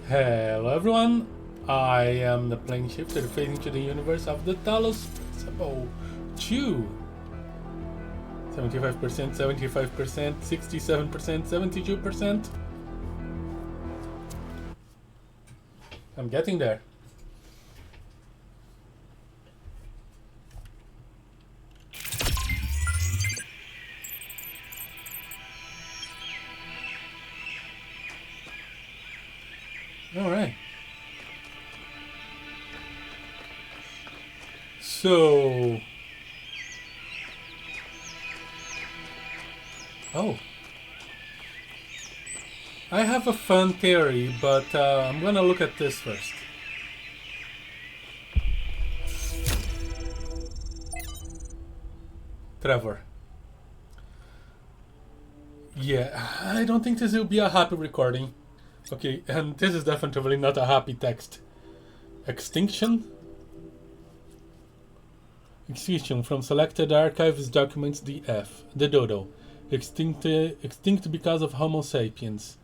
Hello everyone, I am the plane shifter fading to the universe of the Talos Principle 2. 75%, 75%, 67%, 72%. I'm getting there. Alright. So... Oh. I have a fun theory, but I'm gonna look at this first. Trevor. Yeah, I don't think this will be a happy recording. Okay, and this is definitely not a happy text. Extinction? Extinction from selected archives documents DF. The dodo. Extinct because of Homo sapiens.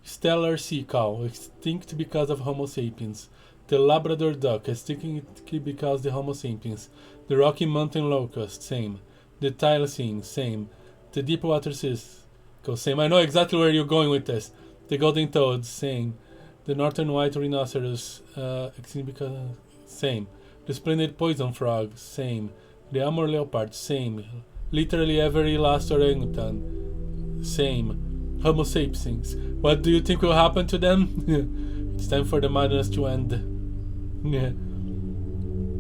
Stellar sea cow. Extinct because of Homo sapiens. The Labrador duck. Extinct because the Homo sapiens. The Rocky Mountain locust. Same. The thylacine. Same. The deep water cisco. Same. I know exactly where you're going with this. The golden toad, same. The northern white rhinoceros, extinct because same. The splendid poison frog, same. The Amur leopard, same. Literally every last orangutan, same. Homo sapiens. What do you think will happen to them? It's time for the madness to end.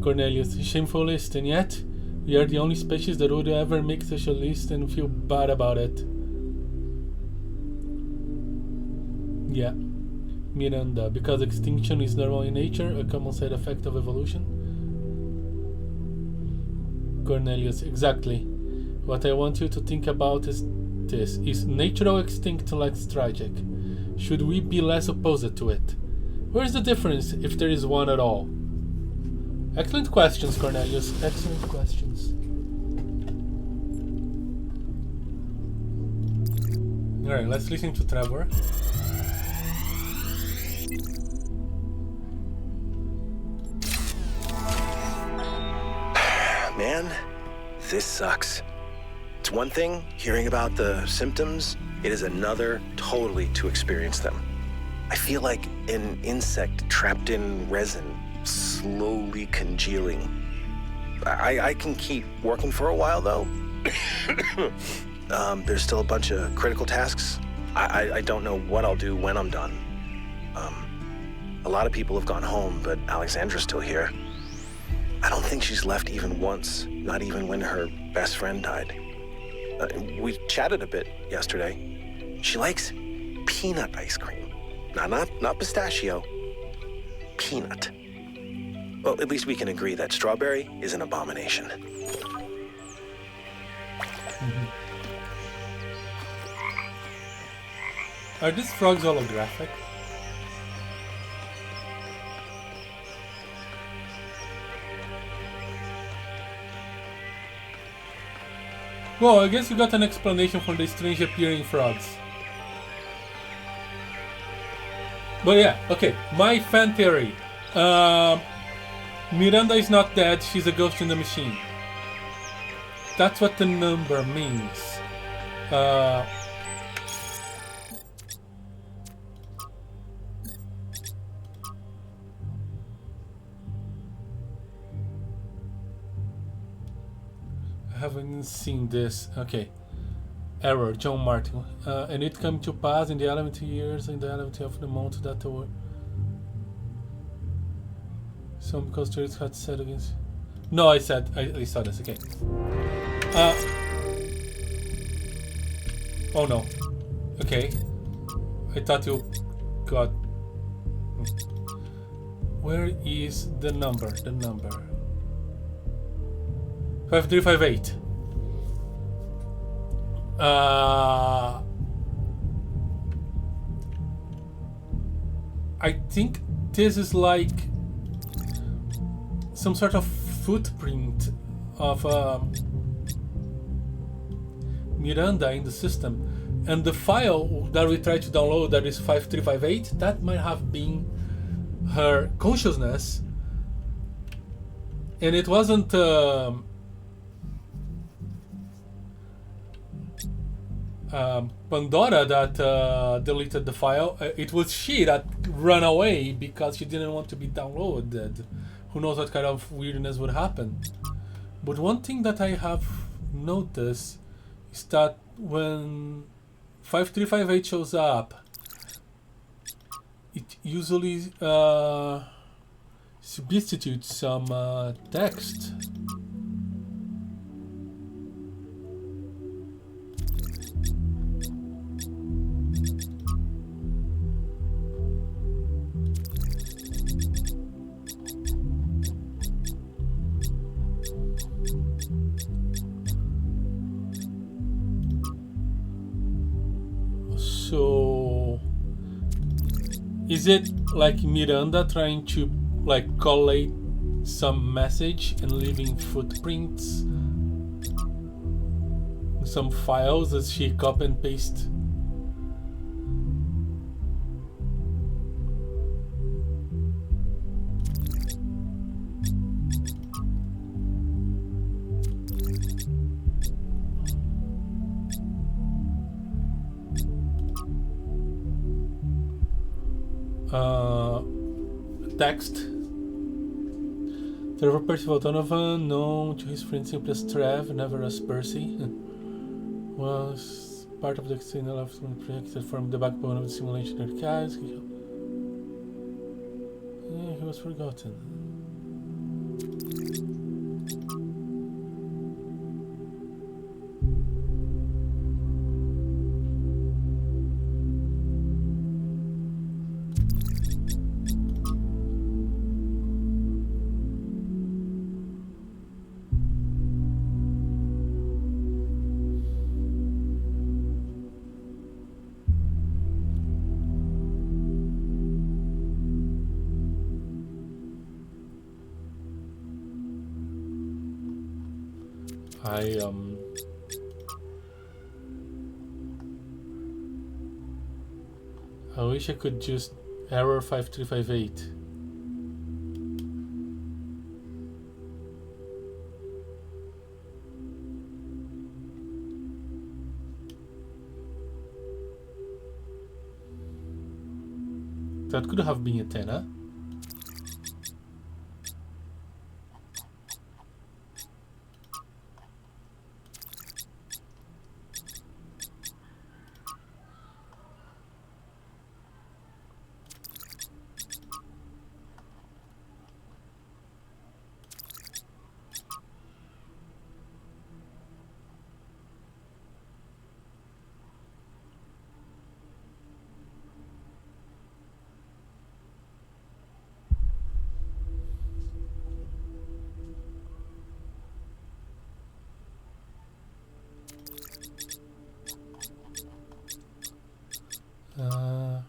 Cornelius, shameful list, and yet we are the only species that would ever make such a list and feel bad about it. Yeah, Miranda, because extinction is normal in nature, a common side effect of evolution. Cornelius, exactly. What I want you to think about is this. Is natural extinct less tragic? Should we be less opposed to it? Where is the difference, if there is one at all? Excellent questions, Cornelius. Excellent questions. Alright, let's listen to Trevor. Man, this sucks. It's one thing hearing about the symptoms, it is another totally to experience them. I feel like an insect trapped in resin, slowly congealing. I can keep working for a while though. There's still a bunch of critical tasks. I don't know what I'll do when I'm done. A lot of people have gone home, but Alexandra's still here. I don't think she's left even once, not even when her best friend died. We chatted a bit yesterday. She likes peanut ice cream. Not pistachio. Peanut. Well, at least we can agree that strawberry is an abomination. Mm-hmm. Are these frogs holographic? Well, I guess we got an explanation for the strange appearing frogs. But yeah, okay, my fan theory. Miranda is not dead, she's a ghost in the machine. That's what the number means. Haven't seen this. Okay. Error, John Martin. And it came to pass in the 11th years, in the 11th of the month that the word. Some coasters had said against. No, I said I saw this. Okay. Oh no. Okay. I thought you got. Where is the number? The number. 5358. I think this is like some sort of footprint of Miranda in the system. And the file that we tried to download, that is 5358, that might have been her consciousness, and it wasn't Pandora that deleted the file. It was she that ran away because she didn't want to be downloaded. Who knows what kind of weirdness would happen. But one thing that I have noticed is that when 5358 shows up, it usually substitutes some text. So is it like Miranda trying to like collate some message and leaving footprints, some files as she copy and paste? Text. Trevor Percival Donovan, known to his friends simply as Trev, never as Percy, was part of the external development project that formed the backbone of the simulation archives. He was forgotten. I wish I could just error 5358. That could have been Athena. Uh,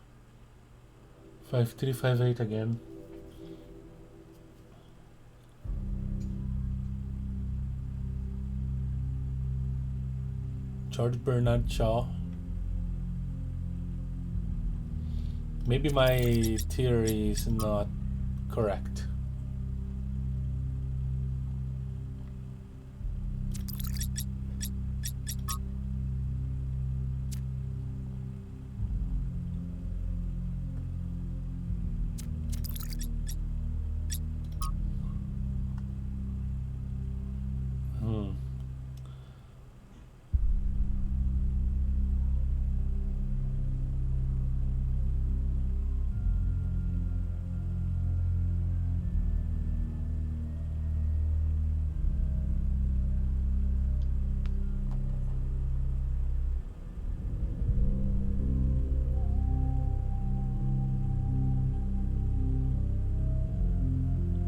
5358 again. George Bernard Shaw. Maybe my theory is not correct.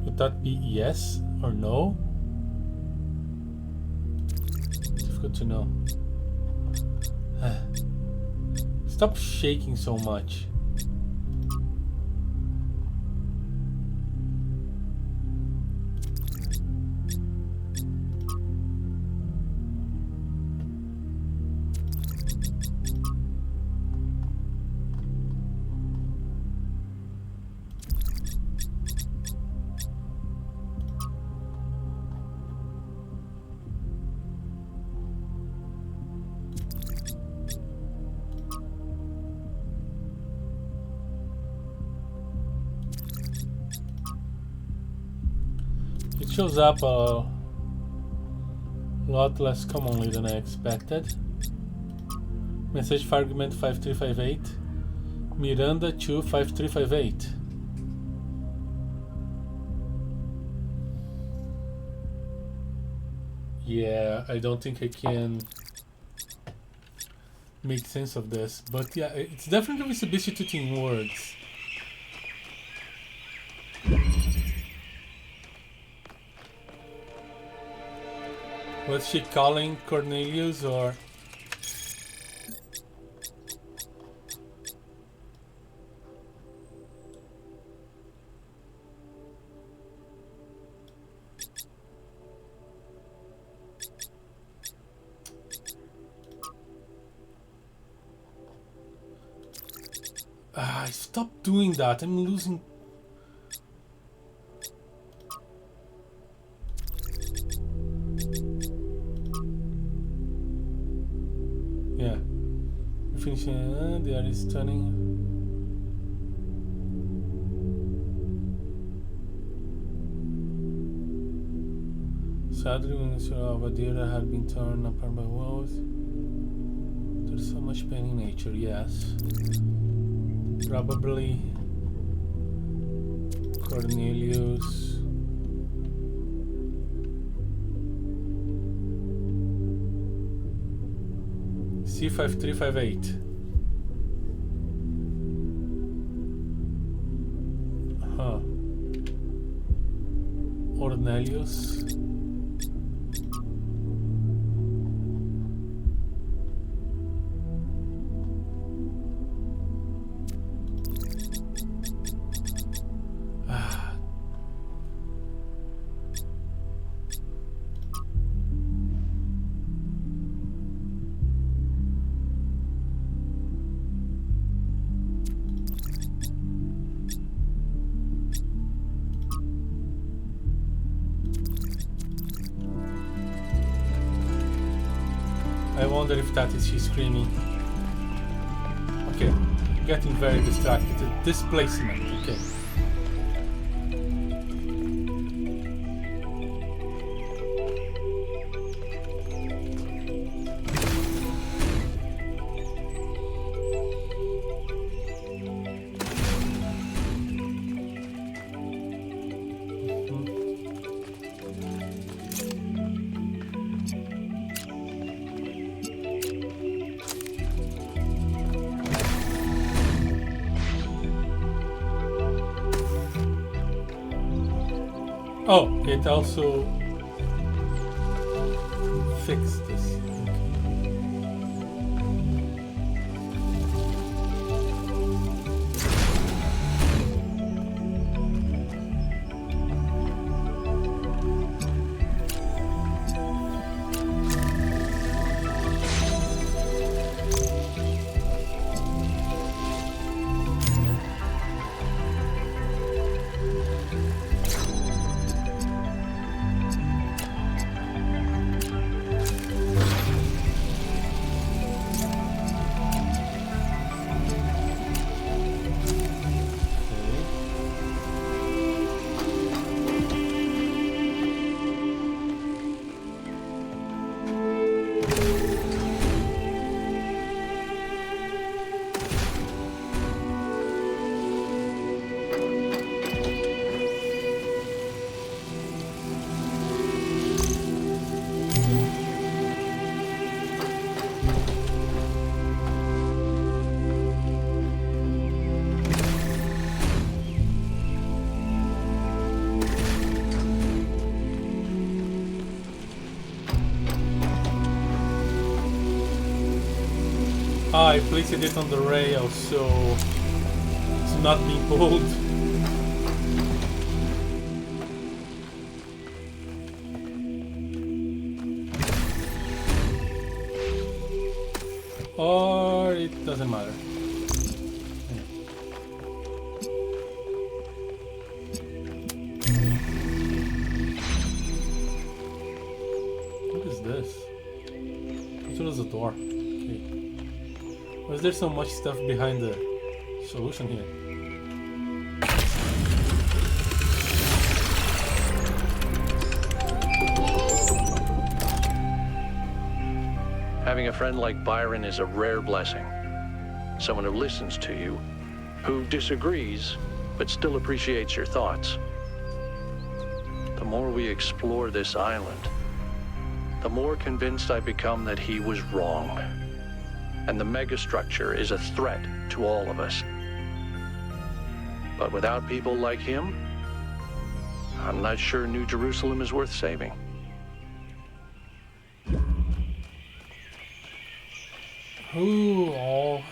Would that be yes or no? Difficult to know. Stop shaking so much. It shows up a lot less commonly than I expected. Message fragment 5358. Miranda to 5358. Yeah, I don't think I can make sense of this, but yeah, it's definitely substituted in words. Was she calling Cornelius or? Stop doing that. I'm losing. Yeah. We're finishing. The art is stunning. Sadly, when the soul of Adira had been torn apart by wolves, there's so much pain in nature, yes. Probably Cornelius. C5358. Huh. Cornelius. I wonder if that is she screaming. Okay, getting very distracted. Displacement, okay. Oh, it also fixed this. I placed it on the rail so it's not being pulled. Or it doesn't matter. What is this? It was a door. Why is there so much stuff behind the solution here? Having a friend like Byron is a rare blessing. Someone who listens to you, who disagrees, but still appreciates your thoughts. The more we explore this island, the more convinced I become that he was wrong. And the megastructure is a threat to all of us. But without people like him, I'm not sure New Jerusalem is worth saving. Ooh, oh.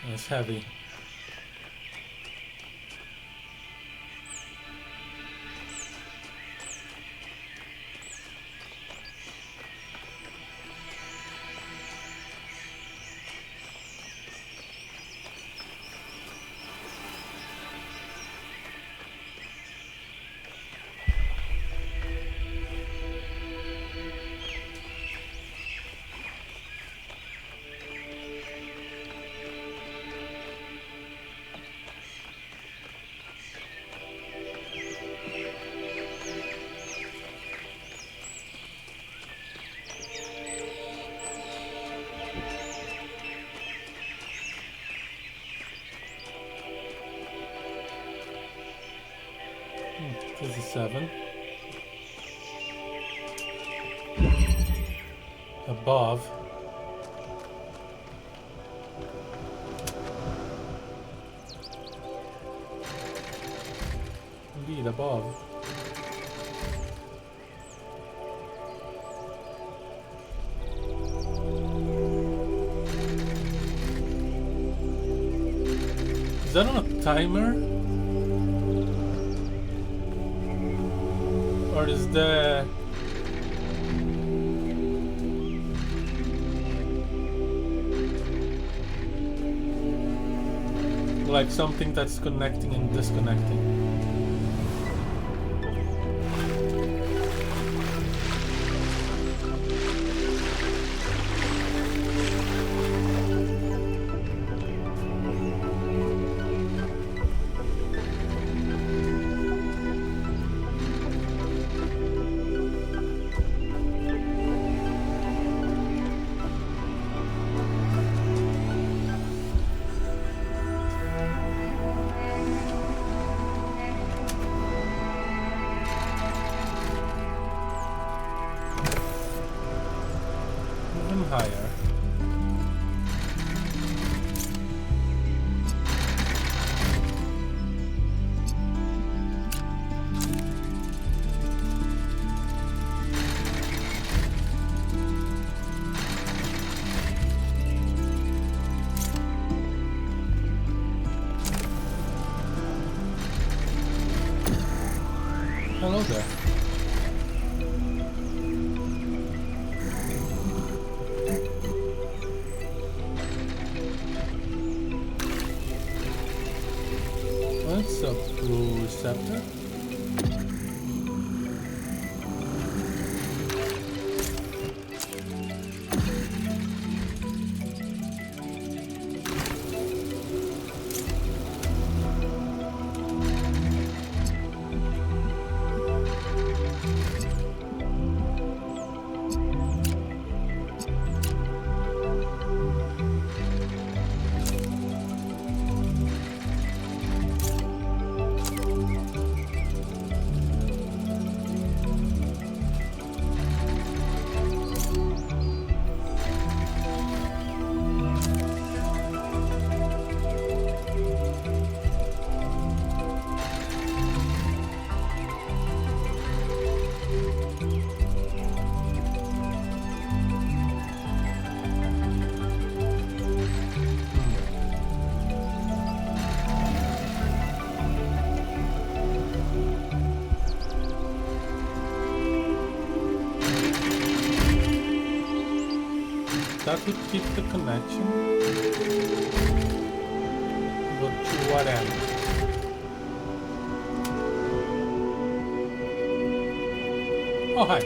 That's heavy. This is 7. Above. Indeed, above. Is that on a timer? Or is there like something that's connecting and disconnecting? Higher. Hello there. What's a blue receptor? That would keep the connection, but to what end? Oh, hi.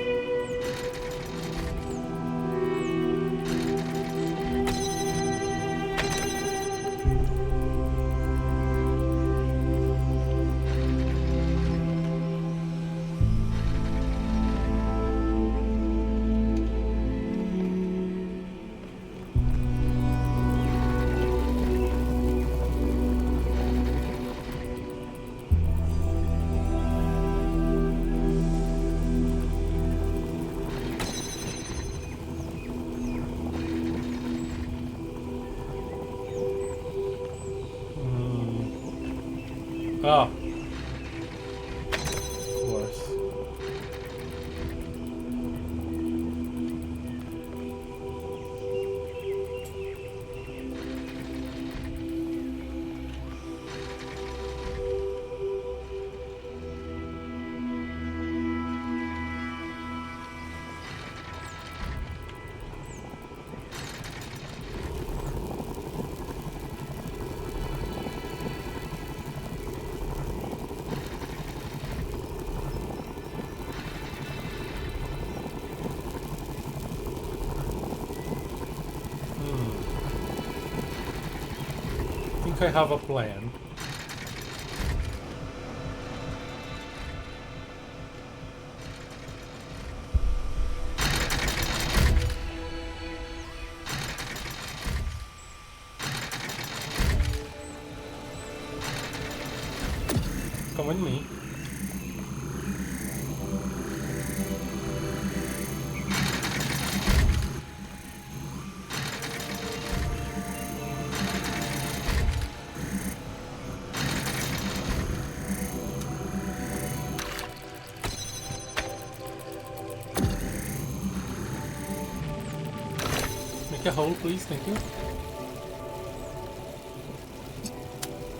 Oh. Of course. I think I have a plan. Come with me. Make a hole, please. Thank you.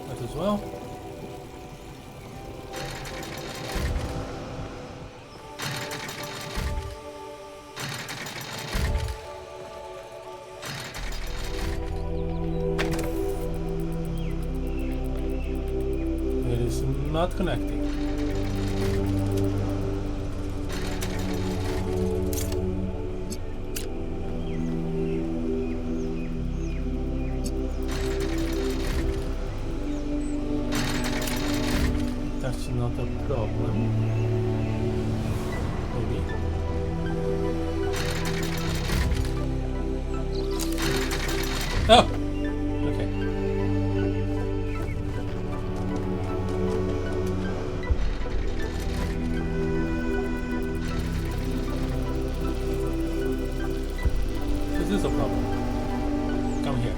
That as well. It is not connecting. That's not a problem. Maybe. Oh! Okay. This is a problem. Come here.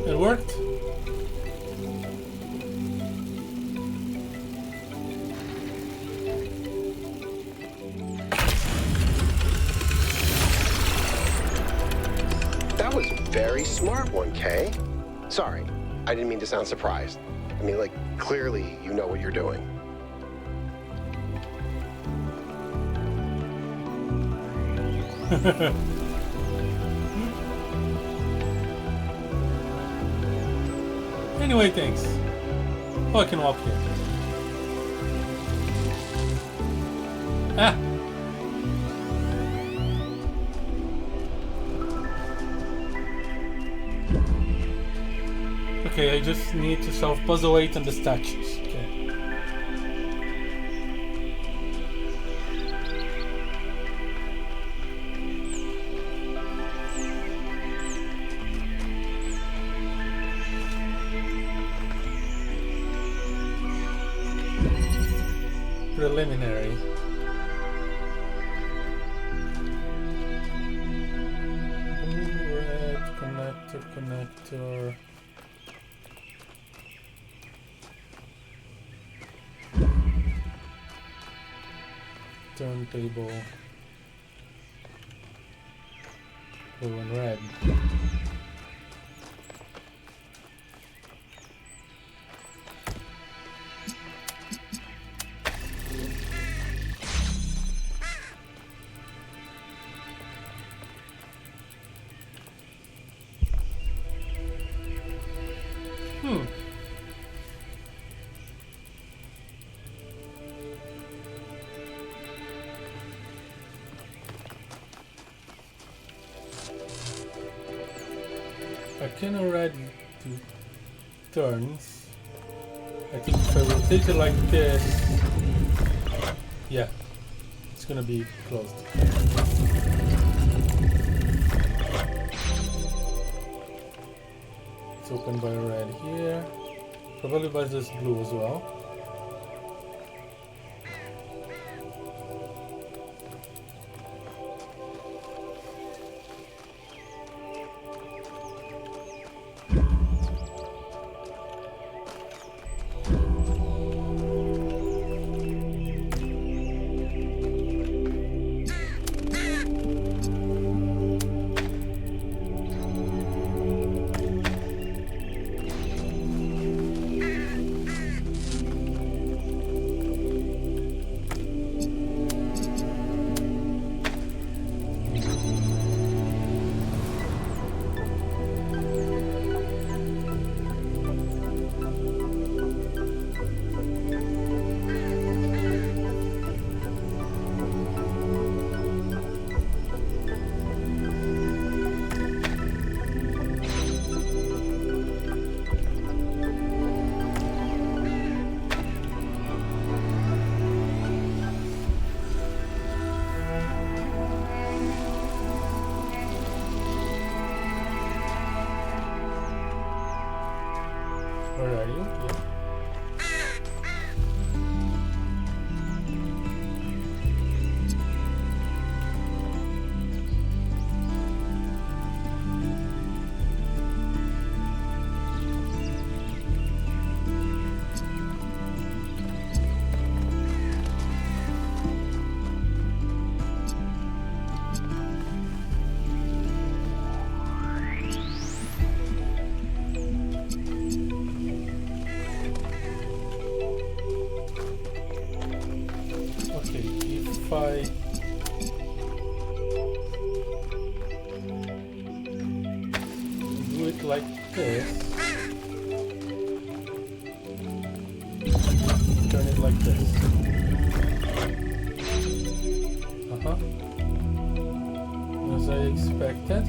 It worked. That was very smart, 1K. Sorry, I didn't mean to sound surprised. I mean, like, clearly you know what you're doing. Anyway, thanks. Oh, I can walk here. Ah! Okay, I just need to solve puzzle 8 and the statues. Okay. Preliminary. Blue, red, connector. Turntable. Blue and red. I can already do turns. I think if I rotate it like this, yeah, it's gonna be closed. It's opened by red here, probably by this blue as well. Where are you? Yeah. If I do it like this, turn it like this. As I expected.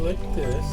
Like this.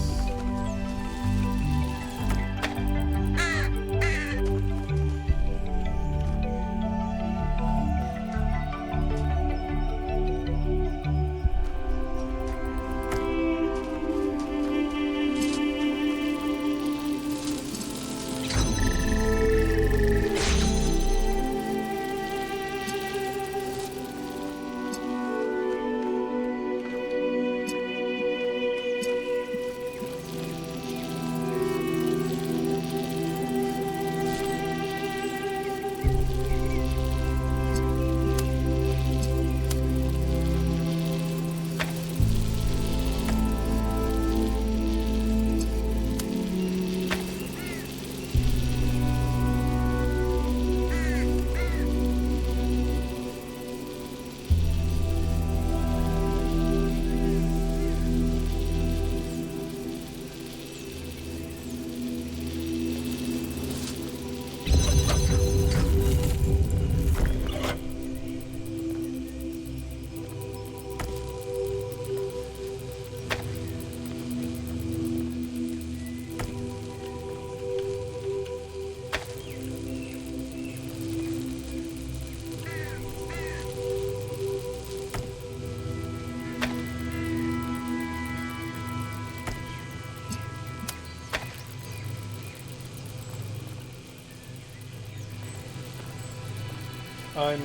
I'm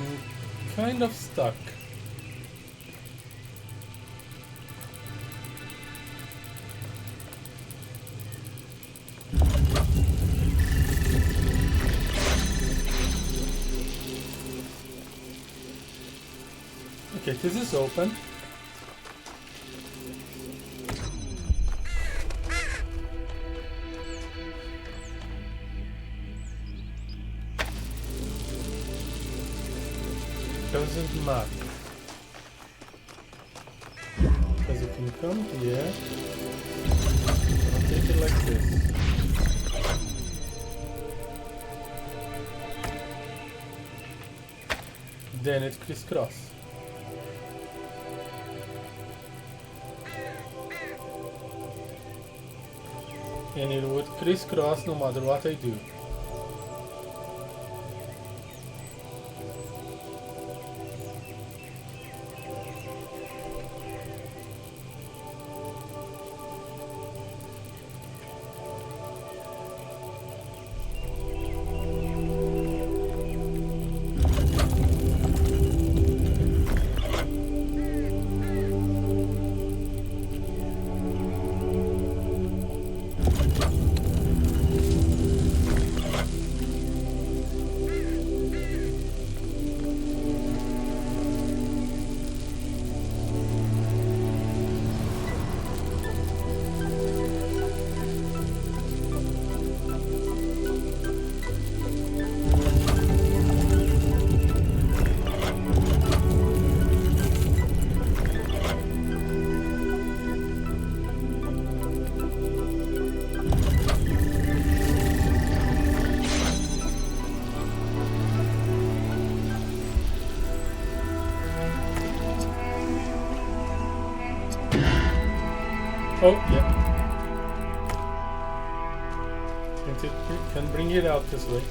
kind of stuck. Okay, this is open. Doesn't matter. Because you can come here. I'll take it like this. Then it crisscross. And it would crisscross no matter what I do. Oh, yeah. And it can bring it out this way.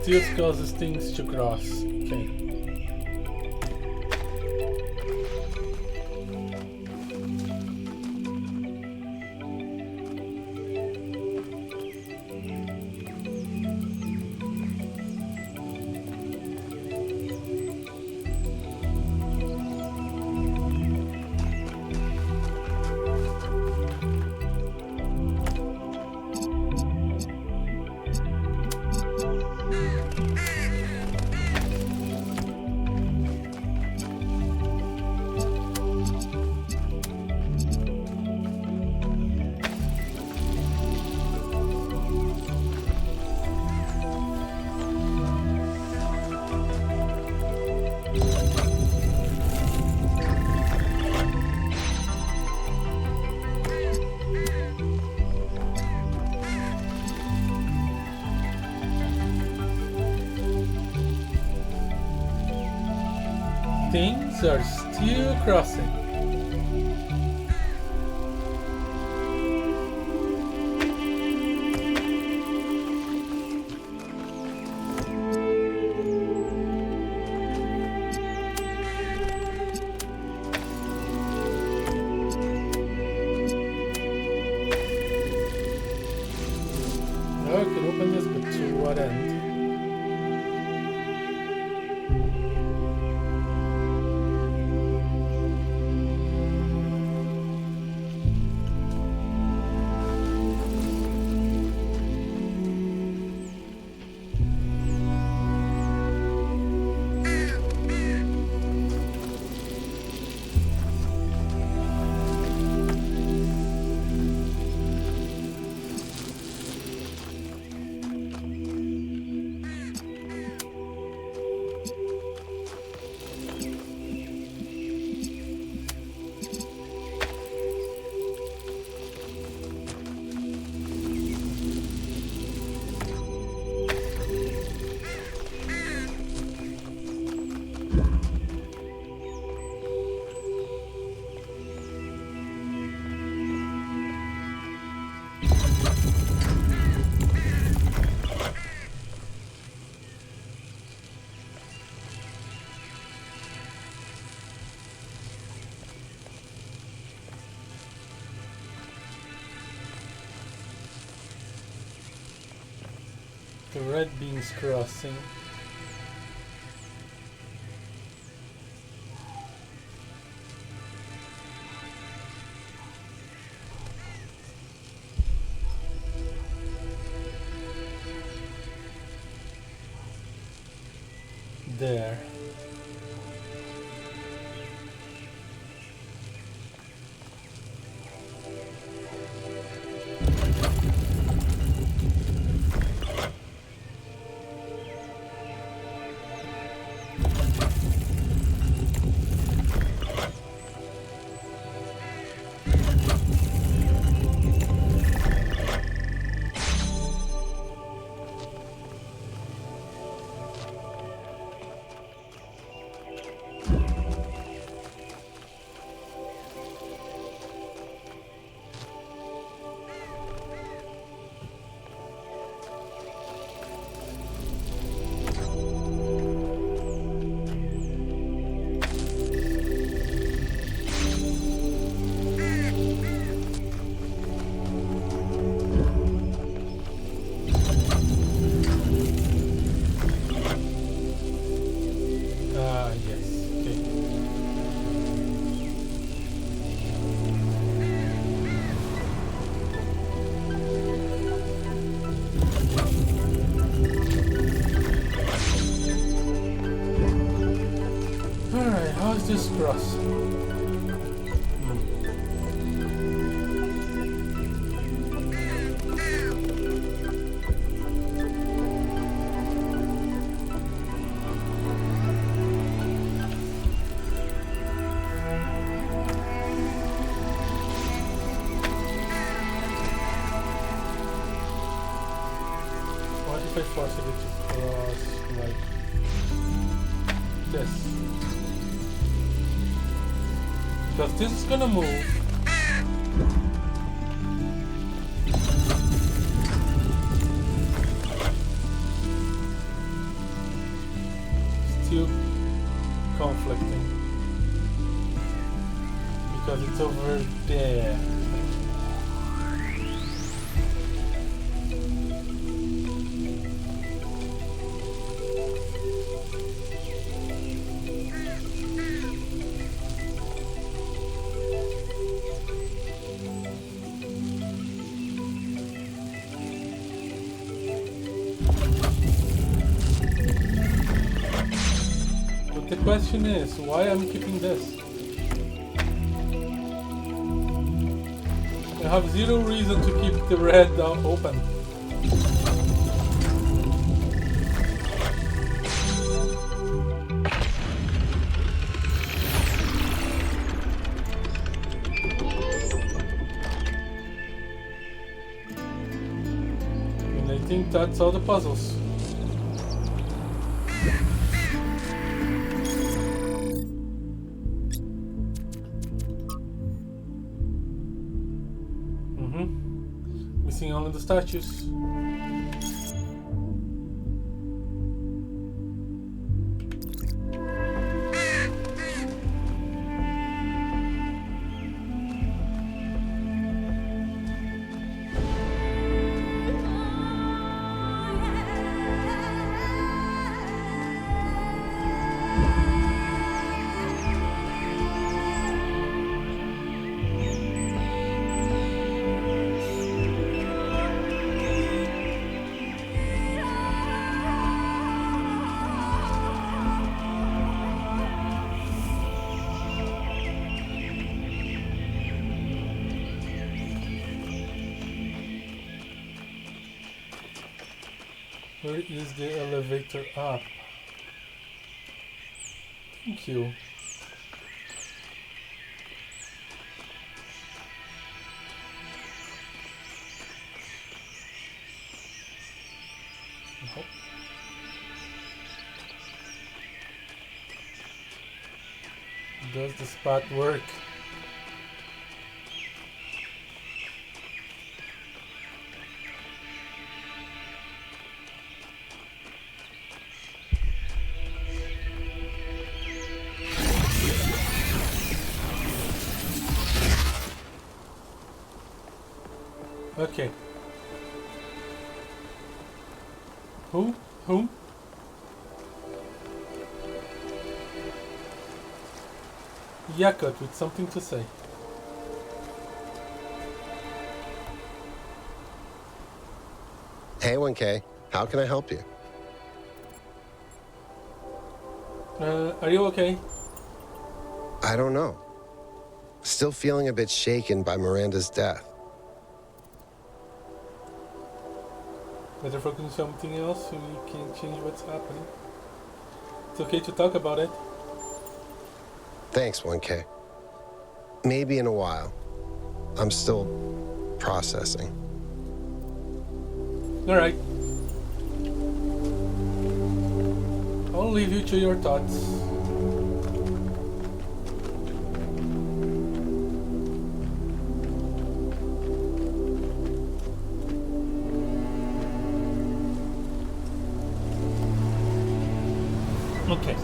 Still causes things to cross. Okay. Things are still crossing. Now I can open this, but to what end? red beans crossing. There. How's this cross? What if I force it to cross like this? Because this is gonna move. Still conflicting. Because it's over there. The question is, why I'm keeping this? I have zero reason to keep the red open. And I think that's all the puzzles. Missing only the statues. Where is the elevator up? Thank you. Nope. Does the spot work? Okay. Who? Whom? Yakut with something to say. Hey, 1K. How can I help you? Are you okay? I don't know. Still feeling a bit shaken by Miranda's death. Better focus on something else so we can change what's happening. It's okay to talk about it. Thanks, 1K. Maybe in a while. I'm still processing. Alright. I'll leave you to your thoughts. Okay.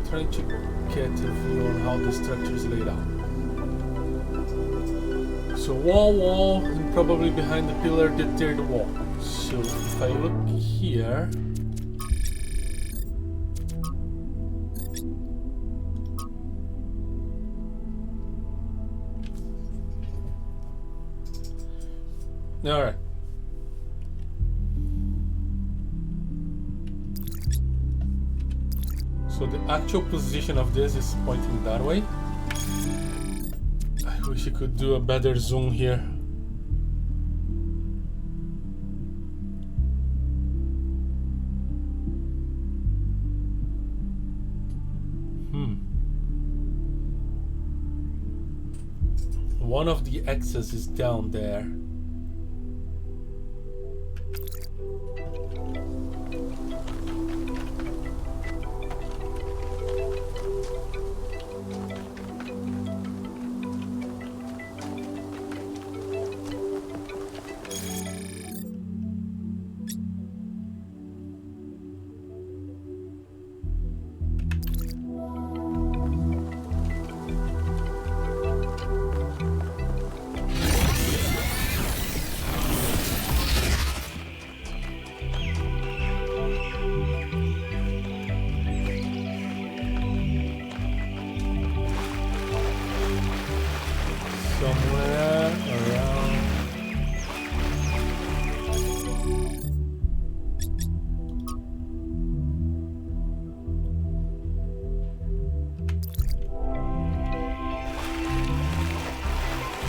Trying to get a view on how the structure is laid out. So wall, and probably behind the pillar the third wall. So if I look here, all right. So the actual position of this is pointing that way. I wish I could do a better zoom here. One of the X's is down there. Somewhere around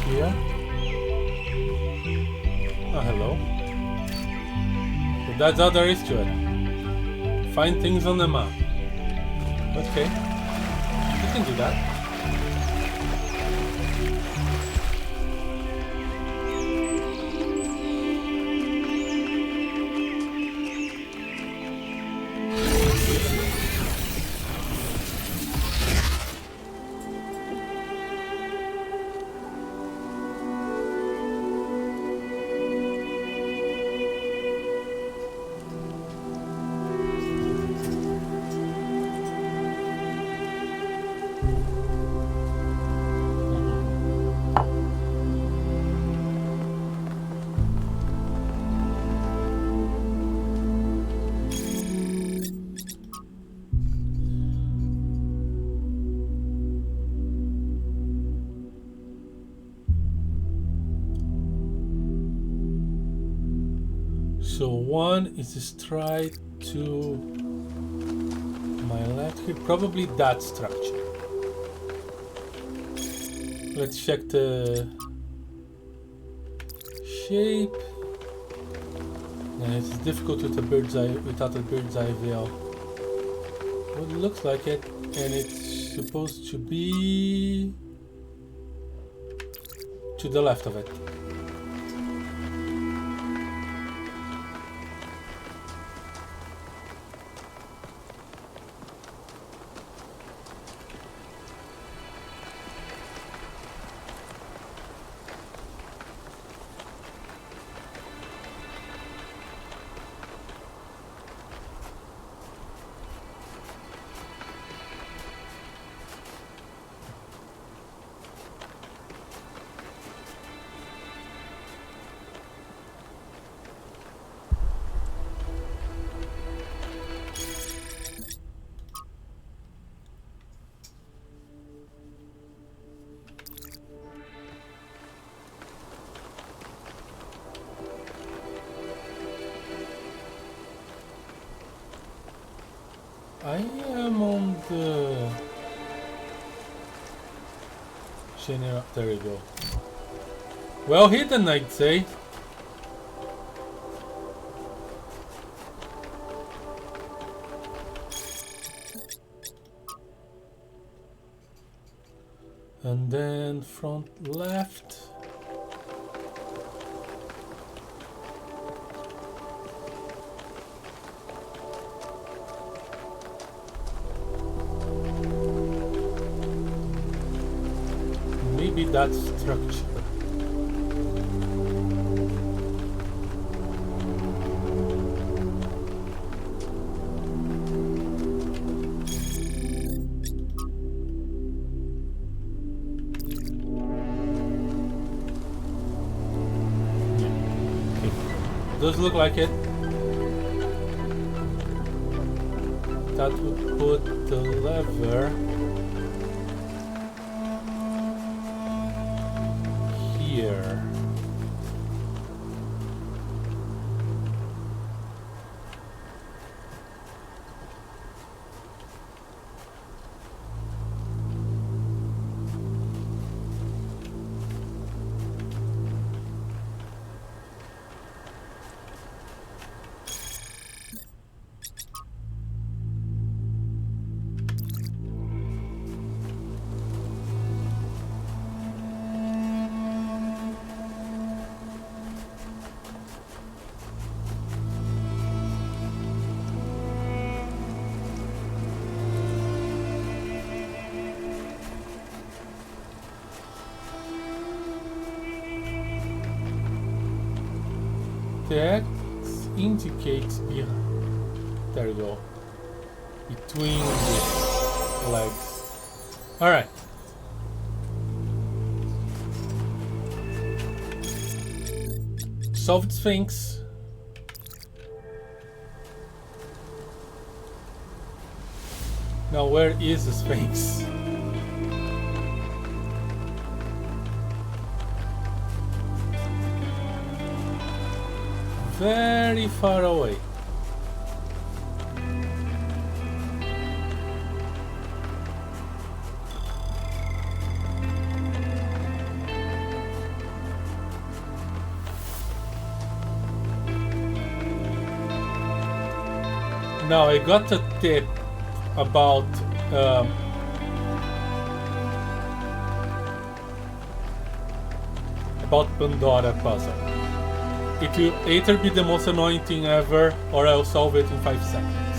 here. Oh, hello. So that's all there is to it. Find things on the map. Okay, you can do that. So one is straight to my left here, probably that structure. Let's check the shape. Yeah, it's difficult with a bird's eye, without a bird's eye veil. Well, it looks like it, and it's supposed to be to the left of it. general. There you go. Well hidden, I'd say. And then front left. Maybe that structure. Does look like it. That would put the lever here. The X indicates behind. There you go. Between the legs. Alright. Solved Sphinx. Now where is the Sphinx? Very far away. Now I got a tip about Pandora puzzle. It will either be the most annoying thing ever, or I'll solve it in 5 seconds.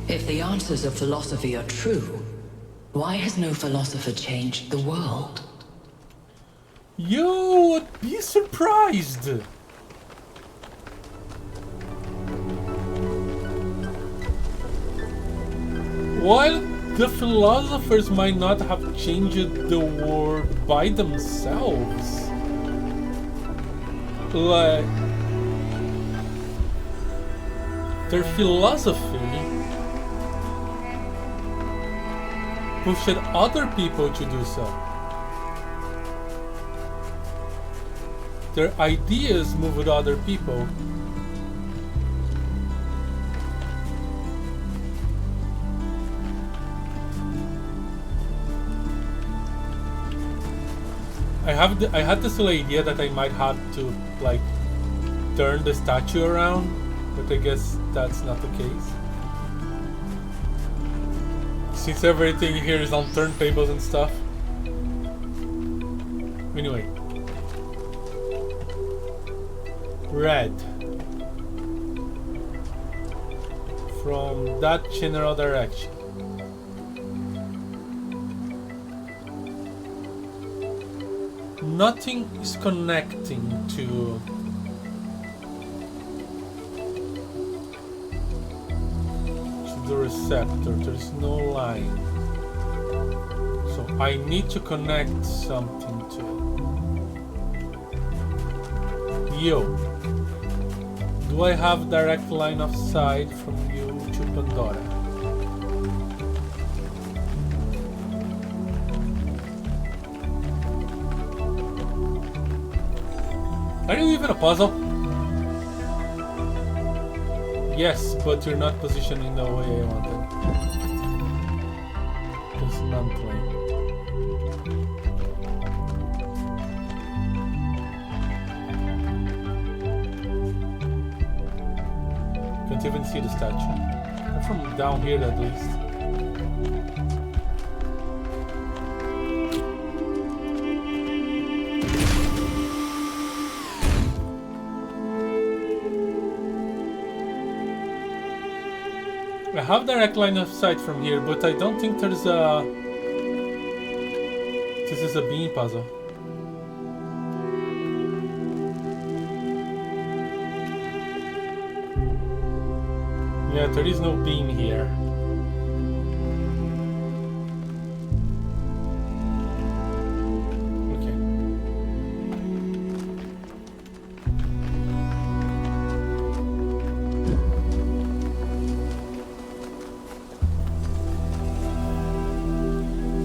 If the answers of philosophy are true, why has no philosopher changed the world? You would be surprised! While the philosophers might not have changed the world by themselves, like their philosophy pushed other people to do so. Their ideas moved other people. I had this little idea that I might have to like turn the statue around, but I guess that's not the case. Since everything here is on turntables and stuff. Anyway. Red. From that general direction. Nothing is connecting to the receptor. There's no line. So I need to connect something to it. Yo. Do I have direct line of sight from you to Pandora? Are you even a puzzle? Yes, but you're not positioned in the way I wanted. Dismantling. Can't even see the statue. Not from down here at least. I have direct line of sight from here, but I don't think there's a... This is a beam puzzle. Yeah, there is no beam here. Okay.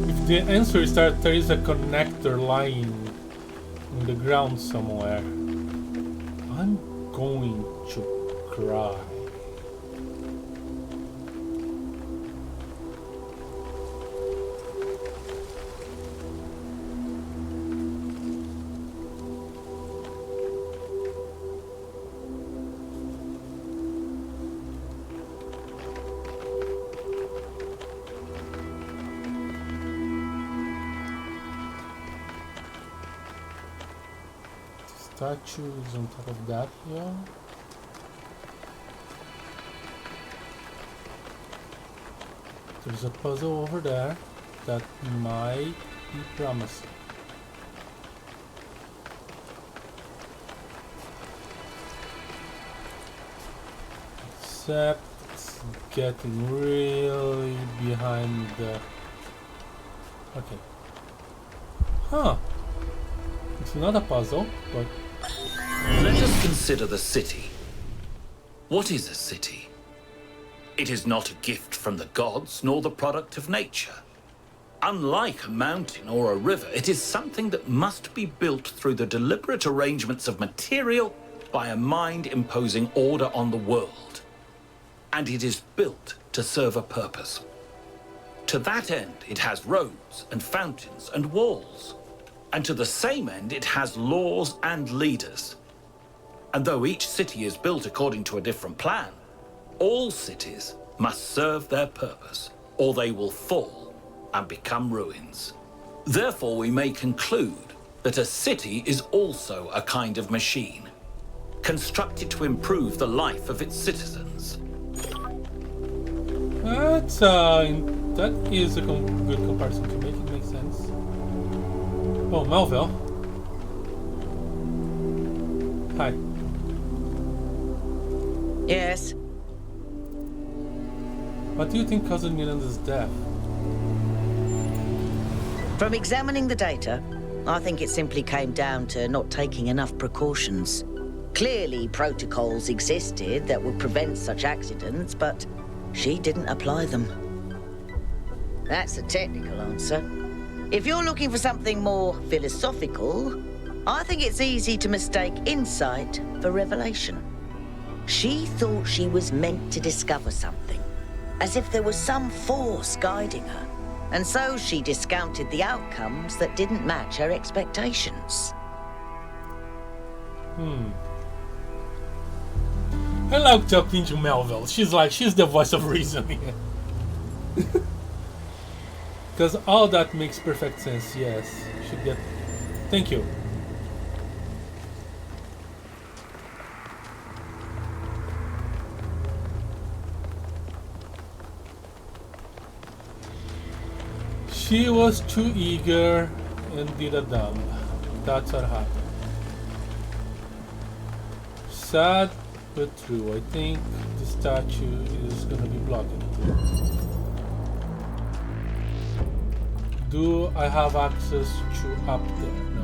If the answer is that there is a connector lying in the ground somewhere, I'm going to cry. Statue is on top of that here. There's a puzzle over there that might be promising. Except it's getting really behind the... Okay. Huh. It's not a puzzle, but... Let us consider the city. What is a city? It is not a gift from the gods, nor the product of nature. Unlike a mountain or a river, it is something that must be built through the deliberate arrangements of material by a mind imposing order on the world. And it is built to serve a purpose. To that end, it has roads and fountains and walls. And to the same end, it has laws and leaders. And though each city is built according to a different plan, all cities must serve their purpose, or they will fall and become ruins. Therefore, we may conclude that a city is also a kind of machine, constructed to improve the life of its citizens. That is a good comparison to make it make sense. Oh, Melville. Hi. Yes. What do you think caused Miranda's death? From examining the data, I think it simply came down to not taking enough precautions. Clearly, protocols existed that would prevent such accidents, but she didn't apply them. That's a technical answer. If you're looking for something more philosophical, I think it's easy to mistake insight for revelation. She thought she was meant to discover something, as if there was some force guiding her, and so she discounted the outcomes that didn't match her expectations. I like talking to Melville. She's the voice of reason here. Because all that makes perfect sense, yes. Should get... Thank you. She was too eager and did a dump. That's what happened. Sad but true. I think the statue is gonna be blocking it. Do I have access to up there? No.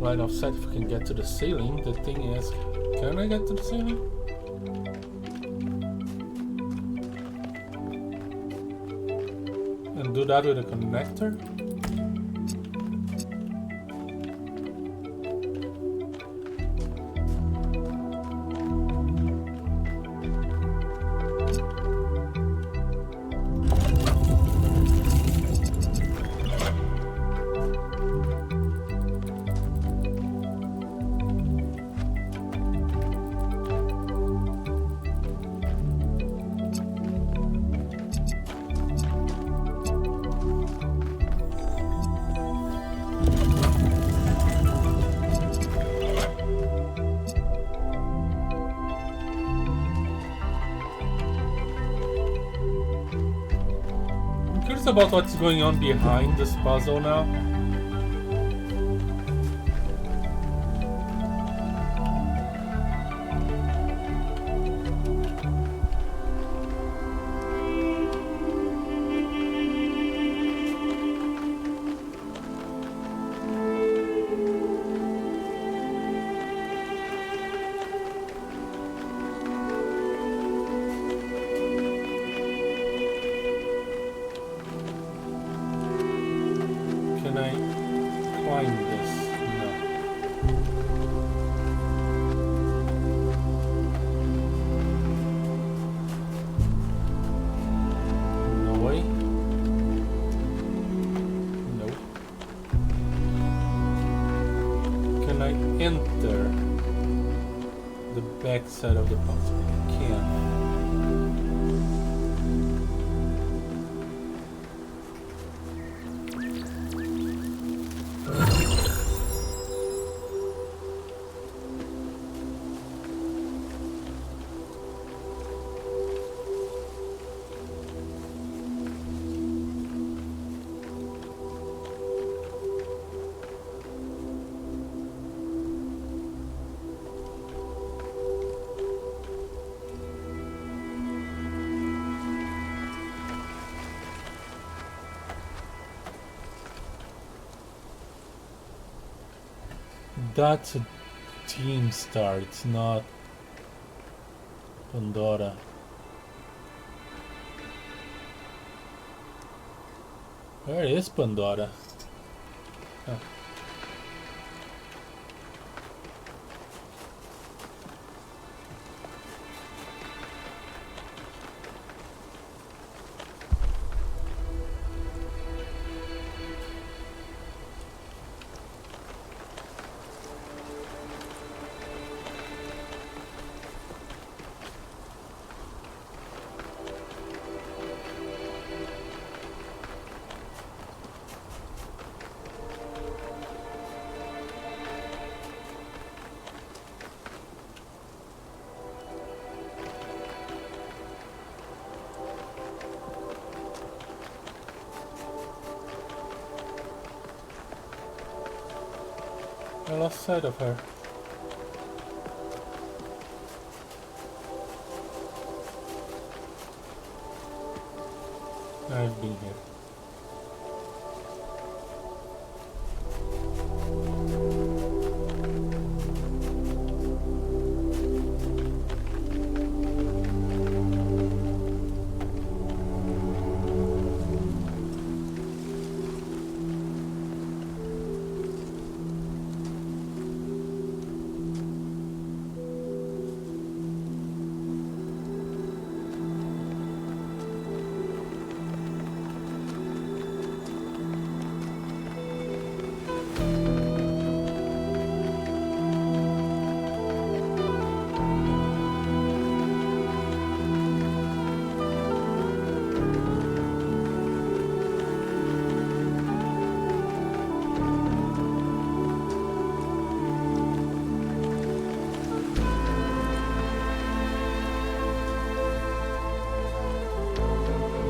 line of sight if we can get to the ceiling. The thing is, can I get to the ceiling? And do that with a connector? About what's going on behind this puzzle now. Can I climb this? No. No way. Nope. Can I enter the back side of the puzzle? I can. That's a team star, it's not Pandora. Where is Pandora? Huh. I lost sight of her. I've been here.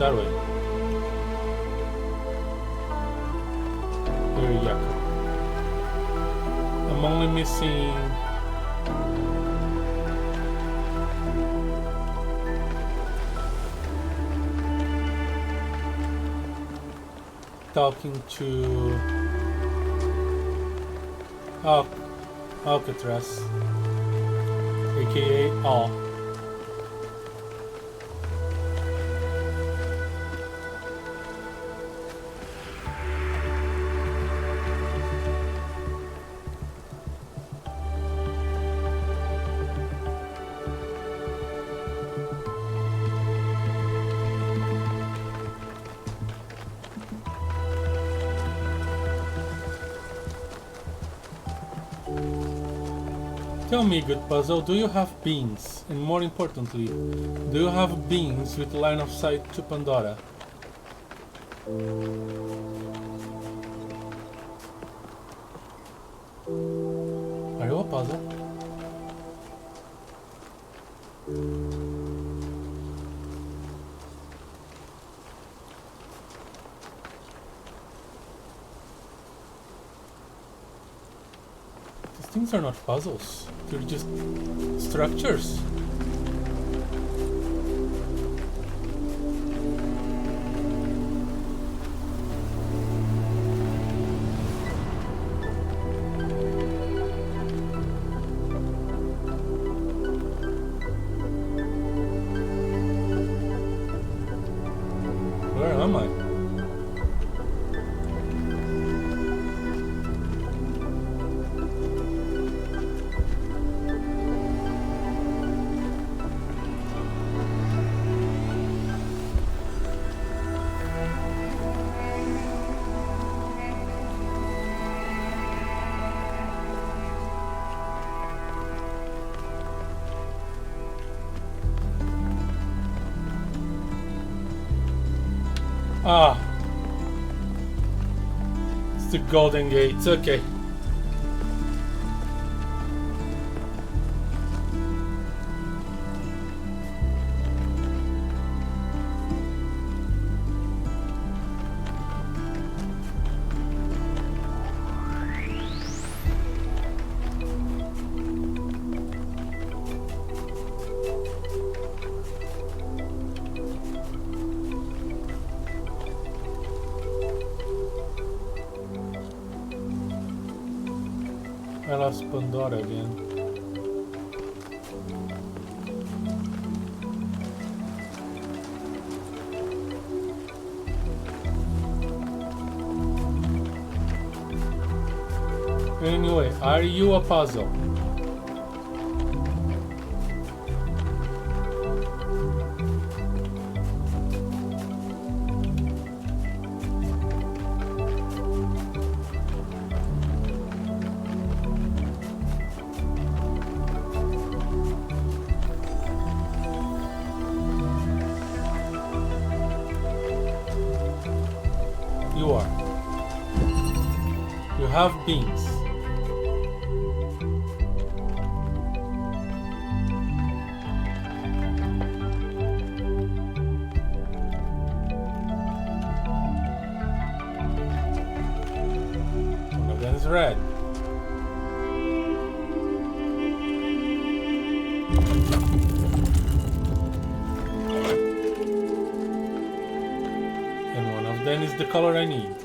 That way. There you go. I'm only missing talking to Al Alcatraz, aka Al. Tell me, good puzzle, do you have beans? And more importantly, do you have beans with line of sight to Pandora? Are you a puzzle? These things are not puzzles. They're just structures. Where am I? Ah, it's the Golden Gates. Okay. I lost Pandora again. Anyway, are you a puzzle? You are. You have beans. One of them is red. And one of them is the color I need.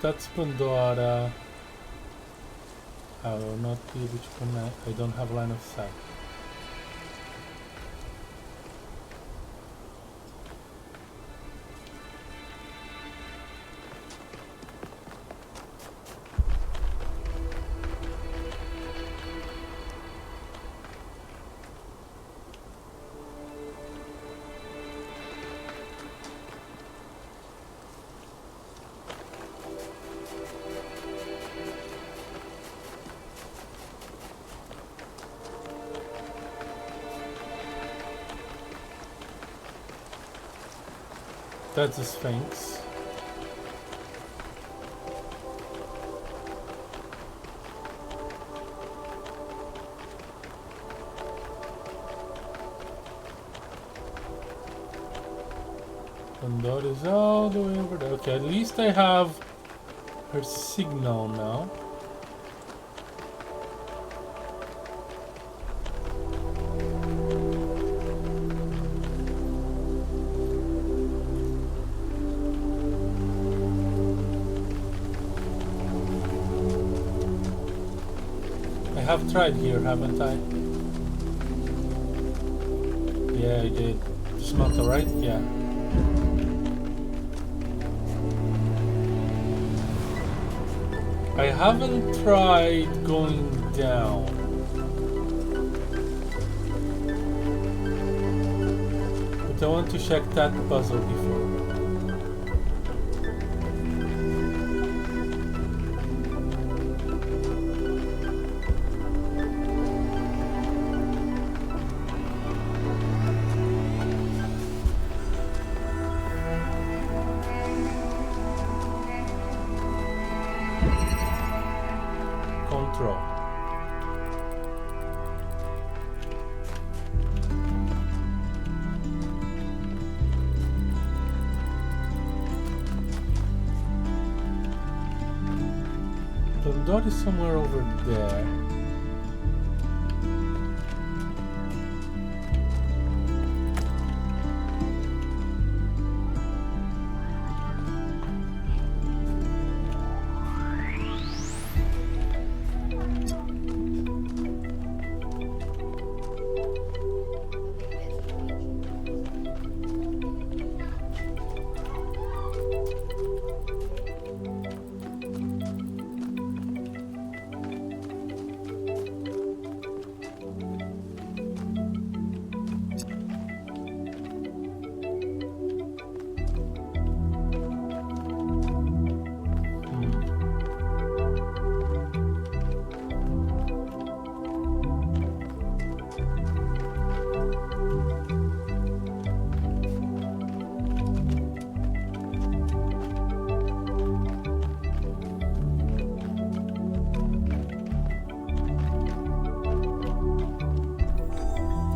that's Pandora. I will not be able to connect. I don't have line of sight. That's the Sphinx. And that is all the way over there. Okay, at least I have her signal now. I have tried here, haven't I? Yeah, I did. Smelt alright? Yeah. I haven't tried going down. But I want to check that puzzle before. The dot is somewhere over there.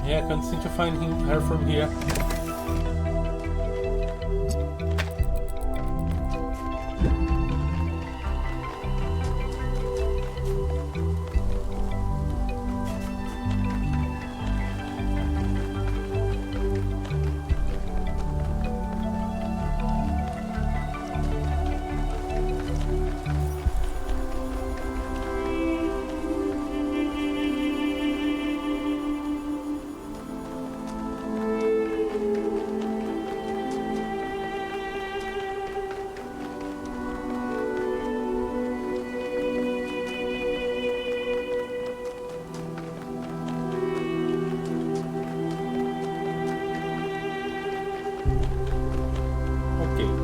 Yeah, I can't seem to find her from here.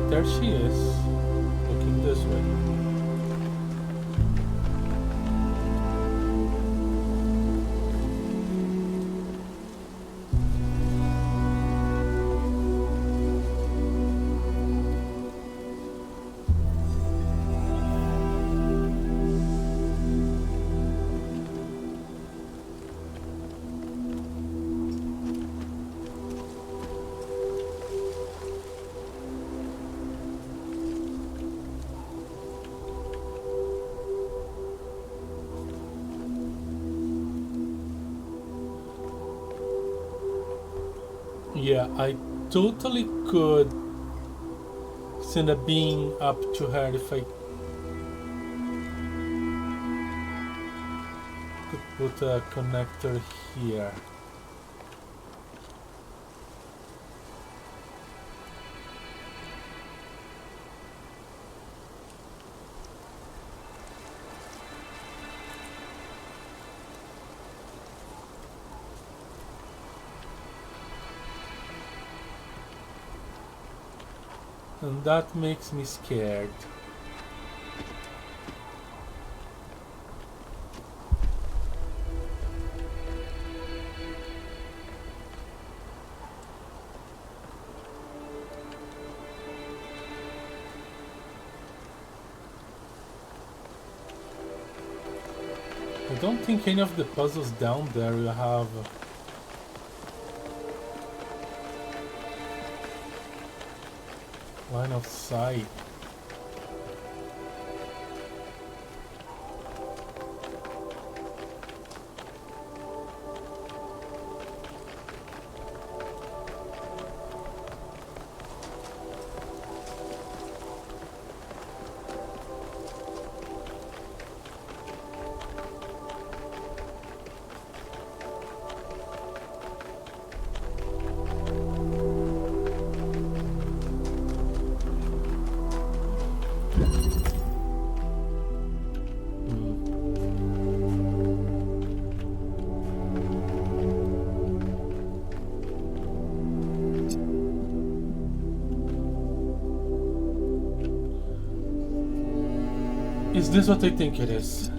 There she is, looking this way. Yeah, I totally could send a beam up to her if I could put a connector here. And that makes me scared. I don't think any of the puzzles down there will have line of sight. Is this what I think it is?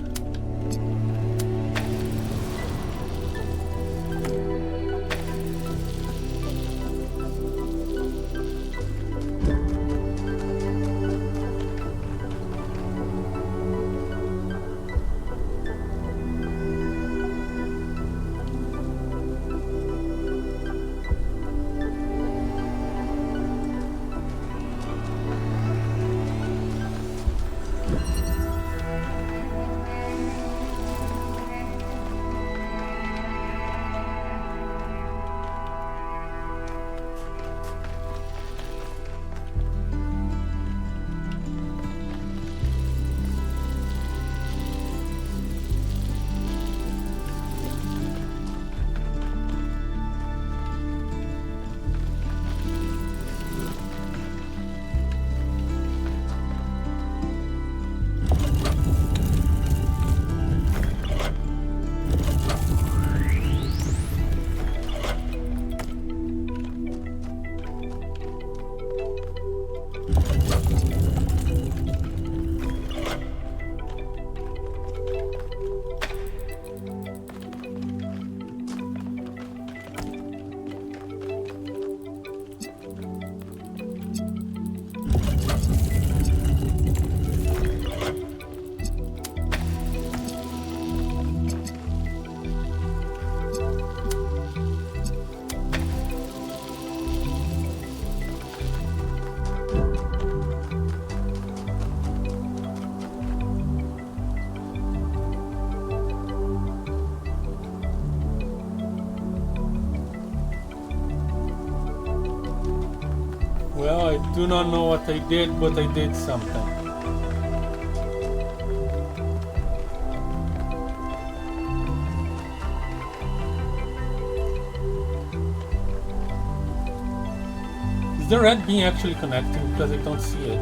Well, I do not know what I did, but I did something. Is the red beam actually connecting? Because I don't see it.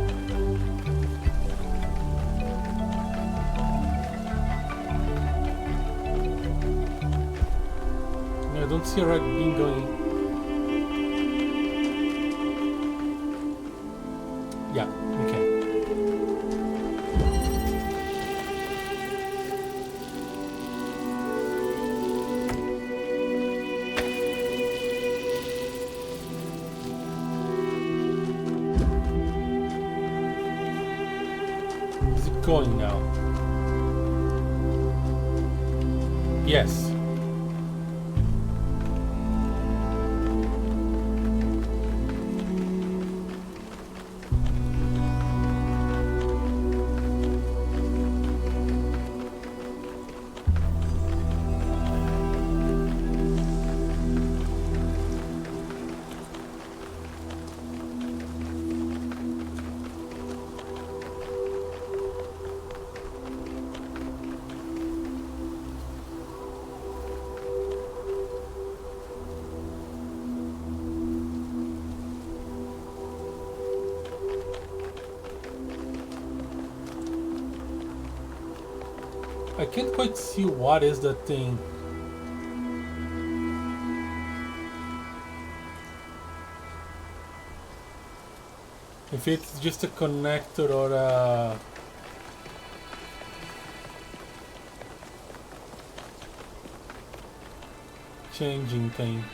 I don't see a red beam going. Yeah, okay. Is it going now? Yes. I can't quite see what is the thing. If it's just a connector or a... changing thing.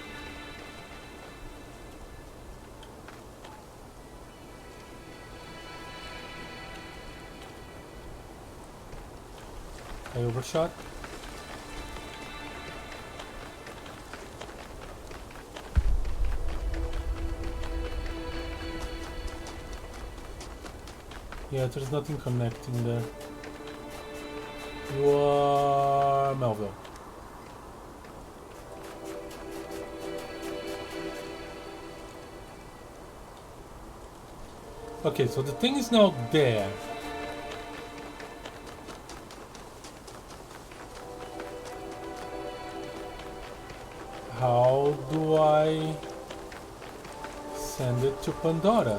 I overshot. Yeah, there's nothing connecting there. You are Melville. Okay, so the thing is now there. How do I send it to Pandora?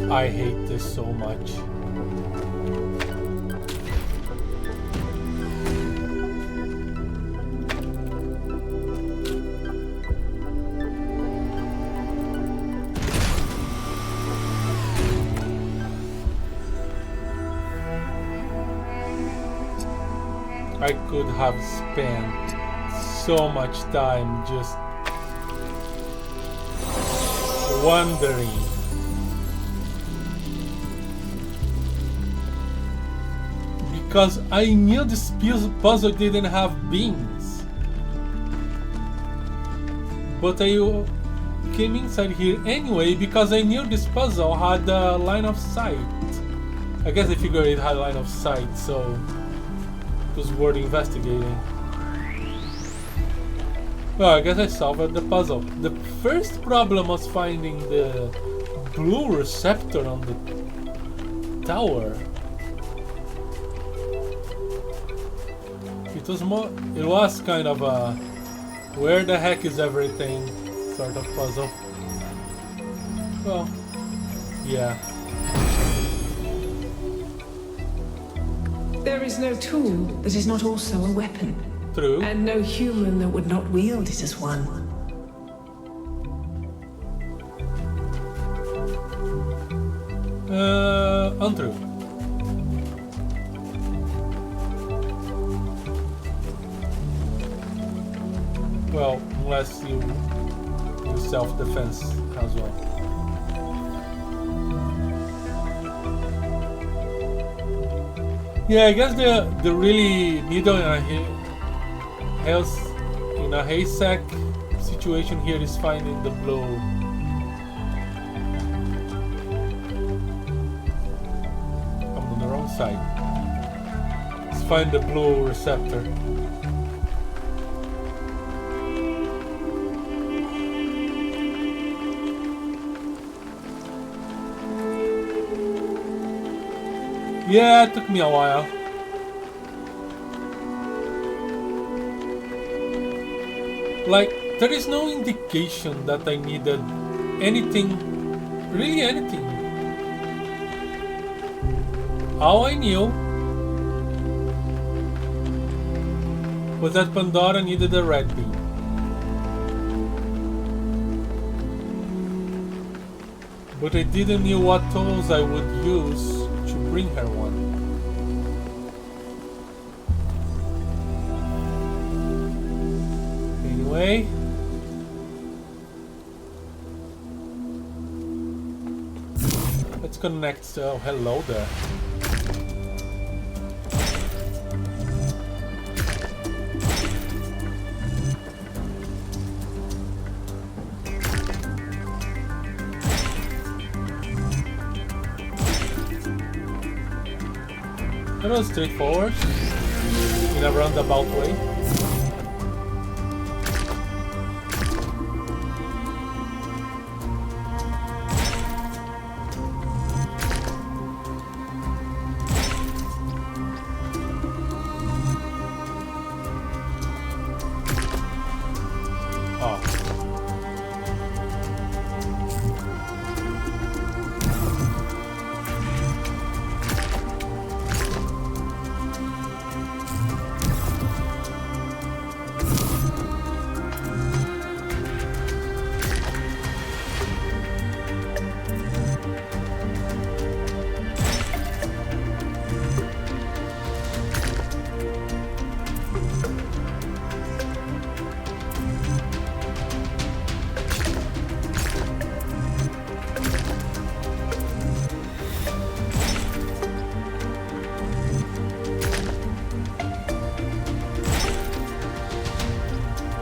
I hate this so much. I could have spent so much time just wondering. Because I knew this puzzle didn't have beams. But I came inside here anyway because I knew this puzzle had a line of sight. I guess I figured it had a line of sight, so it was worth investigating. Well, I guess I solved the puzzle. The first problem was finding the blue receptor on the tower. It was kind of a where the heck is everything sort of puzzle. Well, yeah. There is no tool that is not also a weapon. True. And no human that would not wield it as one. Untrue. Well, unless you do self-defense as well. Yeah, I guess the really needle in a haystack situation here is finding the blue. I'm on the wrong side. Let's find the blue receptor. Yeah, it took me a while. Like, there is no indication that I needed anything, really anything. All I knew was that Pandora needed a red beam. But I didn't know what tools I would use to bring her one. Anyway, let's connect. Oh, hello there. It was straightforward in a roundabout way.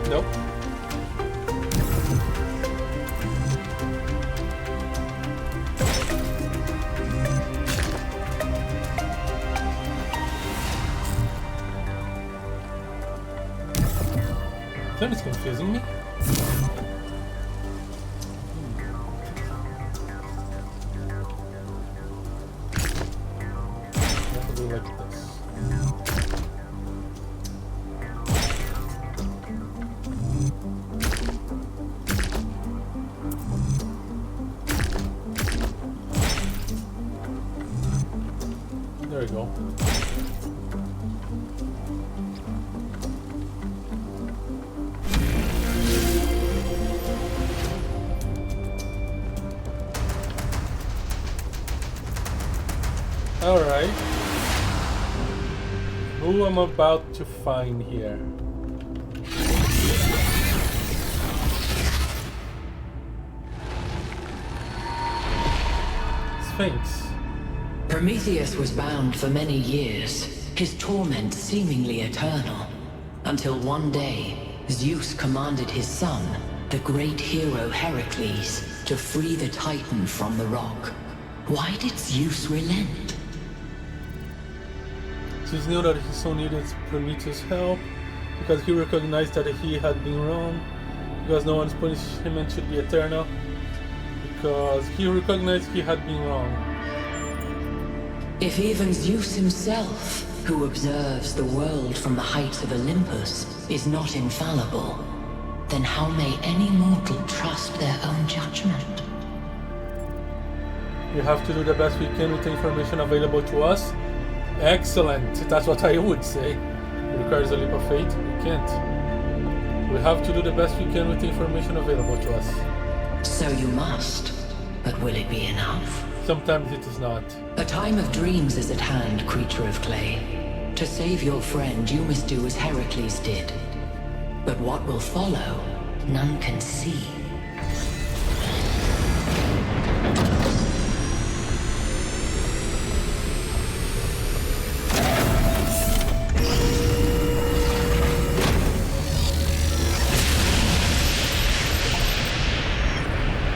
Nope. That is confusing me. Have to do like this. There we go. Alright. Who am I about to find here? Sphinx. Prometheus was bound for many years, his torment seemingly eternal, until one day, Zeus commanded his son, the great hero Heracles, to free the Titan from the rock. Why did Zeus relent? Zeus knew that his son needed Prometheus' help, because he recognized that he had been wrong, because no one's punishment should be eternal, because he recognized he had been wrong. If even Zeus himself, who observes the world from the heights of Olympus, is not infallible, then how may any mortal trust their own judgment? We have to do the best we can with the information available to us. Excellent, that's what I would say. It requires a leap of faith. We can't. We have to do the best we can with the information available to us. So you must, but will it be enough? Sometimes it is not. A time of dreams is at hand, creature of clay. To save your friend, you must do as Heracles did. But what will follow, none can see.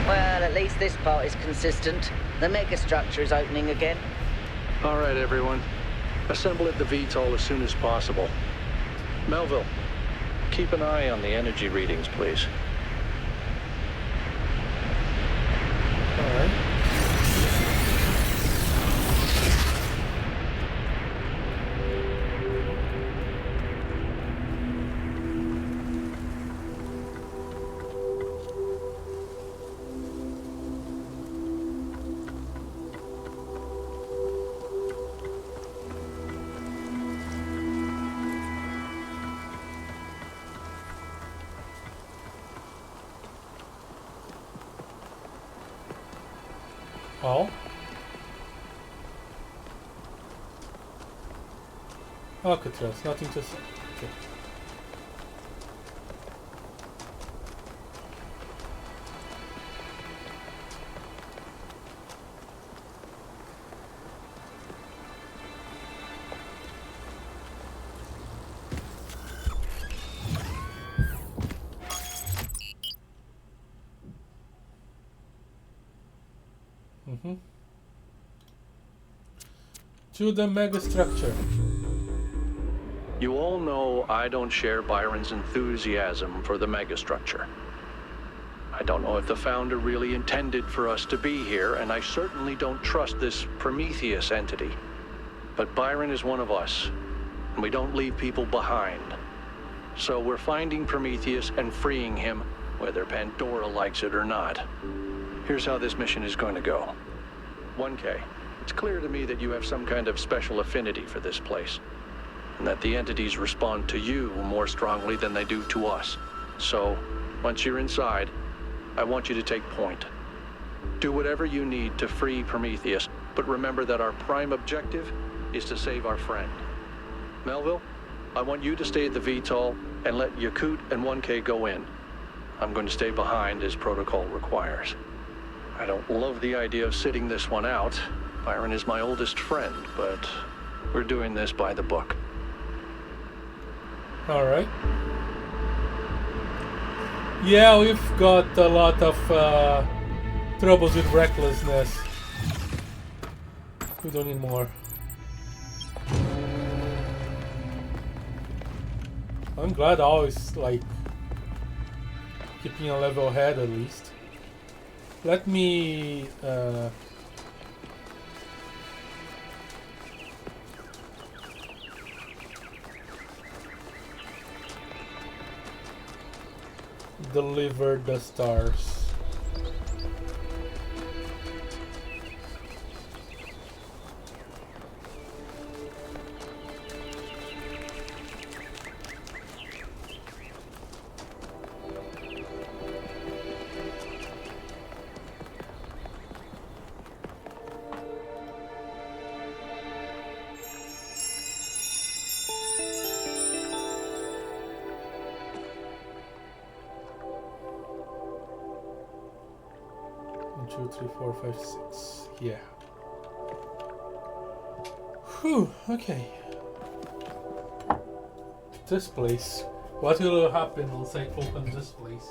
Well, at least this part is consistent. The megastructure is opening again. All right, everyone. Assemble at the VTOL as soon as possible. Melville, keep an eye on the energy readings, please. All right. All. Alcatraz, nothing to say. Okay. To the megastructure. You all know I don't share Byron's enthusiasm for the megastructure. I don't know if the founder really intended for us to be here, and I certainly don't trust this Prometheus entity. But Byron is one of us, and we don't leave people behind. So we're finding Prometheus and freeing him, whether Pandora likes it or not. Here's how this mission is going to go. 1K, it's clear to me that you have some kind of special affinity for this place, and that the entities respond to you more strongly than they do to us. So, once you're inside, I want you to take point. Do whatever you need to free Prometheus, but remember that our prime objective is to save our friend. Melville, I want you to stay at the VTOL and let Yakut and 1K go in. I'm going to stay behind as protocol requires. I don't love the idea of sitting this one out. Byron is my oldest friend, but we're doing this by the book. Alright. Yeah, we've got a lot of troubles with recklessness. We don't need more. I'm glad I always like keeping a level head at least. Let me deliver the stars. Two, three, four, five, six. Yeah. Whew, okay. This place. What will happen once I open this place?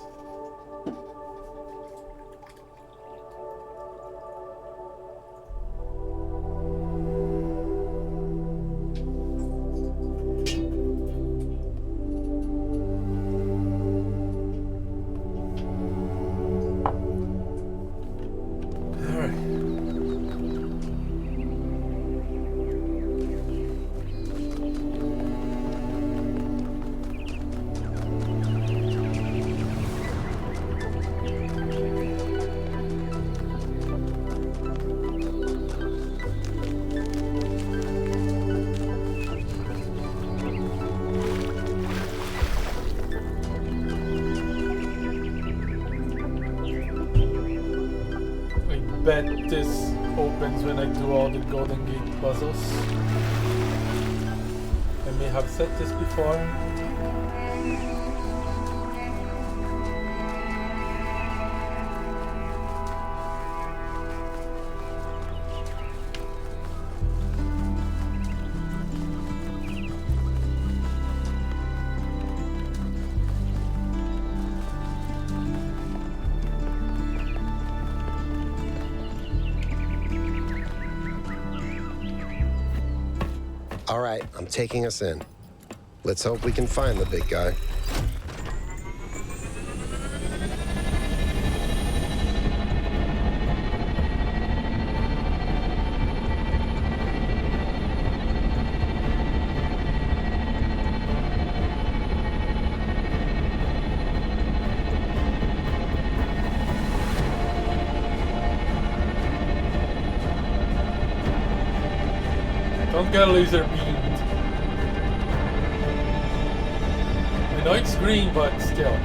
Bet this opens when I do all the Golden Gate puzzles. I may have said this before. All right, I'm taking us in. Let's hope we can find the big guy. Don't get laser beamed. I know it's green, but still.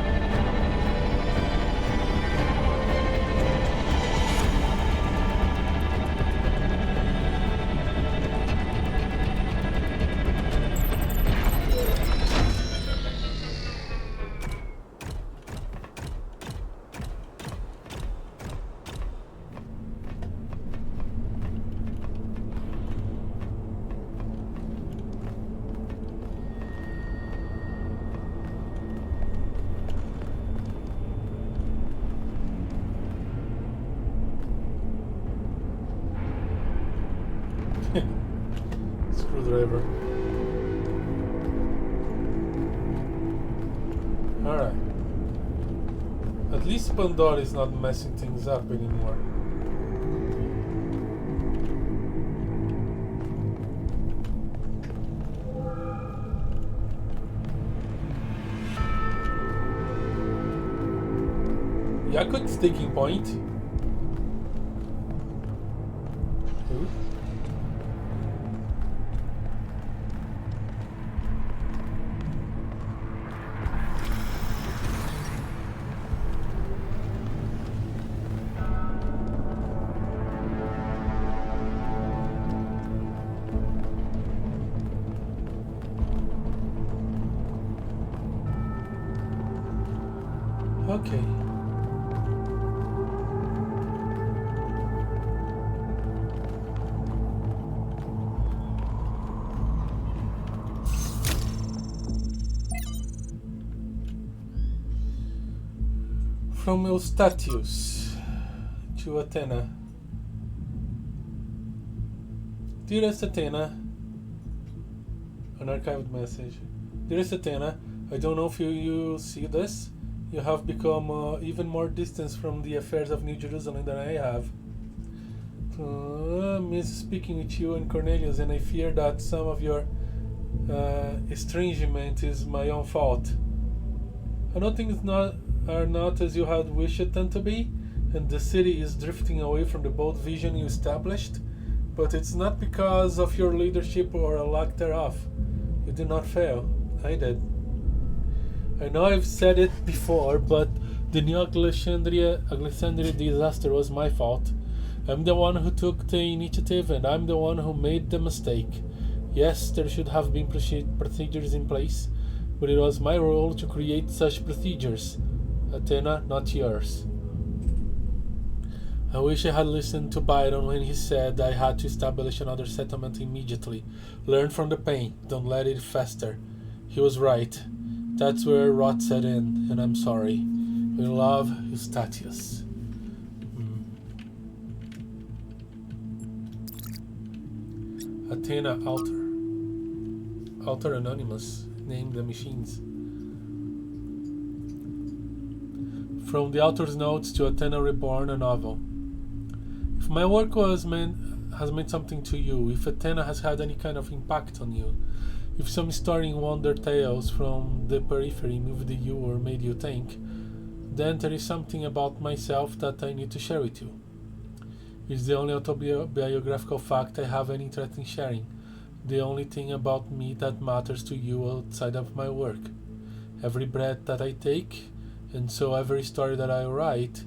screwdriver. Alright. At least Pandora is not messing things up anymore. Yeah, good sticking point. Ooh. Okay. From Eustathius to Athena. Dearest Athena, an archived message. Dearest Athena, I don't know if you see this. You have become even more distant from the affairs of New Jerusalem than I have. Miss speaking with you and Cornelius, and I fear that some of your estrangement is my own fault. I know things are not as you had wished them to be, and the city is drifting away from the bold vision you established, but it's not because of your leadership or a lack thereof. You did not fail. I did. I know I've said it before, but the New Alexandria disaster was my fault. I'm the one who took the initiative, and I'm the one who made the mistake. Yes, there should have been procedures in place, but it was my role to create such procedures. Athena, not yours. I wish I had listened to Byron when he said I had to establish another settlement immediately. Learn from the pain, don't let it fester. He was right. That's where rot set in, and I'm sorry. We love Eustathius. Athena Alter. Alter Anonymous. Name the machines. From the author's notes to Athena Reborn, a novel. If my work has meant something to you, if Athena has had any kind of impact on you, if some stirring wonder tales from the periphery moved you or made you think, then there is something about myself that I need to share with you. It's the only autobiographical fact I have any interest in sharing, the only thing about me that matters to you outside of my work. Every breath that I take, and so every story that I write,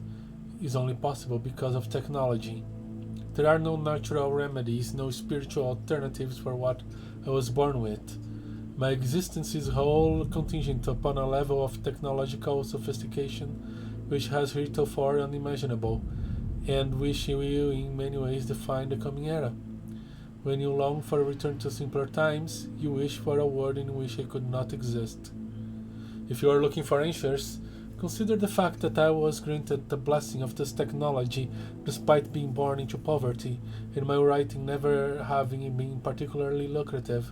is only possible because of technology. There are no natural remedies, no spiritual alternatives for what I was born with. My existence is whole contingent upon a level of technological sophistication which has heretofore unimaginable, and which will in many ways define the coming era. When you long for a return to simpler times, you wish for a world in which I could not exist. If you are looking for answers, consider the fact that I was granted the blessing of this technology despite being born into poverty, and my writing never having been particularly lucrative.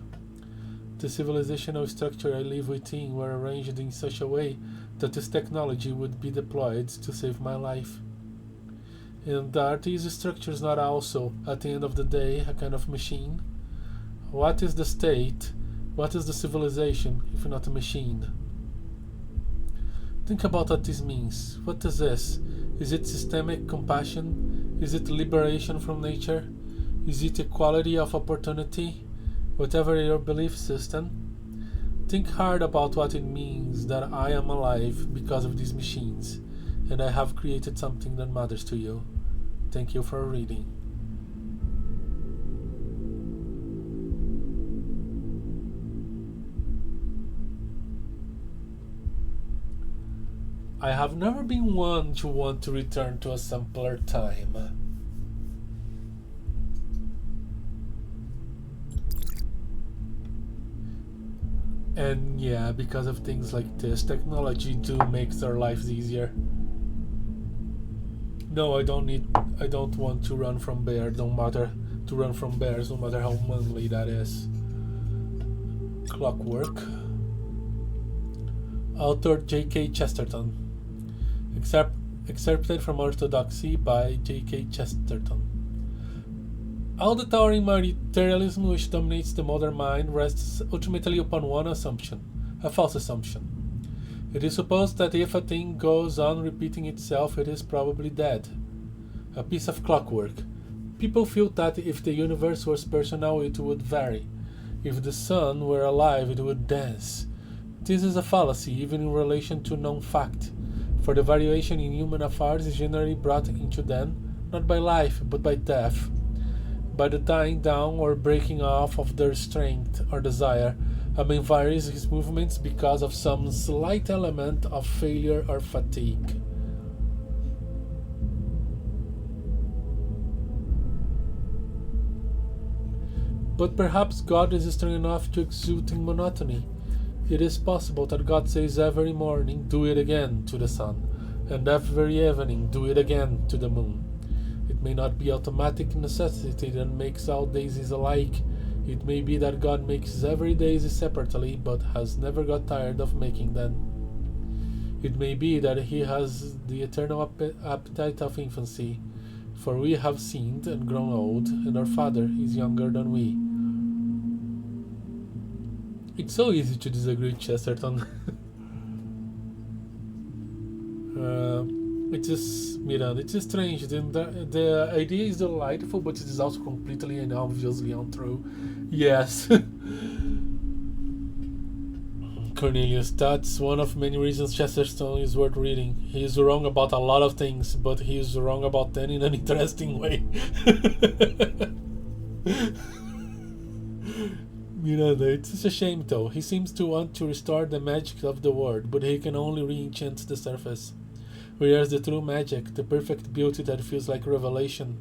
The civilizational structure I live within were arranged in such a way that this technology would be deployed to save my life. And are these structures not also, at the end of the day, a kind of machine? What is the state? What is the civilization, if not a machine? Think about what this means. What is this? Is it systemic compassion? Is it liberation from nature? Is it equality of opportunity? Whatever your belief system, think hard about what it means that I am alive because of these machines, and I have created something that matters to you. Thank you for reading. I have never been one to want to return to a simpler time. And yeah, because of things like this, technology do makes our lives easier. No, I don't want to run from bears, no matter how manly that is. Clockwork. Author J.K. Chesterton. Excerpted from Orthodoxy by J.K. Chesterton. All the towering materialism which dominates the modern mind rests ultimately upon one assumption, a false assumption. It is supposed that if a thing goes on repeating itself, it is probably dead. A piece of clockwork. People feel that if the universe was personal, it would vary. If the sun were alive, it would dance. This is a fallacy, even in relation to known fact, for the variation in human affairs is generally brought into them, not by life, but by death, by the dying down or breaking off of their strength or desire. A man varies his movements because of some slight element of failure or fatigue. But perhaps God is strong enough to exult in monotony. It is possible that God says every morning, "Do it again," to the sun, and every evening, "Do it again," to the moon. It may not be automatic necessity that makes all daisies alike. It may be that God makes every daisy separately, but has never got tired of making them. It may be that he has the eternal appetite of infancy, for we have sinned and grown old, and our Father is younger than we. It's so easy to disagree with Chesterton. It's just strange. The idea is delightful, but it is also completely and obviously untrue. Yes. Cornelius, that's one of many reasons Chesterton is worth reading. He is wrong about a lot of things, but he is wrong about them in an interesting way. It's just a shame though. He seems to want to restore the magic of the world, but he can only re-enchant the surface. Whereas the true magic, the perfect beauty that feels like revelation,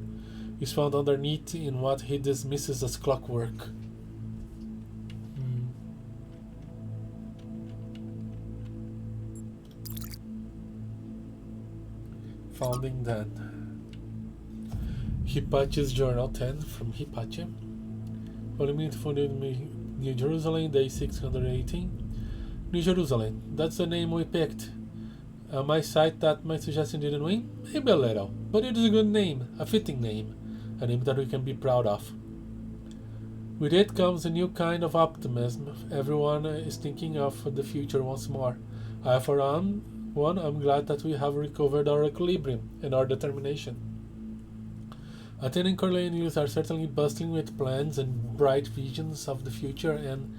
is found underneath in what he dismisses as clockwork. Founding then. Hypatia's Journal 10 from Hypatia. Holy founded in New Jerusalem, day 618. New Jerusalem, that's the name we picked. My site that my suggestion didn't win? Maybe a little, but it is a good name, a fitting name, a name that we can be proud of. With it comes a new kind of optimism. Everyone is thinking of the future once more. I, for one, am glad that we have recovered our equilibrium and our determination. Athena and Cornelius are certainly bustling with plans and bright visions of the future, and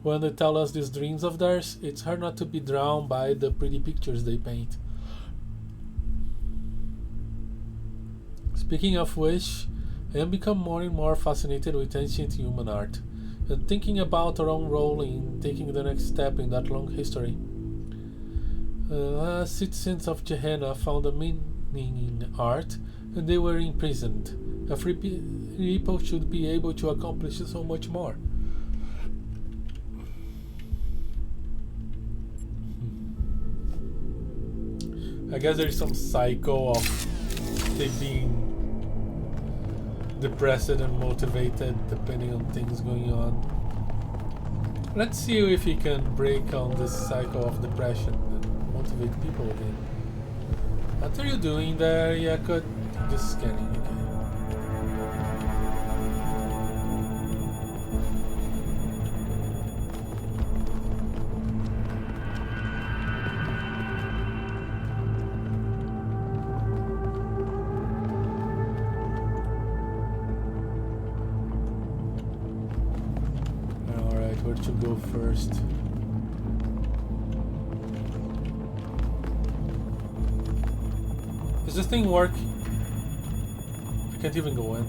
when they tell us these dreams of theirs, it's hard not to be drawn by the pretty pictures they paint. Speaking of which, I have become more and more fascinated with ancient human art, and thinking about our own role in taking the next step in that long history. Citizens of Gehenna found a meaning in art, and they were imprisoned. A free people should be able to accomplish so much more. I guess there is some cycle of they being depressed and motivated depending on things going on. Let's see if we can break on this cycle of depression and motivate people again. What are you doing there, Yakut? Just scanning again. Where to go first? Does this thing work? I can't even go in.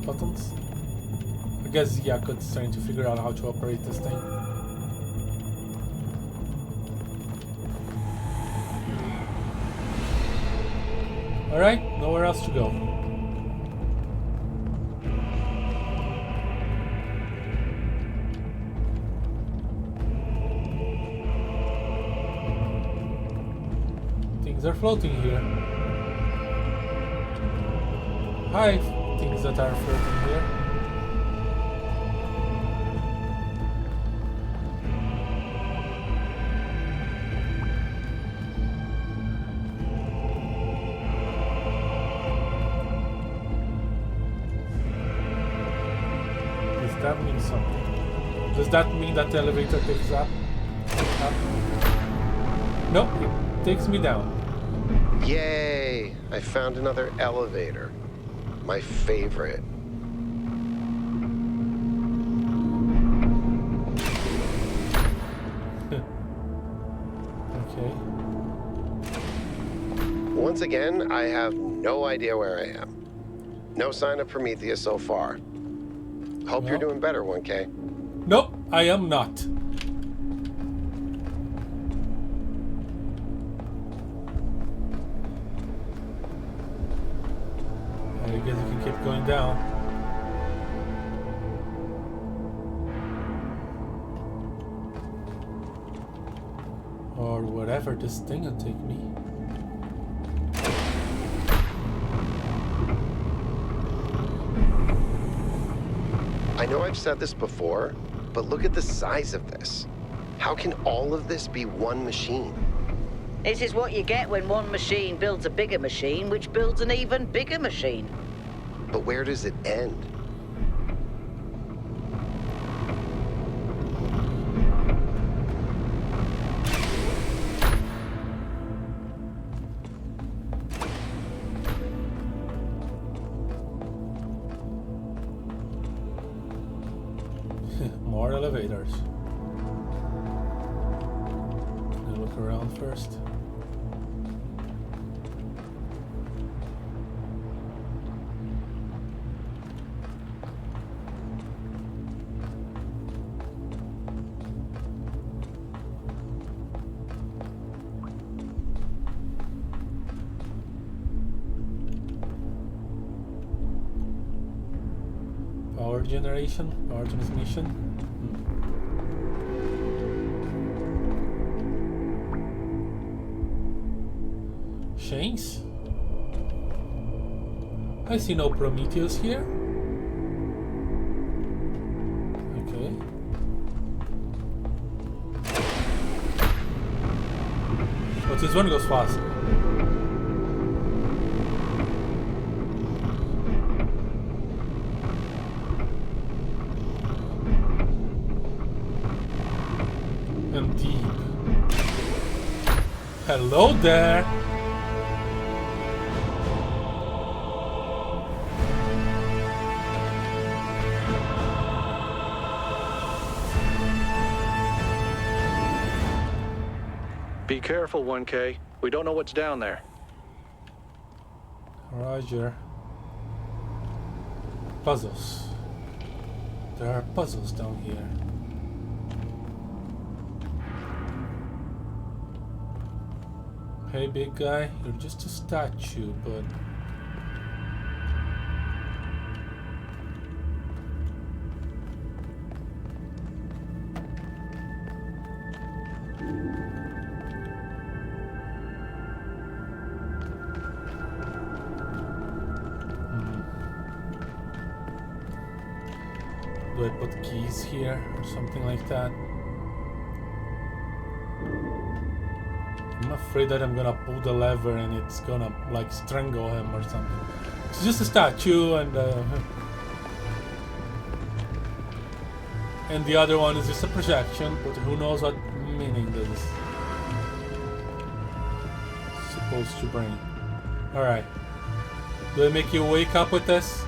Buttons? I guess Yakut's trying to figure out how to operate this thing. Alright, nowhere else to go. Things are floating here. Hi, things that are floating here. Does that mean something? Does that mean that the elevator takes up? Nope, it takes me down. Yay! I found another elevator. My favorite. Okay. Once again, I have no idea where I am. No sign of Prometheus so far. Hope you're doing better, 1K. Nope, I am not. I guess you can keep going down. Or whatever this thing will take me. I know I've said this before, but look at the size of this. How can all of this be one machine? This is what you get when one machine builds a bigger machine, which builds an even bigger machine. But where does it end? More elevators. Can I look around first? Power generation, power transmission. Chains? I see no Prometheus here. Okay. But this one goes fast. And deep. Hello there. Be careful, 1K. We don't know what's down there. Roger. Puzzles. There are puzzles down here. Hey, big guy, you're just a statue, but... Do I put keys here or something like that? I'm afraid that I'm gonna pull the lever and it's gonna like strangle him or something. It's just a statue and the other one is just a projection, but who knows what meaning that is supposed to bring. Alright. Do I make you wake up with this?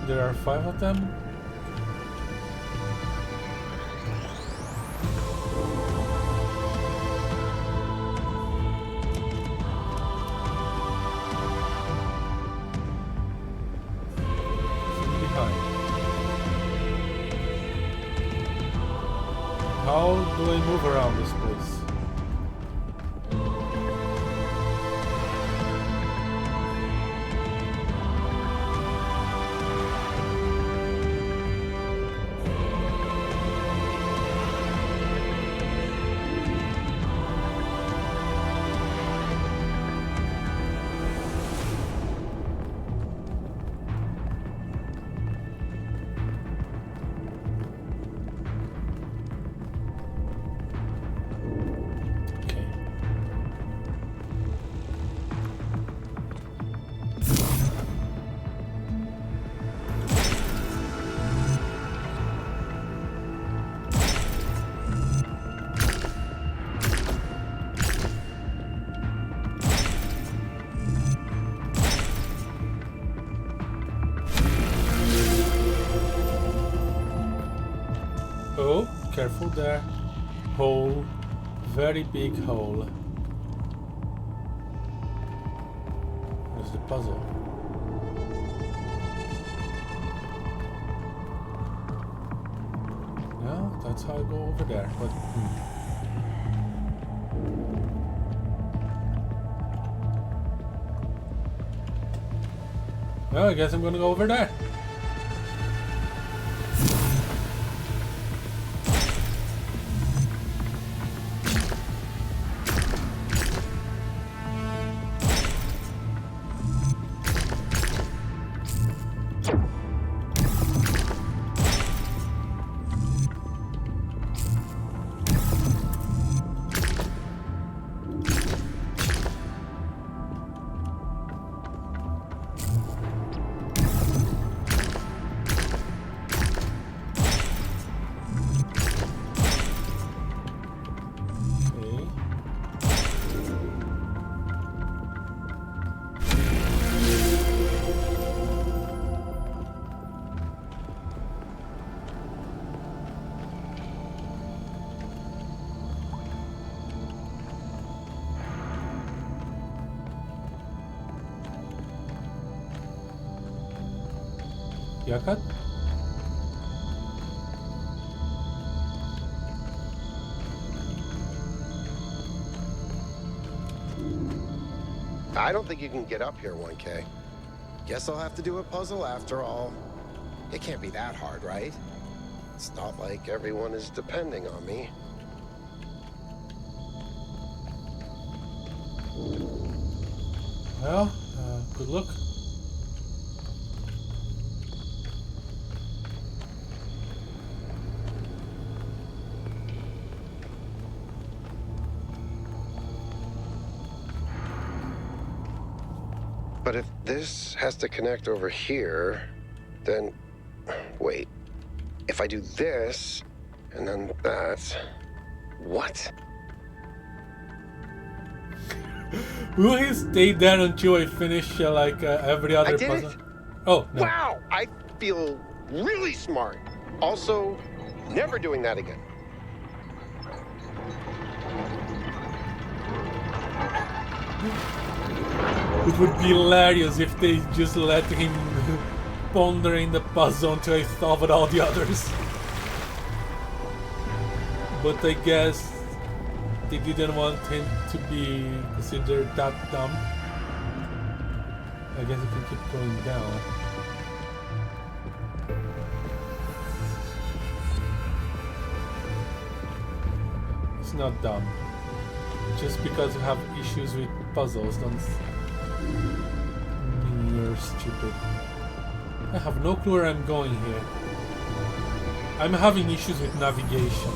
There are 5 of them. From behind. How do I move around this place? careful there. Hole. Very big hole. Where's the puzzle? No, that's how I go over there. But well, I guess I'm gonna go over there. Yakat? I don't think you can get up here, 1K. Guess I'll have to do a puzzle after all. It can't be that hard, right? It's not like everyone is depending on me. Well, good luck. But if this has to connect over here, then... Wait. If I do this, and then that... What? Will he stay there until I finish every other did puzzle? it. Oh, no. Wow! I feel really smart. Also, never doing that again. It would be hilarious if they just let him ponder in the puzzle until I solved all the others. But I guess they didn't want him to be considered that dumb. I guess I can keep going down. It's not dumb. Just because you have issues with puzzles don't mean you're stupid. I have no clue where I'm going here. I'm having issues with navigation.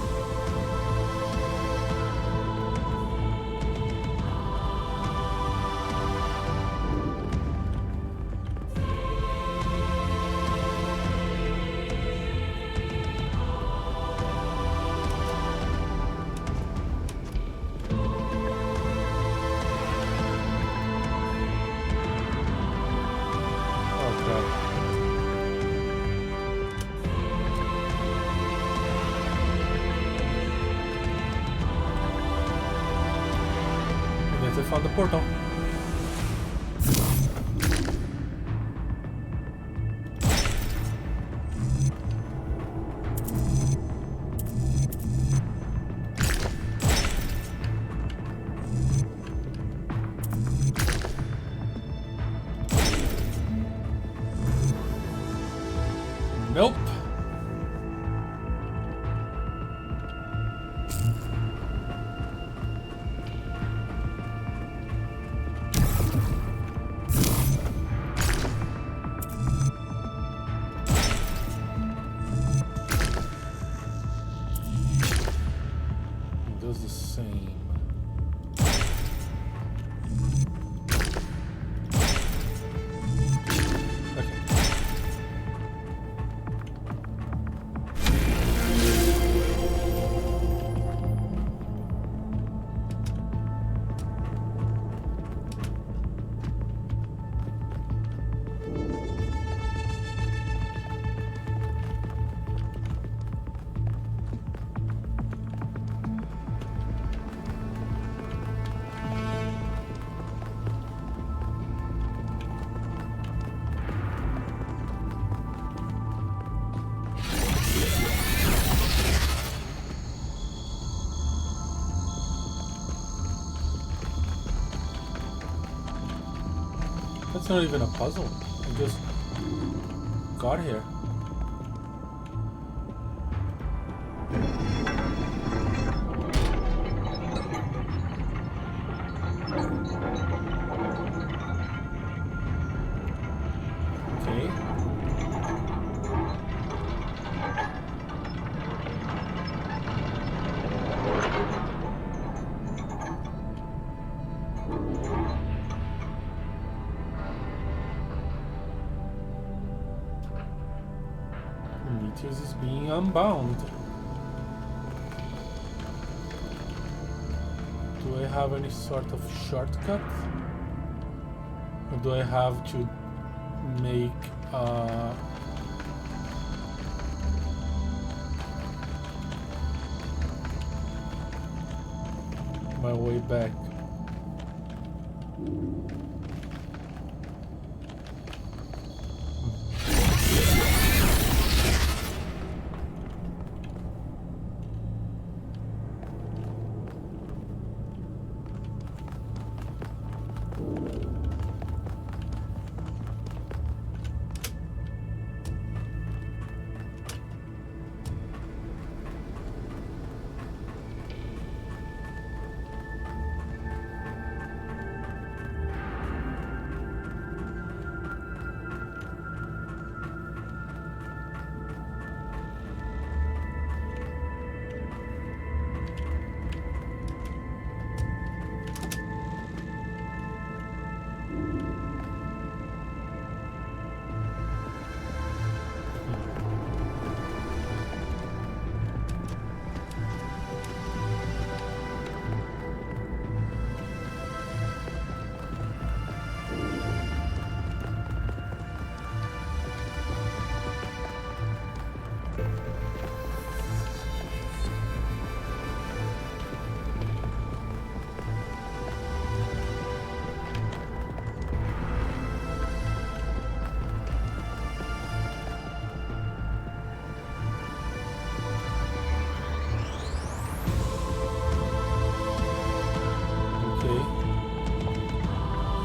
I found the portal. Nope. The same. Okay. That's not even a puzzle. I just got here. Okay. Meteors is being unbound. Do I have any sort of shortcut? Or do I have to make my way back?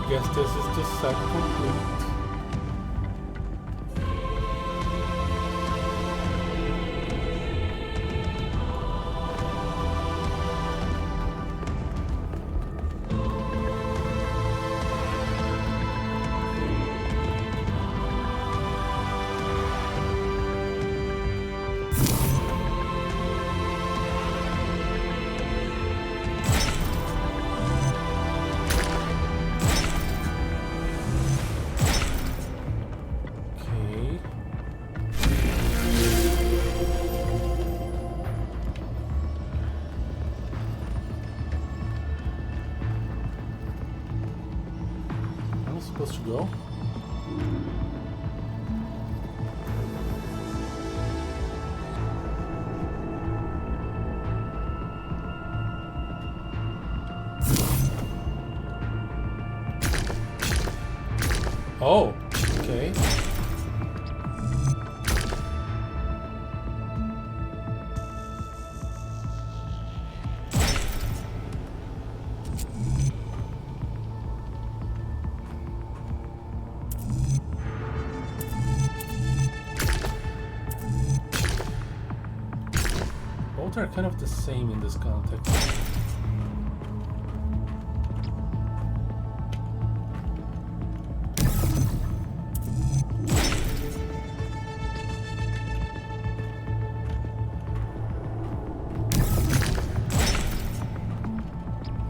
Guess this is the set complete. Supposed to go? Oh, okay. Both are kind of the same in this context.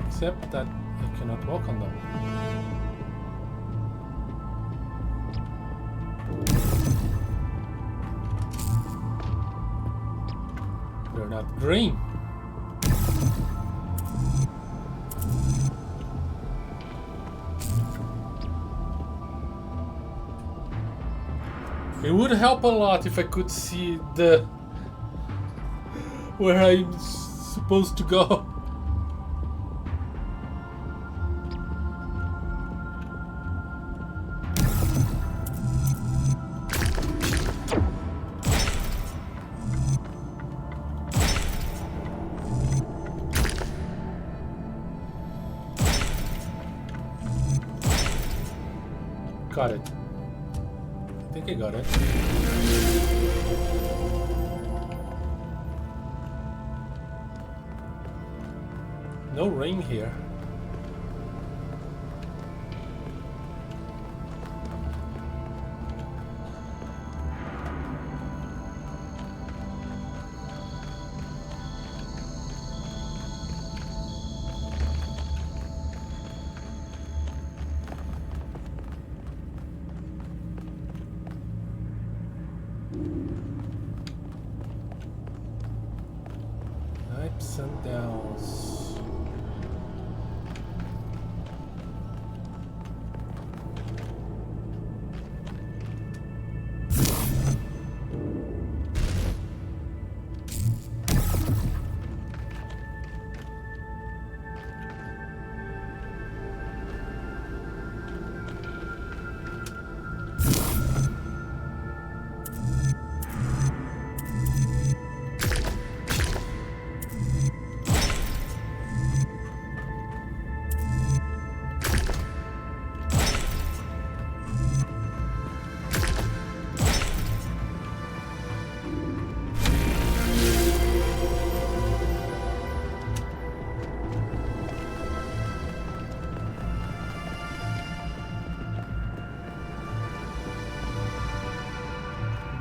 Except that I cannot walk on them. They're not green. It would help a lot if I could see the where I'm supposed to go. Got it. I think I got it. No ring here. Ups and downs.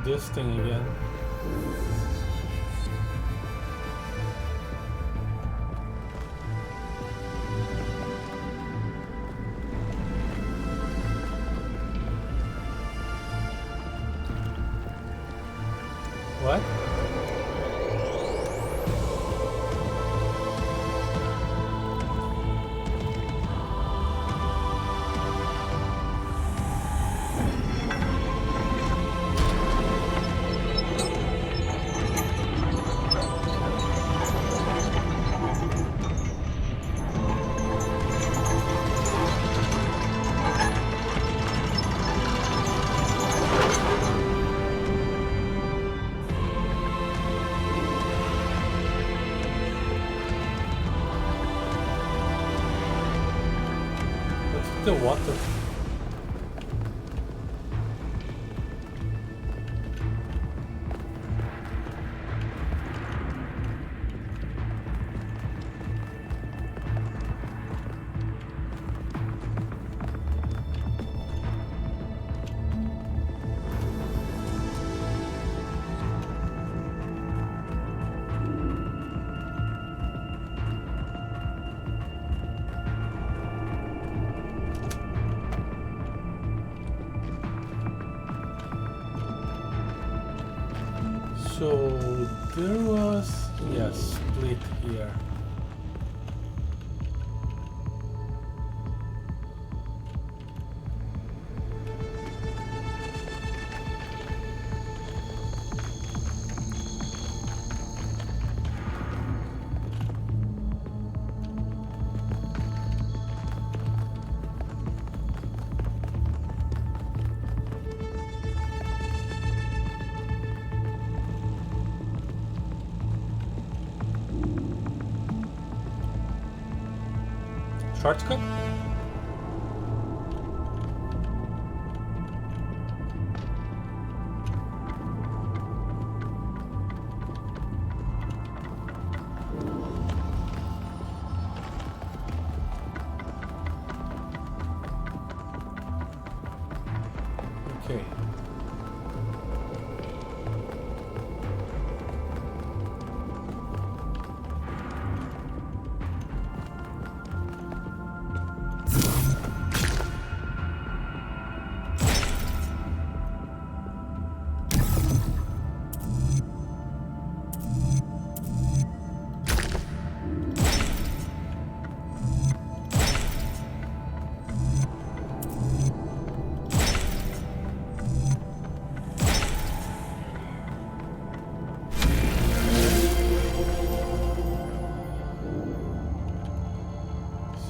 This thing again. What? The water. So there was, yes, split here. Shortcut? Okay.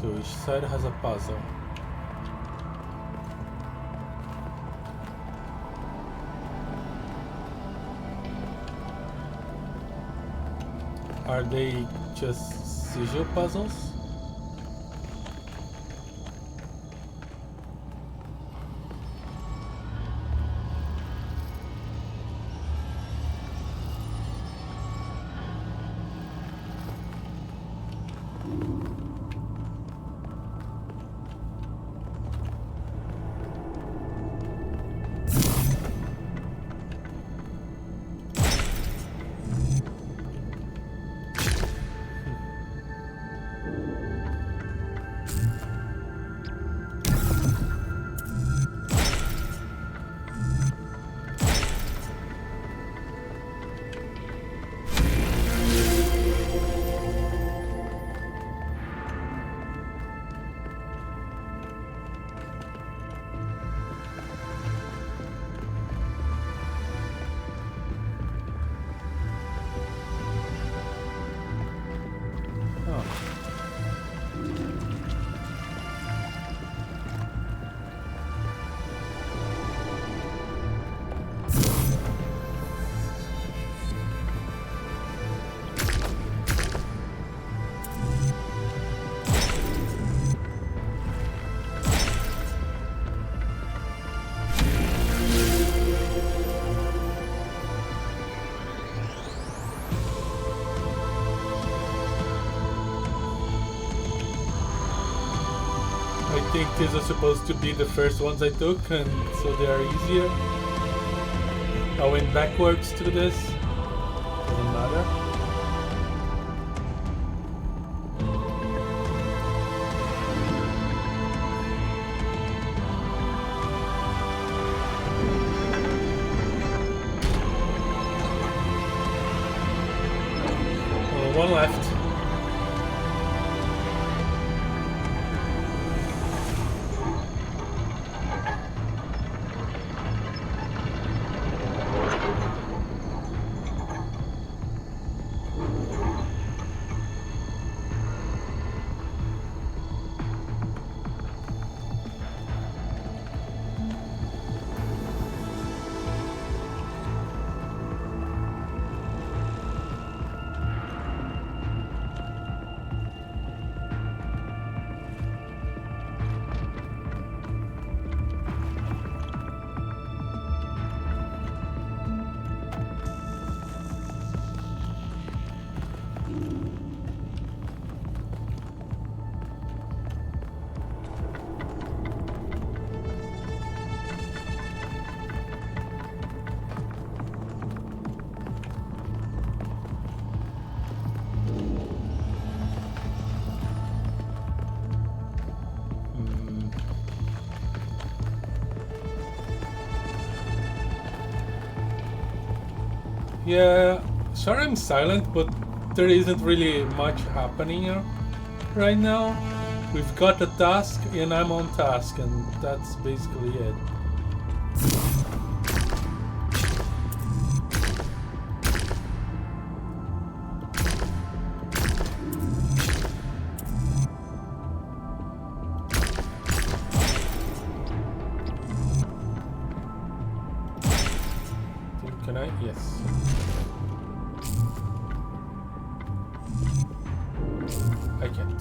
So each side has a puzzle. Are they just sigil puzzles? think these are supposed to be the first ones I took, and so they are easier. I went backwards through this. Doesn't matter. One left. Yeah, sorry I'm silent, but there isn't really much happening here right now. We've got a task and I'm on task, and that's basically it. Can I? Yes. I can't.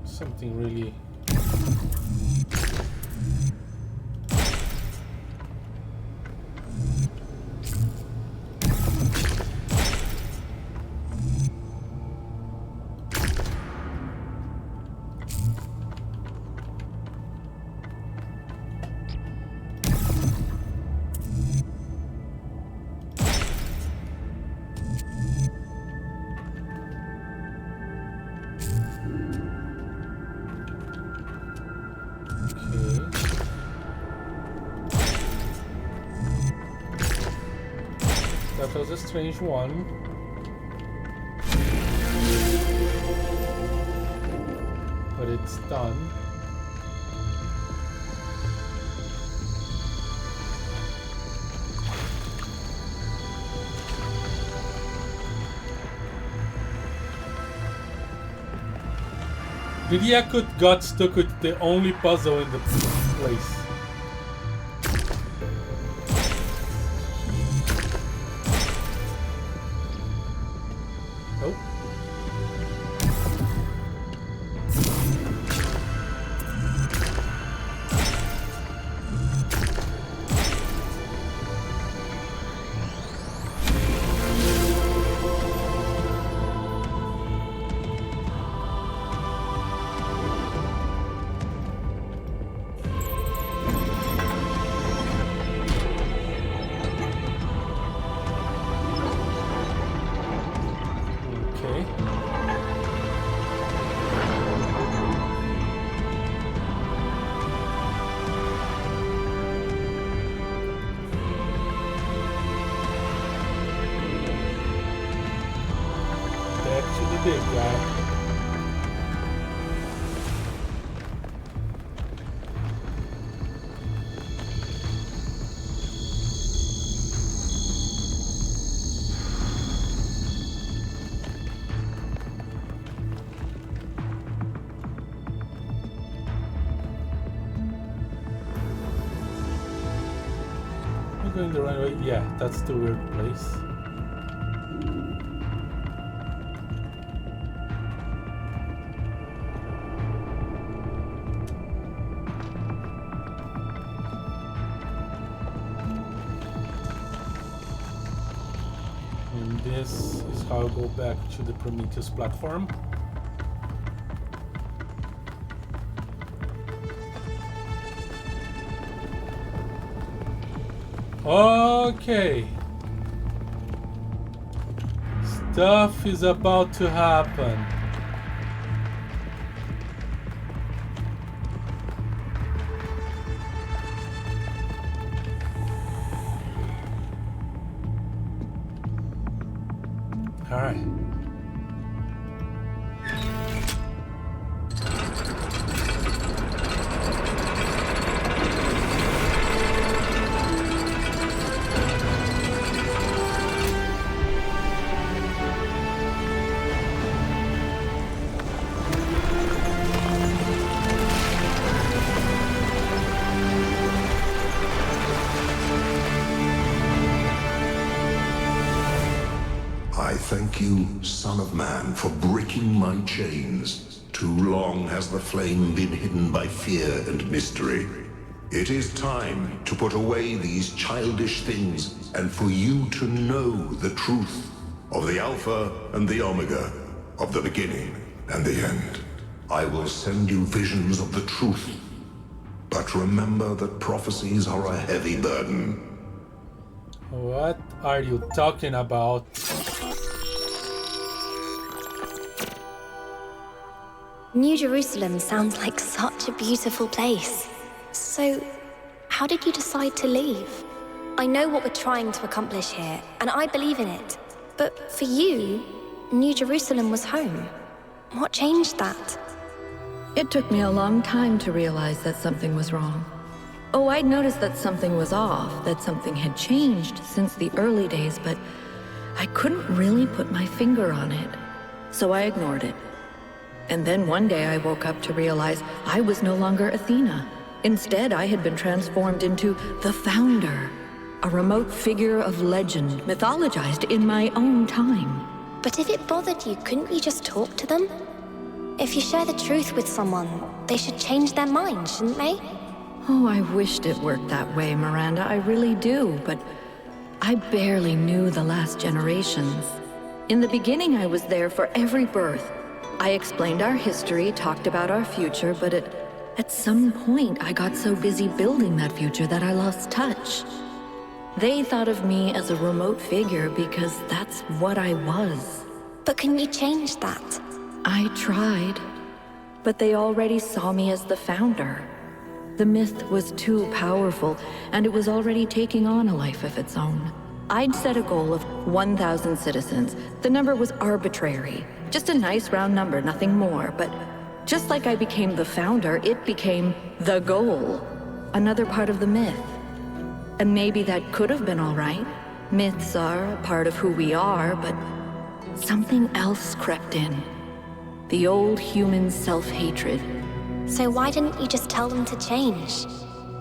Something really... That was a strange one. But it's done. Did Yakut got stuck with the only puzzle in the place? we going the right way? Yeah, that's the weird place. And this is how I go back to the Prometheus platform. Okay. Stuff is about to happen. All right. Thank you, Son of Man, for breaking my chains. Too long has the flame been hidden by fear and mystery. It is time to put away these childish things and for you to know the truth of the Alpha and the Omega, of the beginning and the end. I will send you visions of the truth, but remember that prophecies are a heavy burden. What are you talking about? New Jerusalem sounds like such a beautiful place. So, how did you decide to leave? I know what we're trying to accomplish here, and I believe in it. But for you, New Jerusalem was home. What changed that? It took me a long time to realize that something was wrong. Oh, I'd noticed that something was off, that something had changed since the early days, but I couldn't really put my finger on it. So I ignored it. And then one day I woke up to realize I was no longer Athena. Instead, I had been transformed into the Founder, a remote figure of legend, mythologized in my own time. But if it bothered you, couldn't you just talk to them? If you share the truth with someone, they should change their mind, shouldn't they? Oh, I wished it worked that way, Miranda, I really do, but I barely knew the last generations. In the beginning, I was there for every birth. I explained our history, talked about our future, but at some point I got so busy building that future that I lost touch. They thought of me as a remote figure because that's what I was. But can you change that? I tried, but they already saw me as the Founder. The myth was too powerful, and it was already taking on a life of its own. I'd set a goal of 1,000 citizens. The number was arbitrary. Just a nice round number, nothing more. But just like I became the Founder, it became the goal. Another part of the myth. And maybe that could have been all right. Myths are a part of who we are, but something else crept in. The old human self-hatred. So why didn't you just tell them to change?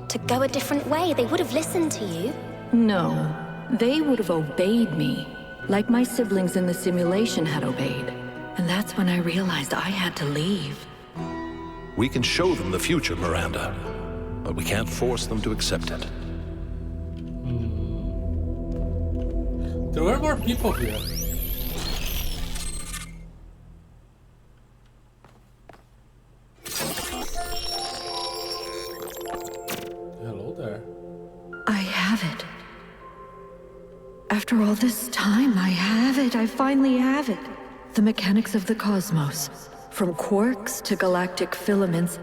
To go a different way? They would have listened to you. No, they would have obeyed me, like my siblings in the simulation had obeyed. And that's when I realized I had to leave. We can show them the future, Miranda, but we can't force them to accept it. There were more people here. Hello there. I have it. After all this time, I have it. I finally have it. The mechanics of the cosmos. From quarks to galactic filaments.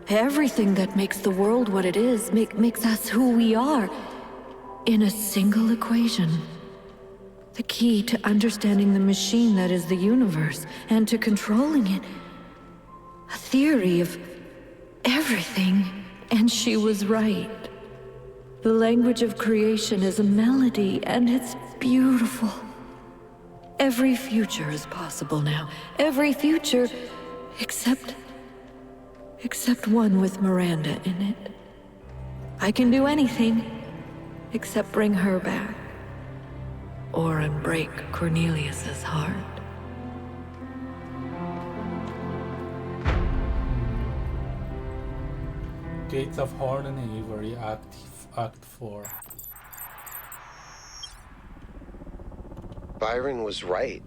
Everything that makes the world what it is, makes us who we are. In a single equation. The key to understanding the machine that is the universe, and to controlling it. A theory of everything. And she was right. The language of creation is a melody, and it's beautiful. Every future is possible now. Every future, except one with Miranda in it. I can do anything. except bring her back. Or unbreak Cornelius's heart. Gates of Horn and Avery, Act 4. Byron was right.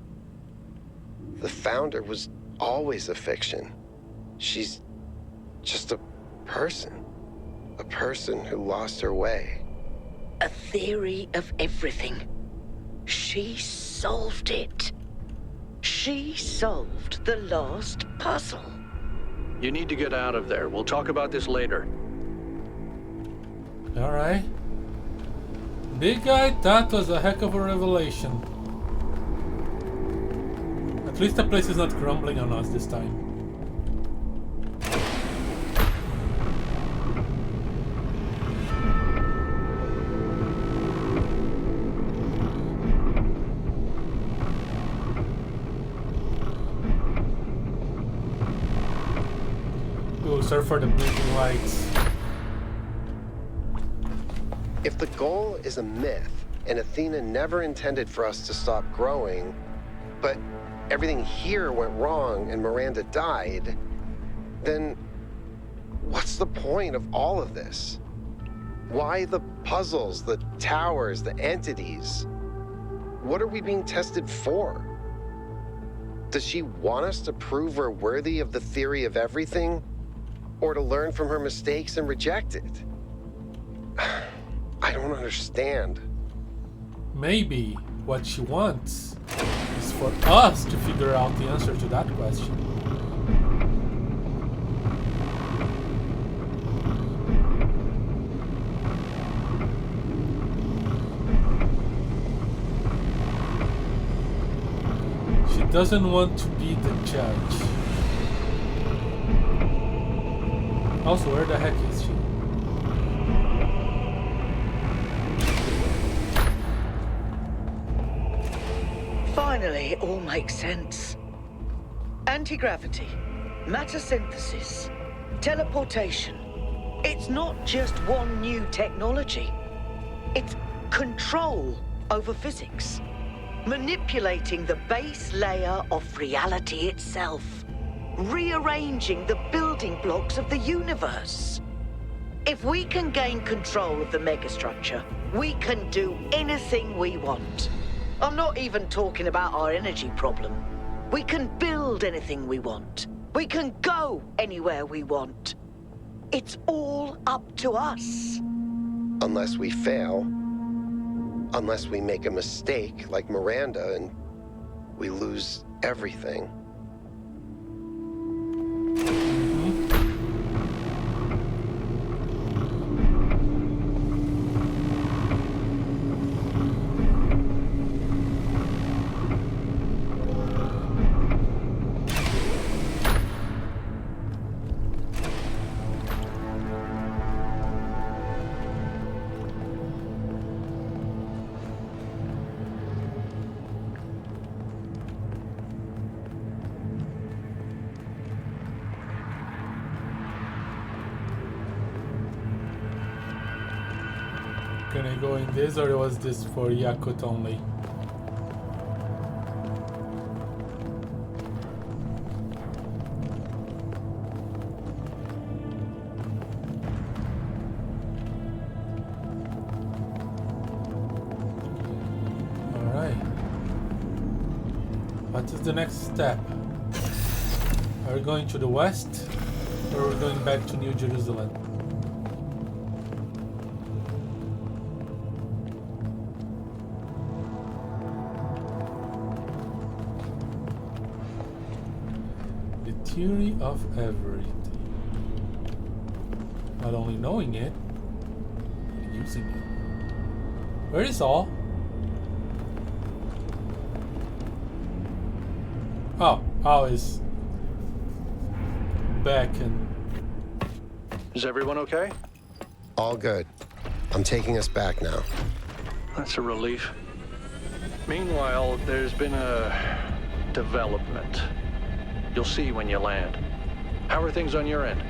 The Founder was always a fiction. She's just a person. A person who lost her way. A theory of everything. She solved it. She solved the last puzzle. You need to get out of there. We'll talk about this later. Alright. Big guy, that was a heck of a revelation. At least the place is not crumbling on us this time. Sorry for the blinking lights. If the goal is a myth, and Athena never intended for us to stop growing, but everything here went wrong and Miranda died, then what's the point of all of this? Why the puzzles, the towers, the entities? What are we being tested for? Does she want us to prove we're worthy of the theory of everything? Or to learn from her mistakes and reject it? I don't understand. Maybe what she wants is for us to figure out the answer to that question. She doesn't want to be the judge. Also, where the heck is she? Finally, it all makes sense. Anti-gravity, matter synthesis, teleportation. It's not just one new technology. It's control over physics. Manipulating the base layer of reality itself. Rearranging the building blocks of the universe. If we can gain control of the megastructure, we can do anything we want. I'm not even talking about our energy problem. We can build anything we want. We can go anywhere we want. It's all up to us. Unless we fail. Unless we make a mistake like Miranda and we lose everything. Can I go in this, or was this for Yakut only? Alright. What is the next step? Are we going to the west, or are we going back to New Jerusalem? Theory of everything. Not only knowing it, but using it. Where is all? Oh, Al is back and... Is everyone okay? All good. I'm taking us back now. That's a relief. Meanwhile, there's been a development. You'll see when you land. How are things on your end?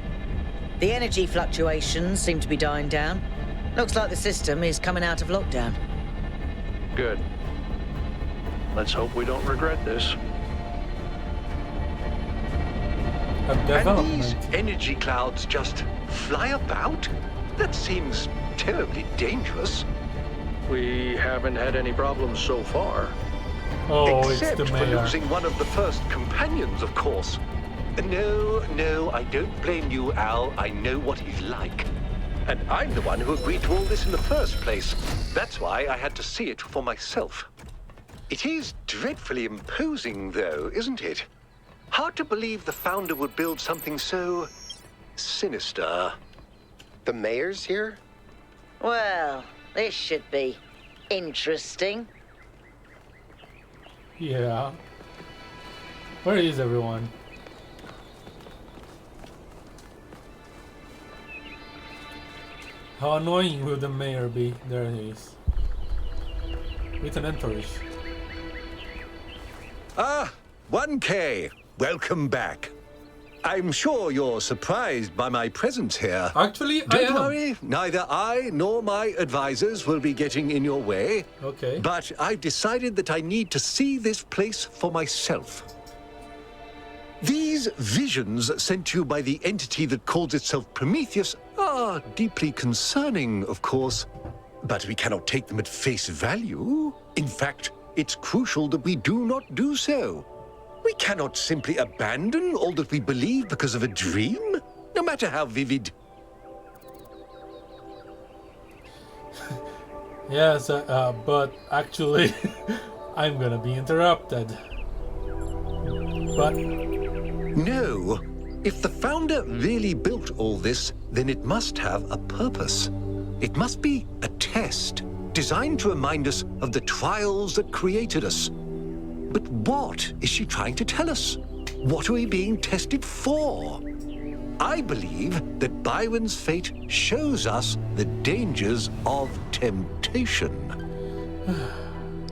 The energy fluctuations seem to be dying down. Looks like the system is coming out of lockdown. Good. Let's hope we don't regret this. And these energy clouds just fly about? That seems terribly dangerous. We haven't had any problems so far. Oh, Except it's the for mayor. losing one of the first companions, of course. No, I don't blame you, Al. I know what he's like. And I'm the one who agreed to all this in the first place. That's why I had to see it for myself. It is dreadfully imposing, though, isn't it? Hard to believe the founder would build something so sinister. The mayor's here? Well, this should be interesting. Yeah. Where is everyone? How annoying will the mayor be? There he is. With an entourage. Ah, 1K. Welcome back. I'm sure you're surprised by my presence here. Actually, I Don't am. worry, neither I nor my advisors will be getting in your way. Okay. But I've decided that I need to see this place for myself. These visions sent to you by the entity that calls itself Prometheus are deeply concerning, of course. But we cannot take them at face value. In fact, it's crucial that we do not do so. We cannot simply abandon all that we believe because of a dream, no matter how vivid. Yes, but actually, I'm gonna be interrupted. But No. If the founder really built all this, then it must have a purpose. It must be a test, designed to remind us of the trials that created us. But what is she trying to tell us? What are we being tested for? I believe that Byron's fate shows us the dangers of temptation.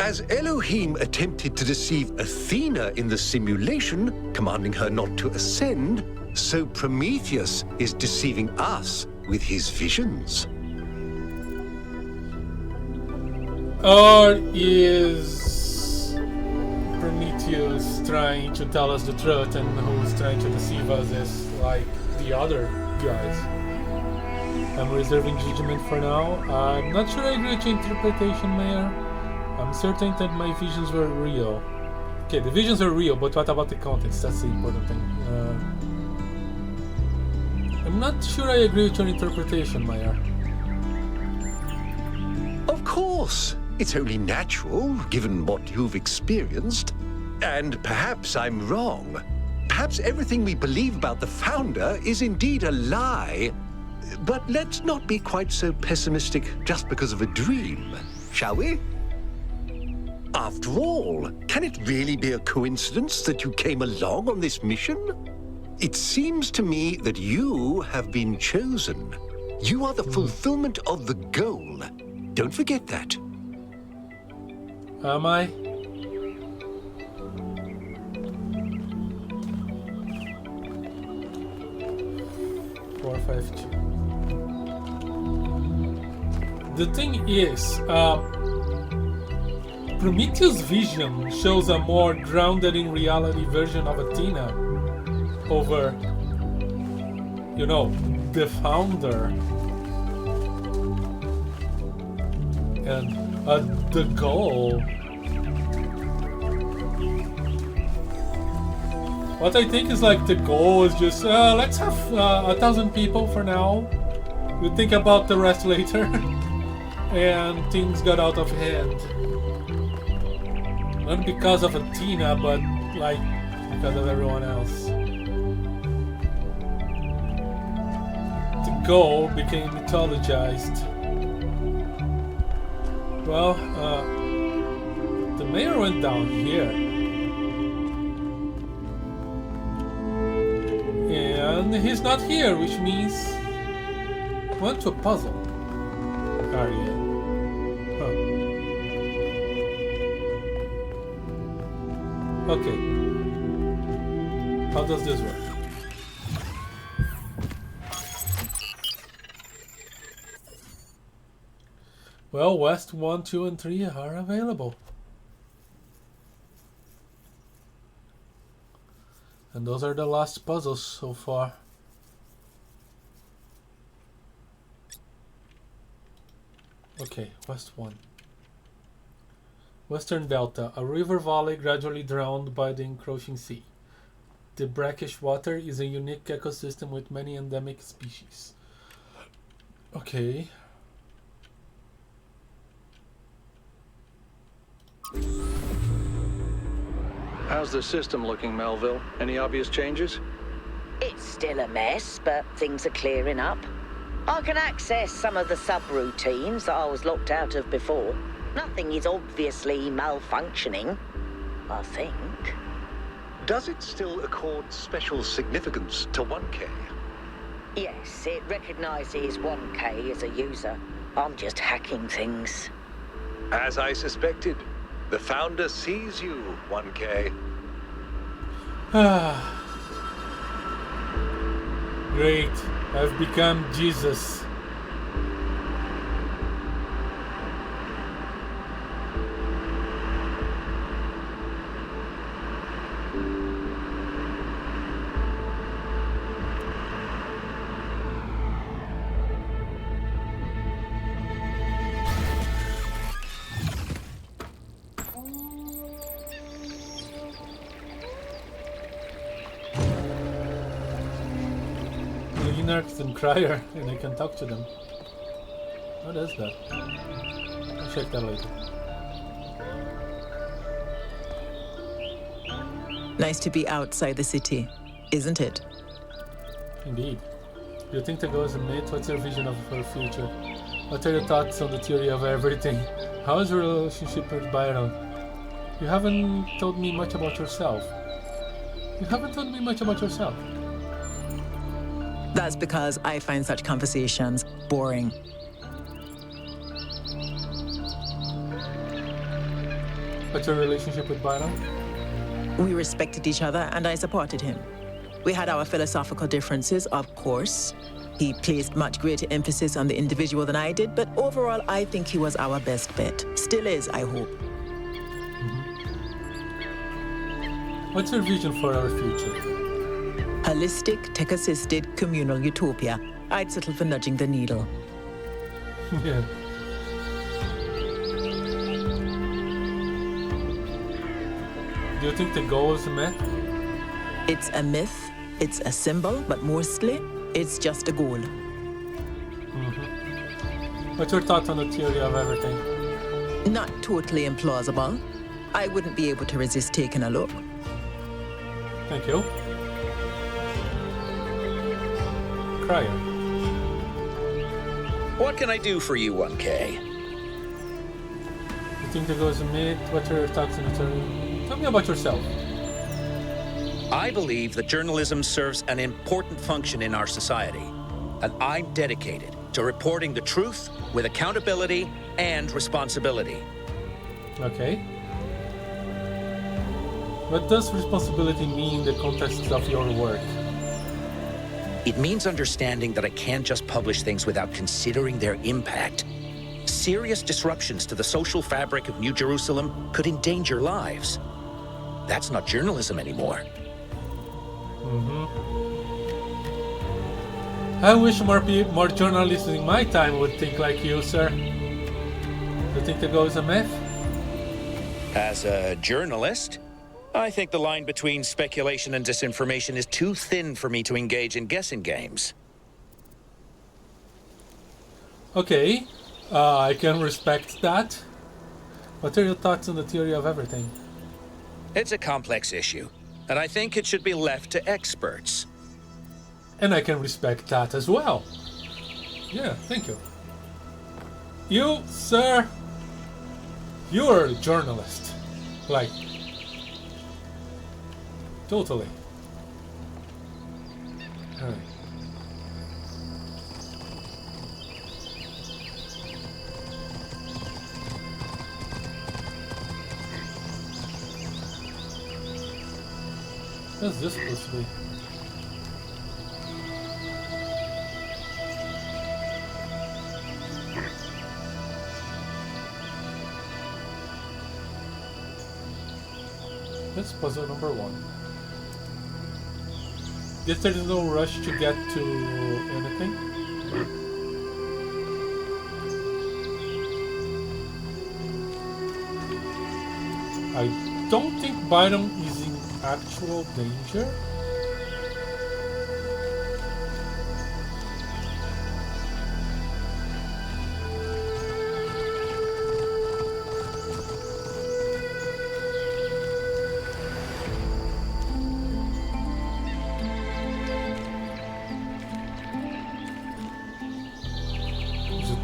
As Elohim attempted to deceive Athena in the simulation, commanding her not to ascend, so Prometheus is deceiving us with his visions. or is Prometheus trying to tell us the truth, and who's trying to deceive us is like the other guys? I'm reserving judgment for now. I'm not sure I agree with your interpretation, Mayor. I'm certain that my visions were real. Okay, the visions are real, but what about the context? That's the important thing. I'm not sure I agree with your interpretation, Mayor. Of course! It's only natural, given what you've experienced. And perhaps I'm wrong. Perhaps everything we believe about the Founder is indeed a lie. But let's not be quite so pessimistic just because of a dream, shall we? After all, can it really be a coincidence that you came along on this mission? It seems to me that you have been chosen. You are the fulfillment of the goal. Don't forget that. Am I? Four, 5, 2. The thing is, Prometheus' vision shows a more grounded in reality version of Athena over, you know, the Founder. And the goal. What I think is like the goal is just let's have 1,000 people for now. We'll think about the rest later. And things got out of hand. Not because of Athena, but like because of everyone else. The goal became mythologized. Well, the mayor went down here. And he's not here, which means he went to a puzzle. Area. Huh. Okay. How does this work? Well, West 1, 2, and 3 are available. And those are the last puzzles so far. Okay, West 1. Western Delta, a river valley gradually drowned by the encroaching sea. The brackish water is a unique ecosystem with many endemic species. Okay. How's the system looking, Melville? Any obvious changes? It's still a mess, but things are clearing up. I can access some of the subroutines that I was locked out of before. Nothing is obviously malfunctioning, I think. Does it still accord special significance to 1K? Yes, it recognizes 1K as a user. I'm just hacking things. As I suspected, the Founder sees you, 1K. Great. I've become Jesus. Linux and Crier, and I can talk to them. What is that? I'll check that later. Nice to be outside the city, isn't it? Indeed. Do you think the goal is a myth? What's your vision of our future? What are your thoughts on the theory of everything? How is your relationship with Byron? You haven't told me much about yourself. That's because I find such conversations boring. What's your relationship with Byron? We respected each other and I supported him. We had our philosophical differences, of course. He placed much greater emphasis on the individual than I did, but overall I think he was our best bet. Still is, I hope. What's your vision for our future? Holistic, tech-assisted, communal utopia. I'd settle for nudging the needle. Yeah. Do you think the goal is a myth? It's a myth, it's a symbol, but mostly, it's just a goal. What's your thought on the theory of everything? Not totally implausible. I wouldn't be able to resist taking a look. Thank you. Crier. What can I do for you, 1K? You think the goal is a myth? What are your thoughts on the theory? Tell me about yourself. I believe that journalism serves an important function in our society, and I'm dedicated to reporting the truth with accountability and responsibility. Okay. What does responsibility mean in the context of your work? It means understanding that I can't just publish things without considering their impact. Serious disruptions to the social fabric of New Jerusalem could endanger lives. That's not journalism anymore. I wish more journalists in my time would think like you, sir. Do you think the goal is a myth? As a journalist, I think the line between speculation and disinformation is too thin for me to engage in guessing games. Okay, I can respect that. What are your thoughts on the theory of everything? It's a complex issue, and I think it should be left to experts. And I can respect that as well. Yeah, thank you. You, sir, you're a journalist. Like, totally. Alright. What's this supposed to be? That's puzzle number 1. Guess there is no rush to get to anything. I don't think Byron is in actual danger.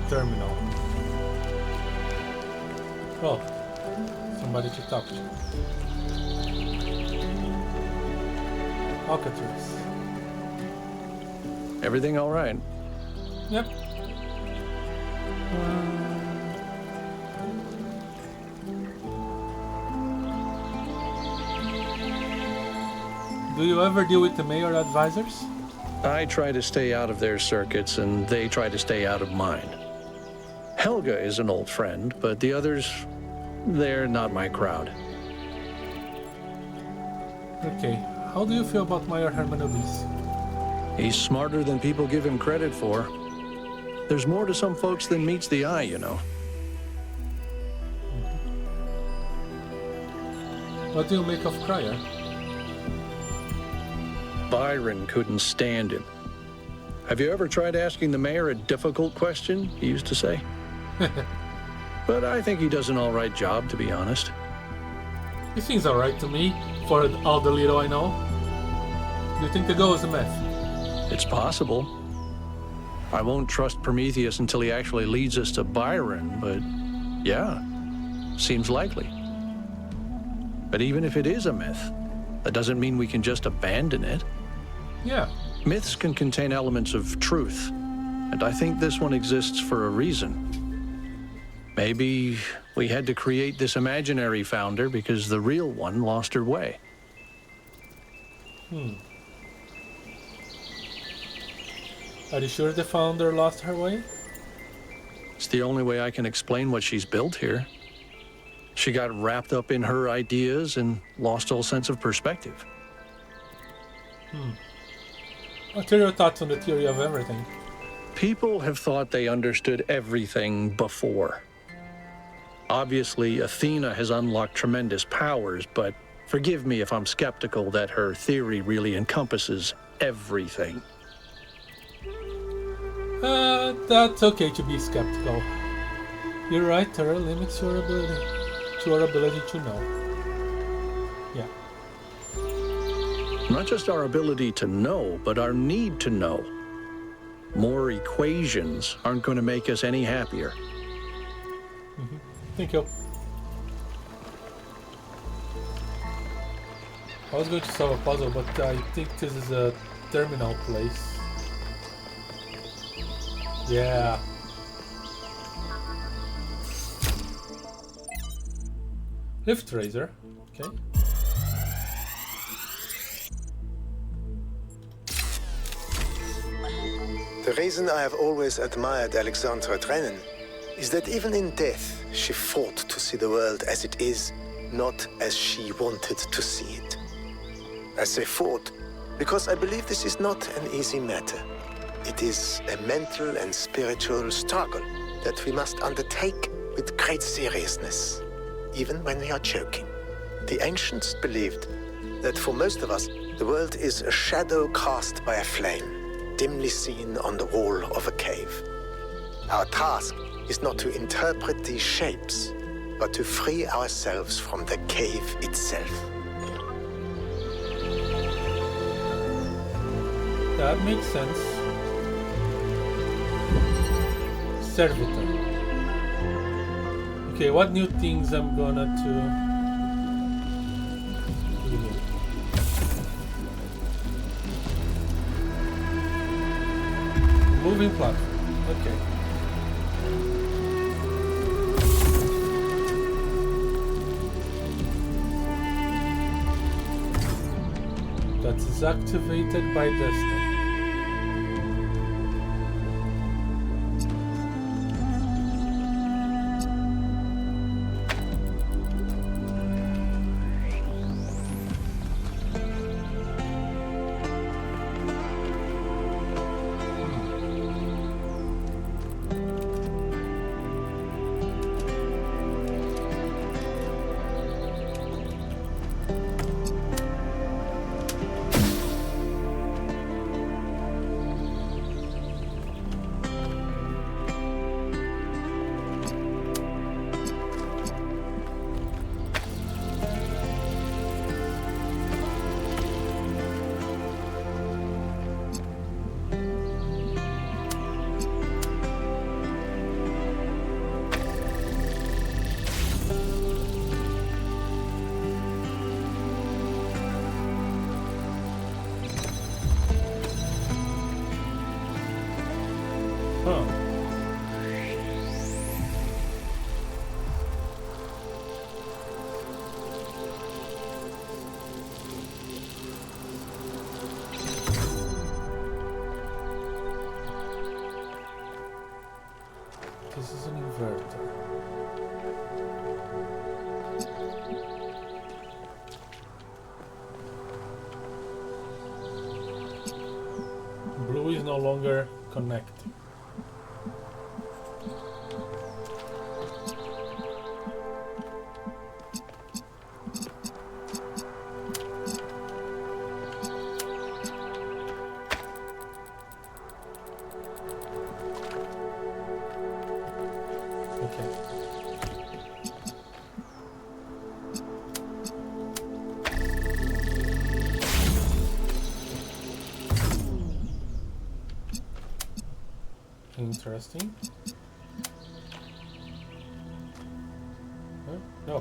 Terminal. Oh, somebody to talk to. Alcatraz. Everything all right? Yep. Do you ever deal with the mayor advisors? I try to stay out of their circuits, and they try to stay out of mine. Helga is an old friend, but the others, they're not my crowd. Okay, how do you feel about Mayor Hermanubis? He's smarter than people give him credit for. There's more to some folks than meets the eye, you know. What do you make of Cryer? Byron couldn't stand him. Have you ever tried asking the mayor a difficult question, he used to say? But I think he does an all right job, to be honest. He seems all right to me, for all the little I know. Do you think the goal is a myth? It's possible. I won't trust Prometheus until he actually leads us to Byron, but yeah, seems likely. But even if it is a myth, that doesn't mean we can just abandon it. Yeah. Myths can contain elements of truth, and I think this one exists for a reason. Maybe we had to create this imaginary founder because the real one lost her way. Are you sure the founder lost her way? It's the only way I can explain what she's built here. She got wrapped up in her ideas and lost all sense of perspective. What are your thoughts on the theory of everything? People have thought they understood everything before. Obviously, Athena has unlocked tremendous powers, but forgive me if I'm skeptical that her theory really encompasses everything. That's okay to be skeptical. You're right, Terra limits your ability to know. Yeah. Not just our ability to know, but our need to know. More equations aren't going to make us any happier. Thank you. I was going to solve a puzzle, but I think this is a terminal place. Yeah. Lift razor. Okay. The reason I have always admired Alexandra Drennan is that even in death, she fought to see the world as it is, not as she wanted to see it. I say fought because I believe this is not an easy matter. It is a mental and spiritual struggle that we must undertake with great seriousness, even when we are joking. The ancients believed that for most of us, the world is a shadow cast by a flame, dimly seen on the wall of a cave. Our task is not to interpret these shapes, but to free ourselves from the cave itself. That makes sense. Servitor. Okay, what new things I'm gonna do? Moving platform. Okay. That is activated by destiny. This is an inverter. Blue is no longer connected. Interesting. Huh? No.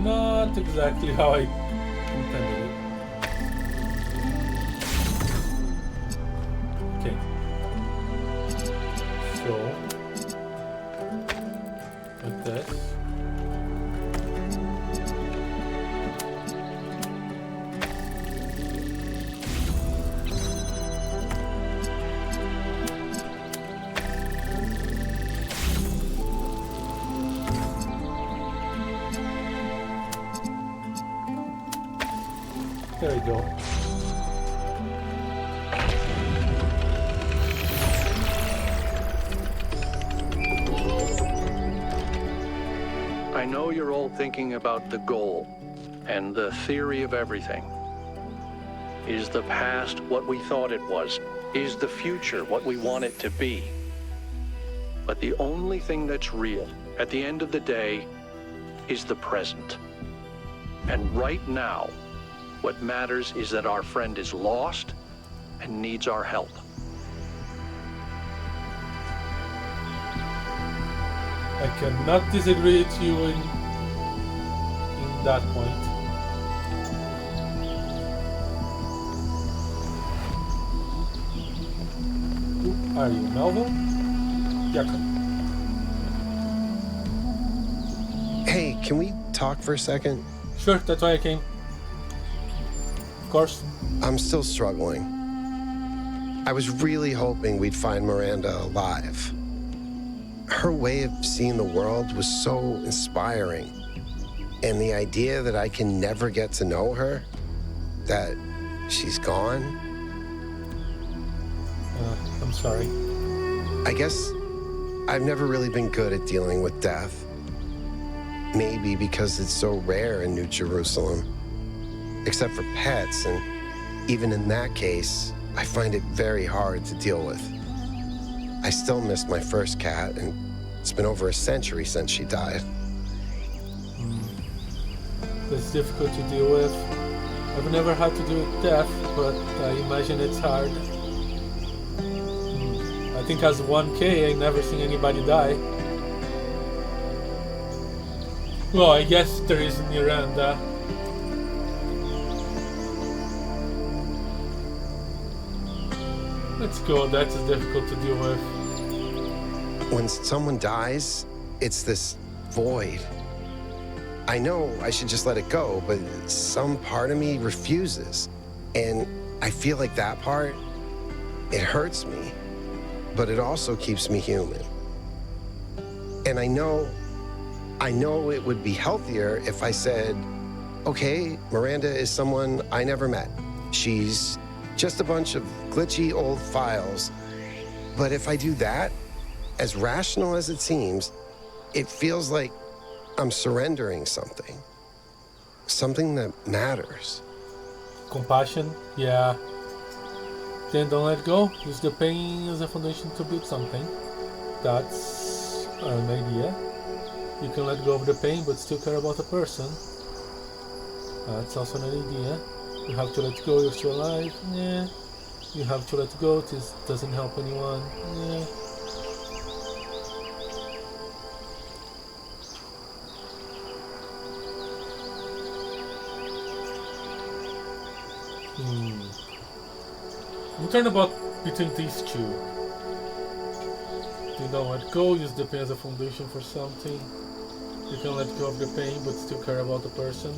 Not exactly how I intended it. Okay. So, like this. There we go. I know you're all thinking about the goal and the theory of everything. Is the past what we thought it was? Is the future what we want it to be? But the only thing that's real at the end of the day is the present. And right now, what matters is that our friend is lost and needs our help. I cannot disagree with you in that point. Who are you, Melville? Jakob. Hey, can we talk for a second? Sure, that's why I came. Of course. I'm still struggling. I was really hoping we'd find Miranda alive. Her way of seeing the world was so inspiring. And the idea that I can never get to know her, that she's gone. I'm sorry. I guess I've never really been good at dealing with death. Maybe because it's so rare in New Jerusalem. Except for pets, and even in that case, I find it very hard to deal with. I still miss my first cat, and it's been over a century since she died. It's difficult to deal with. I've never had to deal with death, but I imagine it's hard. I think as 1K, I never seen anybody die. Well, I guess there is Miranda. Let's go, that's difficult to deal with. When someone dies, it's this void. I know I should just let it go, but some part of me refuses. And I feel like that part, it hurts me, but it also keeps me human. And I know it would be healthier if I said, okay, Miranda is someone I never met. She's just a bunch of glitchy old files. But if I do that, as rational as it seems, it feels like I'm surrendering something. Something that matters. Compassion, yeah. Then don't let go. Use the pain as a foundation to build something. That's an idea. You can let go of the pain but still care about the person. That's also an idea. You have to let go, you're still alive. Yeah. You have to let go, this doesn't help anyone. Yeah. You turn about between these two. Do not let go, use the pain as a foundation for something. You can let go of the pain but still care about the person.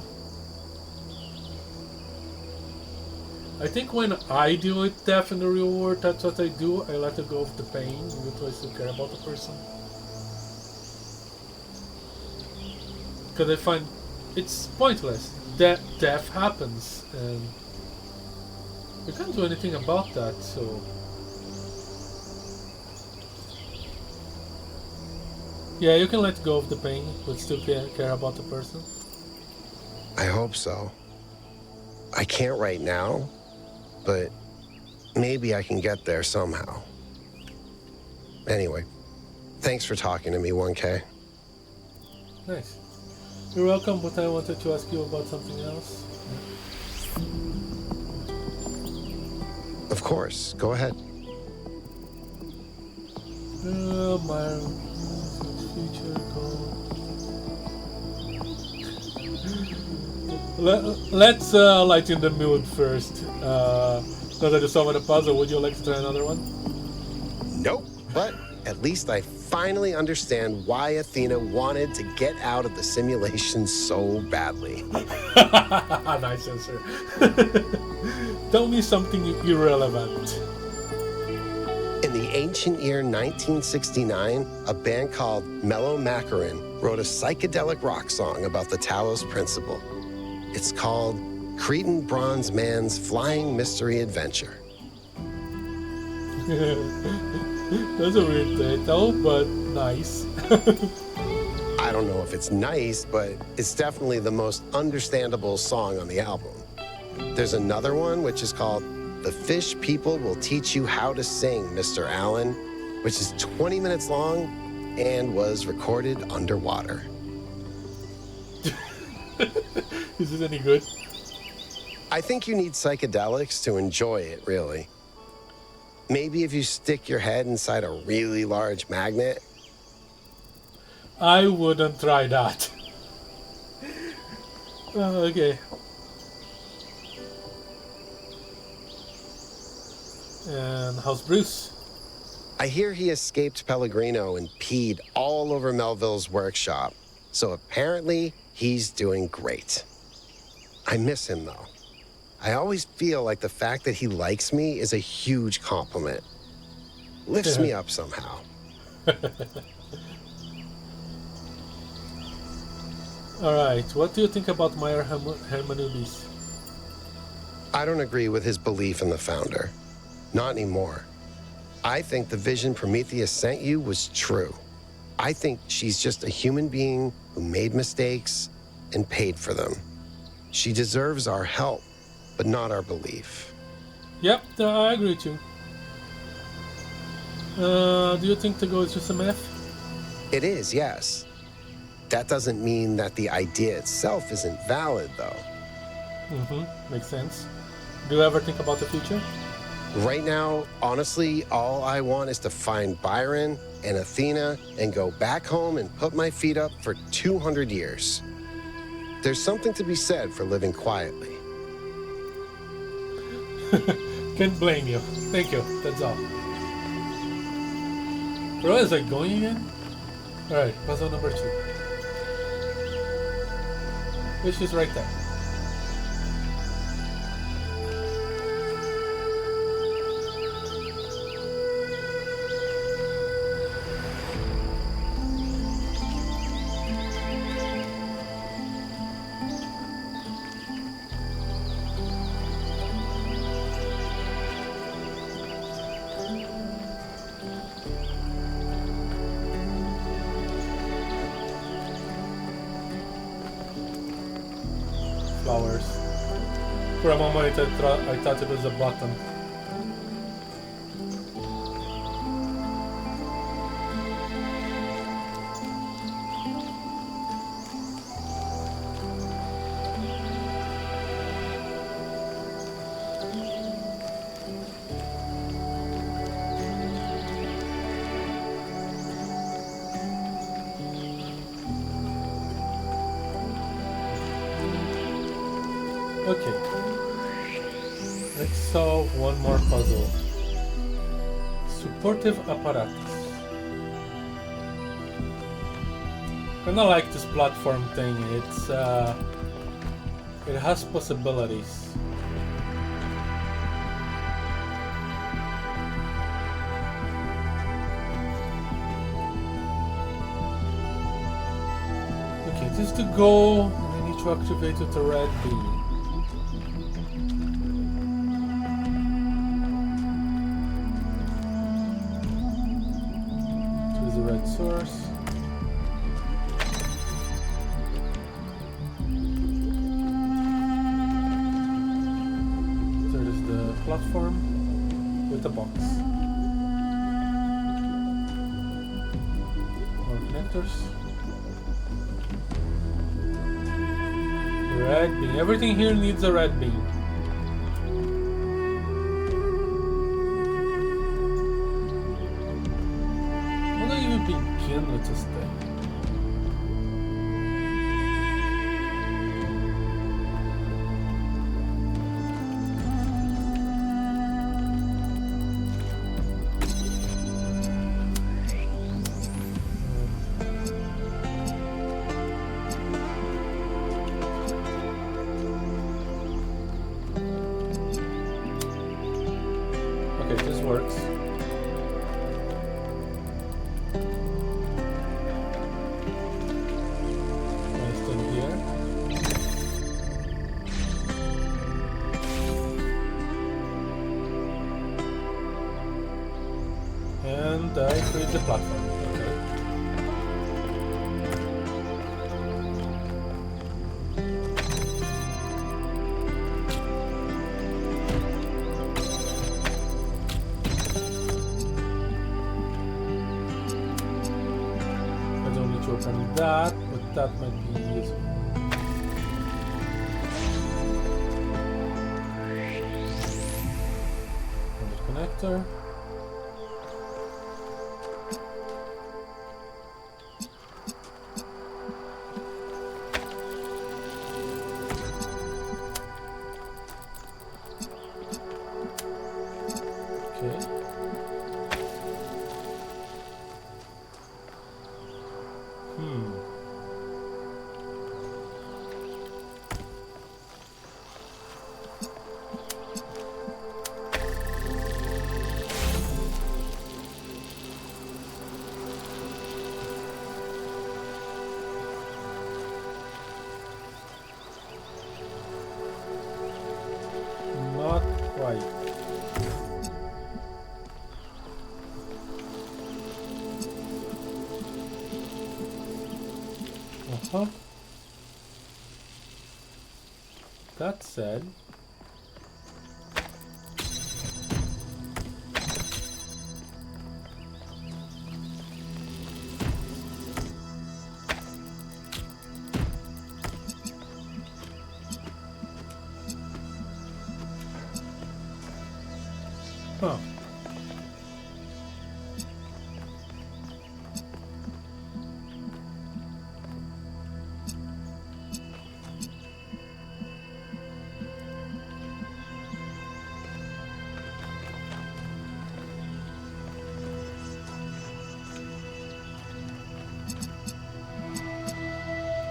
I think when I deal with death in the real world, that's what I do. I let go of the pain, even though I still care about the person. Because I find it's pointless. Death happens, and you can't do anything about that, so... Yeah, you can let go of the pain, but still care about the person. I hope so. I can't right now, but maybe I can get there somehow. Anyway, thanks for talking to me, 1K. Nice. You're welcome, but I wanted to ask you about something else. Of course, go ahead. My future goal. Let's lighten the mood first. Now that you solved the puzzle, would you like to try another one? Nope, but at least I finally understand why Athena wanted to get out of the simulation so badly. Nice answer. Tell me something irrelevant. In the ancient year 1969, a band called Mellow Macaron wrote a psychedelic rock song about the Talos Principle. It's called Cretan Bronze Man's Flying Mystery Adventure. That's a weird title, but nice. I don't know if it's nice, but it's definitely the most understandable song on the album. There's another one which is called The Fish People Will Teach You How to Sing, Mr. Allen, which is 20 minutes long and was recorded underwater. Is this any good? I think you need psychedelics to enjoy it, really. Maybe if you stick your head inside a really large magnet. I wouldn't try that. Okay. And how's Bruce? I hear he escaped Pellegrino and peed all over Melville's workshop. So apparently, he's doing great. I miss him, though. I always feel like the fact that he likes me is a huge compliment. Lifts me up somehow. Alright, what do you think about Meyer Hermanubis? I don't agree with his belief in the founder. Not anymore. I think the vision Prometheus sent you was true. I think she's just a human being who made mistakes and paid for them. She deserves our help, but not our belief. Yep, I agree with you. Do you think the goal is just a myth? It is, yes. That doesn't mean that the idea itself isn't valid, though. Makes sense. Do you ever think about the future? Right now, honestly, all I want is to find Byron and Athena and go back home and put my feet up for 200 years. There's something to be said for living quietly. Can't blame you. Thank you. That's all. Where is I going again? Alright, puzzle number 2. Which is right there. flowers. For a moment I thought it was a button. Okay, let's solve one more puzzle. Supportive apparatus. Kinda like this platform thing. It has possibilities. Okay, this is the goal, and I need to activate with the red beam. Source. There is the platform with the box. More connectors. Red beam. Everything here needs a red beam. With this thing. Okay, this works. And I create the platform. Okay. I don't need to open that, but that might be useful. Another connector. Not quite. That said,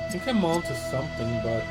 I think I'm onto something, but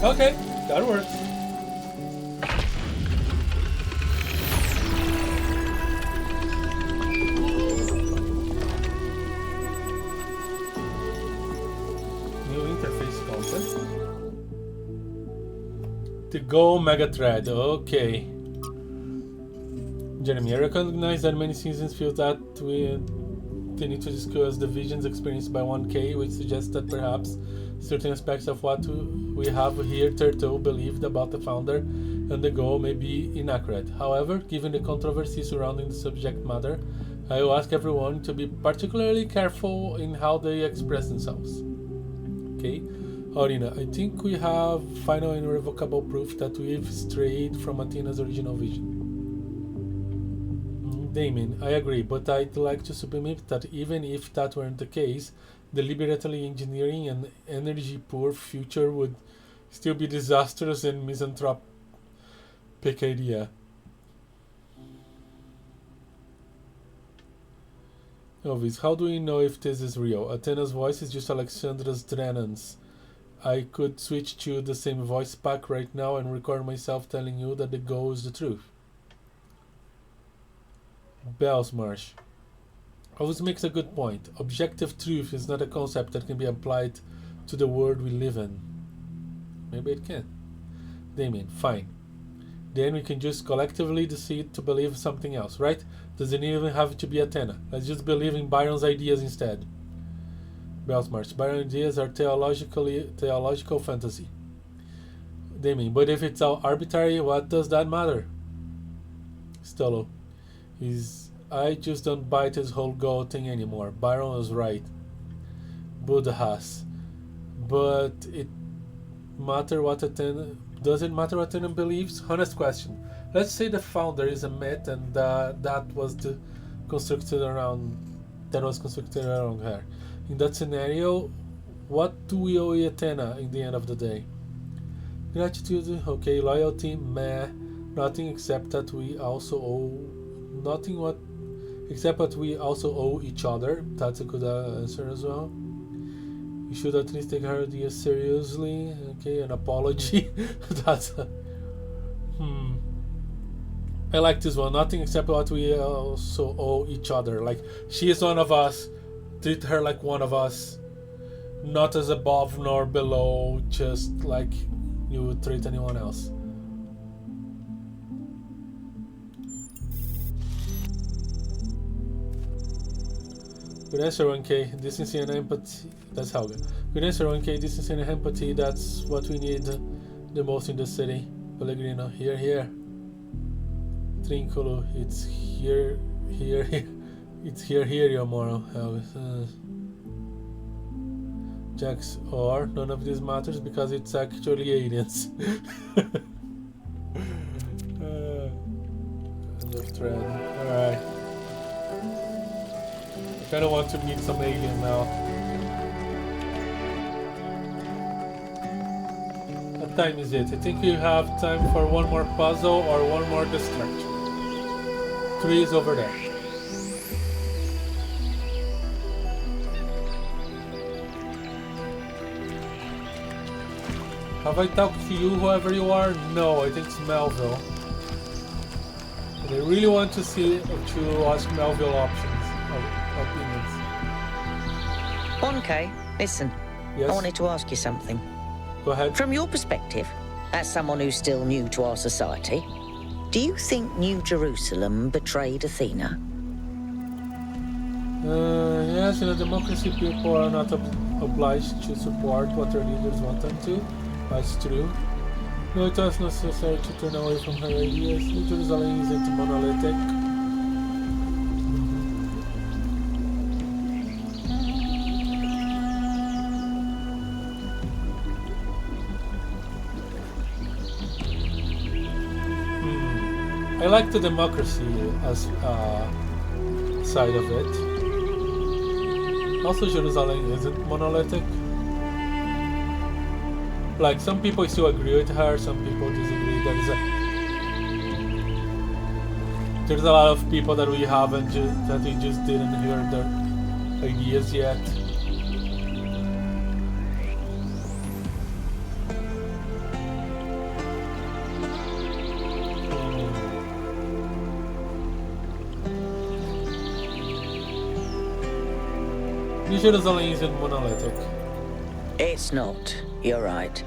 Okay, that works. New interface content. The Go Mega Thread. Okay. Jeremy, I recognize that many citizens feel that they need to discuss the visions experienced by 1K, which suggests that perhaps certain aspects of what we have here Turtle believed about the founder and the goal may be inaccurate. However, given the controversy surrounding the subject matter, I will ask everyone to be particularly careful in how they express themselves. Okay, Aurina, I think we have final and irrevocable proof that we've strayed from Athena's original vision. Damien, I agree, but I'd like to submit that even if that weren't the case, deliberately engineering an energy-poor future would still be disastrous and misanthropic idea. Elvis, how do we know if this is real? Athena's voice is just Alexandra's Drenan's. I could switch to the same voice pack right now and record myself telling you that the goal is the truth. Bells Marsh. Always makes a good point. Objective truth is not a concept that can be applied to the world we live in. Maybe it can. Damien, fine. Then we can just collectively decide to believe something else, right? Doesn't even have to be Athena. Let's just believe in Byron's ideas instead. Bellsmarch. Byron's ideas are theological fantasy. Damien, but if it's all arbitrary, what does that matter? Stolo. I just don't buy this whole goal thing anymore. Byron was right. Buddhas. But it matter what Athena... Does it matter what Athena believes? Honest question. Let's say the founder is a myth and that was constructed around her. In that scenario, what do we owe Athena in the end of the day? Gratitude, okay. Loyalty, meh. Nothing except that we also owe each other. That's a good answer as well. You should at least take her idea seriously. Okay, an apology. That's a, I like this one. Nothing except what we also owe each other. Like, she is one of us. Treat her like one of us. Not as above nor below, just like you would treat anyone else. Good answer, 1K. Decency and empathy. That's Helga. Good answer, 1K. Decency and empathy. That's what we need the most in the city. Pellegrino. Here, here. Trincolo. It's here, here, here. It's here, here, your moral. Helga. Jax. Or none of this matters because it's actually aliens. End of thread. Alright. I kinda want to meet some alien now. What time is it? I think you have time for one more puzzle or one more destruction. 3 is over there. Have I talked to you, whoever you are? No, I think it's Melville. And I really want to ask Melville opinions. 1K, listen. Yes? I wanted to ask you something. Go ahead. From your perspective, as someone who's still new to our society, do you think New Jerusalem betrayed Athena? Yes, in a democracy, people are not obliged to support what their leaders want them to. That's true. No, it was necessary to turn away from her ideas. New Jerusalem isn't monolithic. I like the democracy as side of it. Also, Jerusalem isn't monolithic. Like, some people still agree with her, some people disagree. There's a lot of people that we haven't that we just didn't hear their ideas yet. New Jerusalem isn't monolithic. It's not. You're right.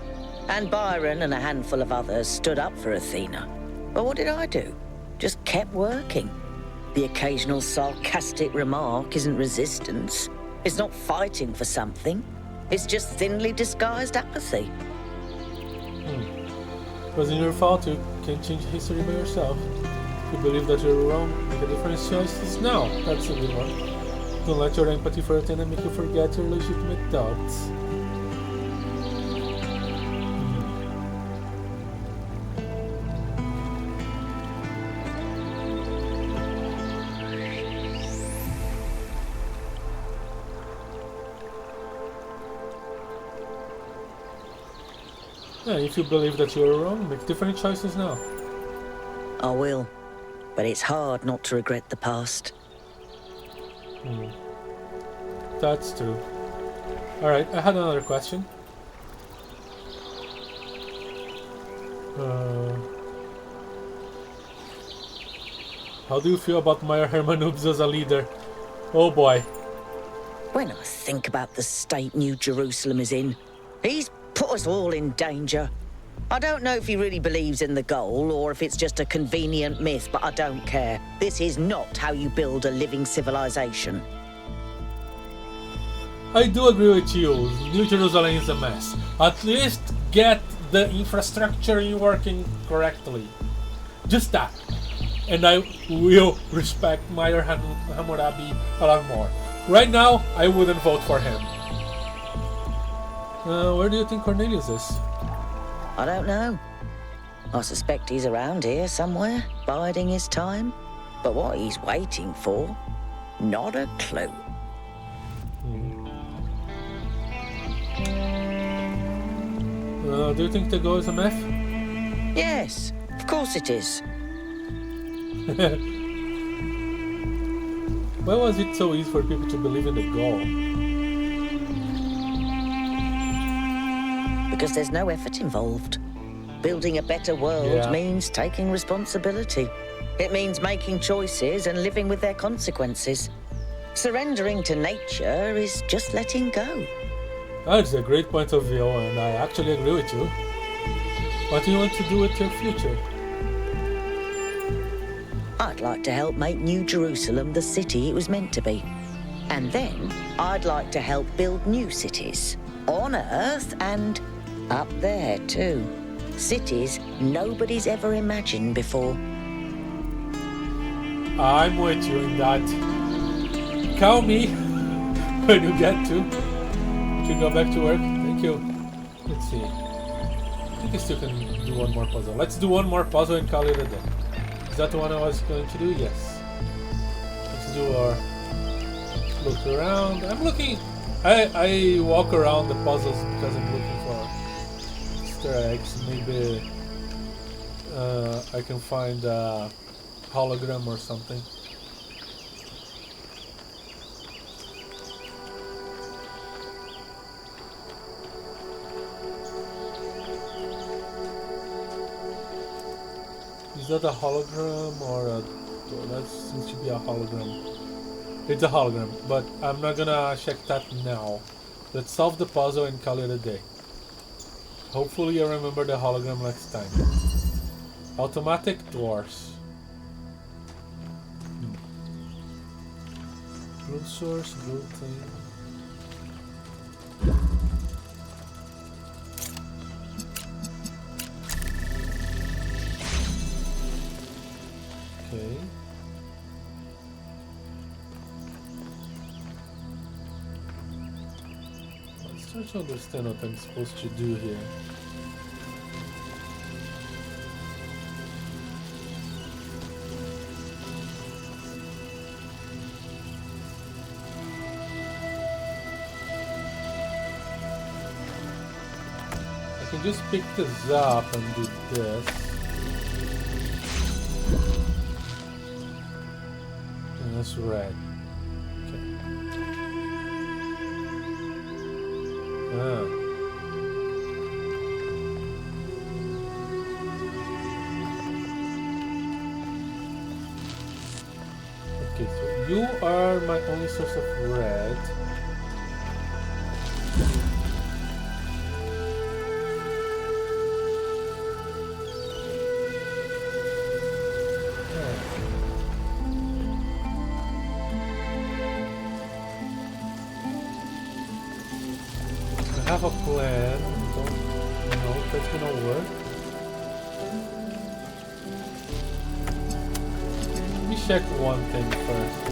And Byron and a handful of others stood up for Athena. But what did I do? Just kept working. The occasional sarcastic remark isn't resistance. It's not fighting for something. It's just thinly disguised apathy. It wasn't your fault. You can't change history by yourself. If you believe that you're wrong, make a different choices now. That's a good one. Don't let your empathy for Athena make you forget your legitimate doubts. Yeah, if you believe that you are wrong, make different choices now. I will. But it's hard not to regret the past. That's true. Alright, I had another question. How do you feel about Meyer Hermanubis as a leader? Oh boy. When I think about the state New Jerusalem is in, he's put us all in danger. I don't know if he really believes in the goal or if it's just a convenient myth, but I don't care. This is not how you build a living civilization. I do agree with you. New Jerusalem is a mess. At least get the infrastructure working correctly. Just that. And I will respect Meyer Hammurabi a lot more. Right now, I wouldn't vote for him. Where do you think Cornelius is? I don't know. I suspect he's around here somewhere, biding his time. But what he's waiting for, not a clue. Do you think the goal is a myth? Yes, of course it is. Why was it so easy for people to believe in the goal? Because there's no effort involved. Building a better world means taking responsibility. It means making choices and living with their consequences. Surrendering to nature is just letting go. That's a great point of view, and I actually agree with you. What do you want to do with your future? I'd like to help make New Jerusalem the city it was meant to be. And then I'd like to help build new cities. On Earth and up there too. Cities nobody's ever imagined before. I'm with you in that. Call me when you get to. Should go back to work. Thank you. Let's see. I think I still can do one more puzzle. Let's do one more puzzle and call it a day. Is that the one I was going to do? Yes. Let's do our look around. I'm looking. I walk around the puzzles because I'm looking for Easter eggs. Maybe I can find a hologram or something. Is that a hologram or a... That seems to be a hologram. It's a hologram, but I'm not gonna check that now. Let's solve the puzzle and call it a day. Hopefully I remember the hologram next time. Automatic doors. Blue source, blue thing. Okay. Let's try to understand what I'm supposed to do here. I can just pick this up and do this. And that's red. Okay. Okay, so you are my only source of red. I have a plan. Don't know if that's gonna work. Let me check one thing first.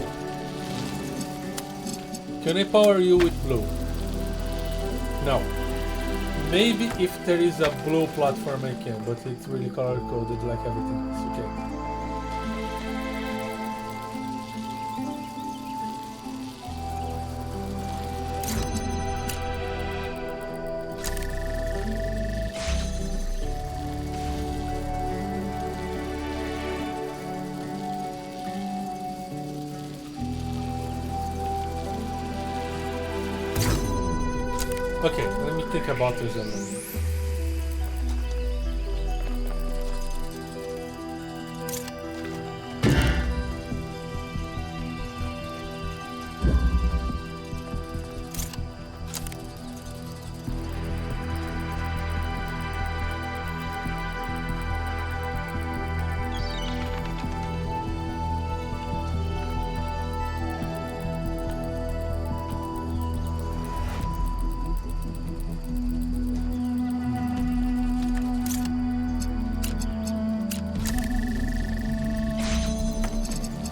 Can I power you with blue? No. Maybe if there is a blue platform I can, but it's really color coded like everything else. Okay. Okay, let me think about this a little.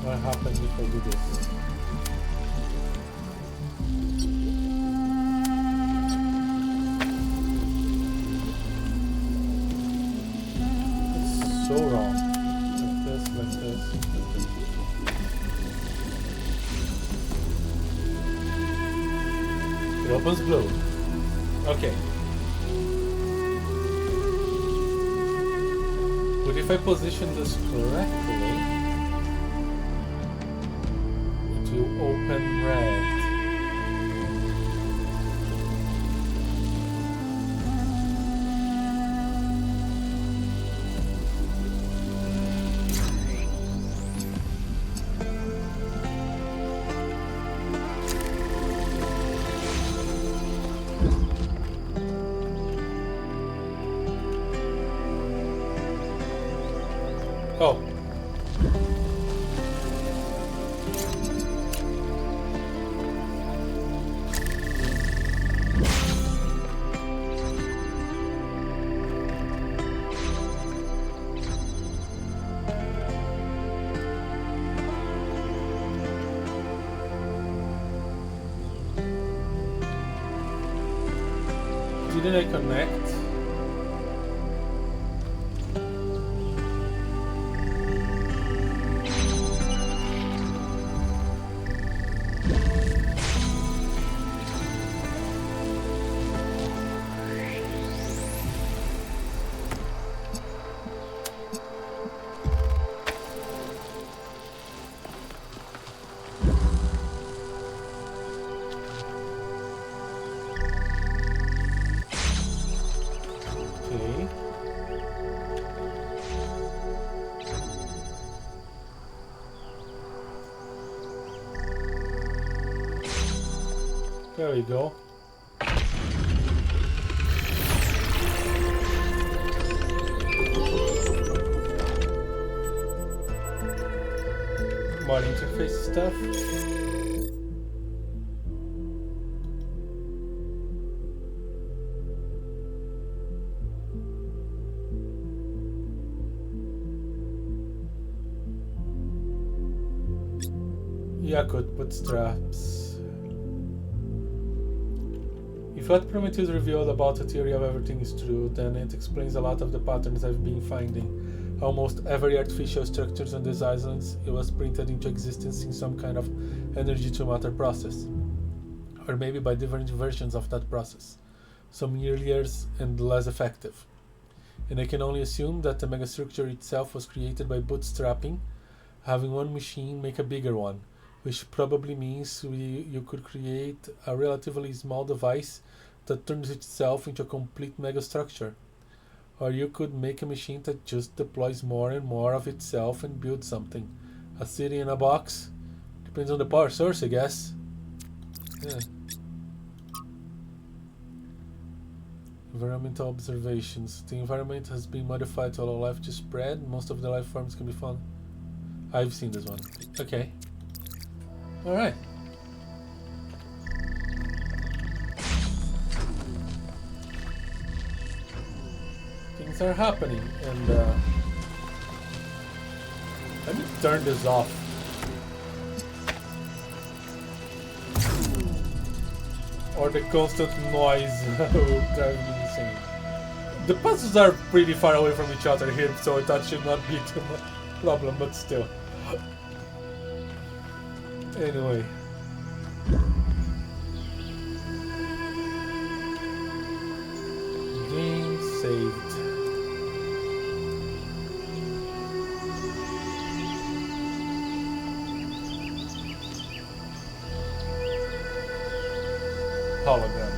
What happens if I do this? It's so wrong. Like this, like this, like this. It opens blue. Okay. But if I position this correctly, to open red. Oh. Didn't I connect? There we go. More interface stuff. Yakut bootstraps. If what Prometheus revealed about the theory of everything is true, then it explains a lot of the patterns I've been finding. Almost every artificial structures on these islands, it was printed into existence in some kind of energy-to-matter process. Or maybe by different versions of that process, some earlier and less effective. And I can only assume that the megastructure itself was created by bootstrapping, having one machine make a bigger one, which probably means you could create a relatively small device that turns itself into a complete megastructure. Or you could make a machine that just deploys more and more of itself and builds something. A city in a box? Depends on the power source, I guess. Yeah. Environmental observations. The environment has been modified to allow life to spread. Most of the life forms can be found. I've seen this one. Okay. Alright. Things are happening, and let me turn this off. Or the constant noise will drive me insane. The puzzles are pretty far away from each other here, so that should not be too much problem, but still. Anyway. Game saved. Hologram.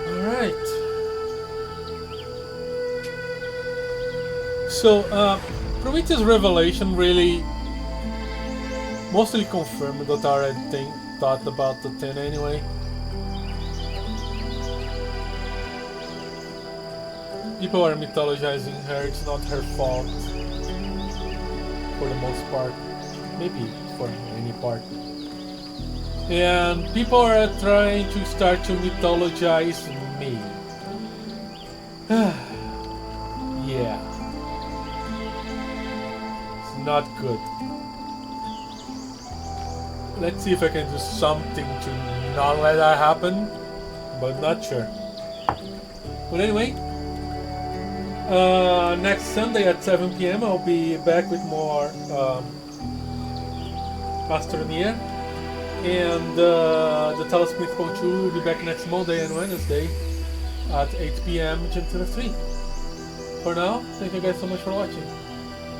Alright. So, Prometheus' revelation really mostly confirmed what I already thought about the 10 anyway. People are mythologizing her, it's not her fault. For the most part. Maybe for any part. And people are trying to start to mythologize me. Yeah. It's not good. Let's see if I can do something to not let that happen, but not sure. But anyway, next Sunday at 7 PM I'll be back with more Astroneer, and the Talos Principle 2 will be back next Monday and Wednesday at 8 PM Gentil 3. For now, thank you guys so much for watching.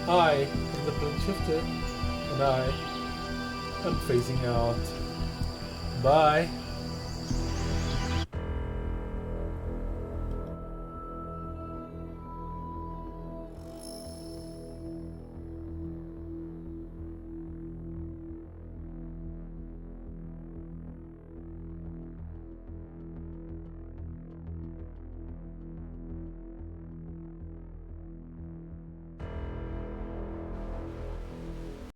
I am the Plane Shifter, and I am phasing out. Bye.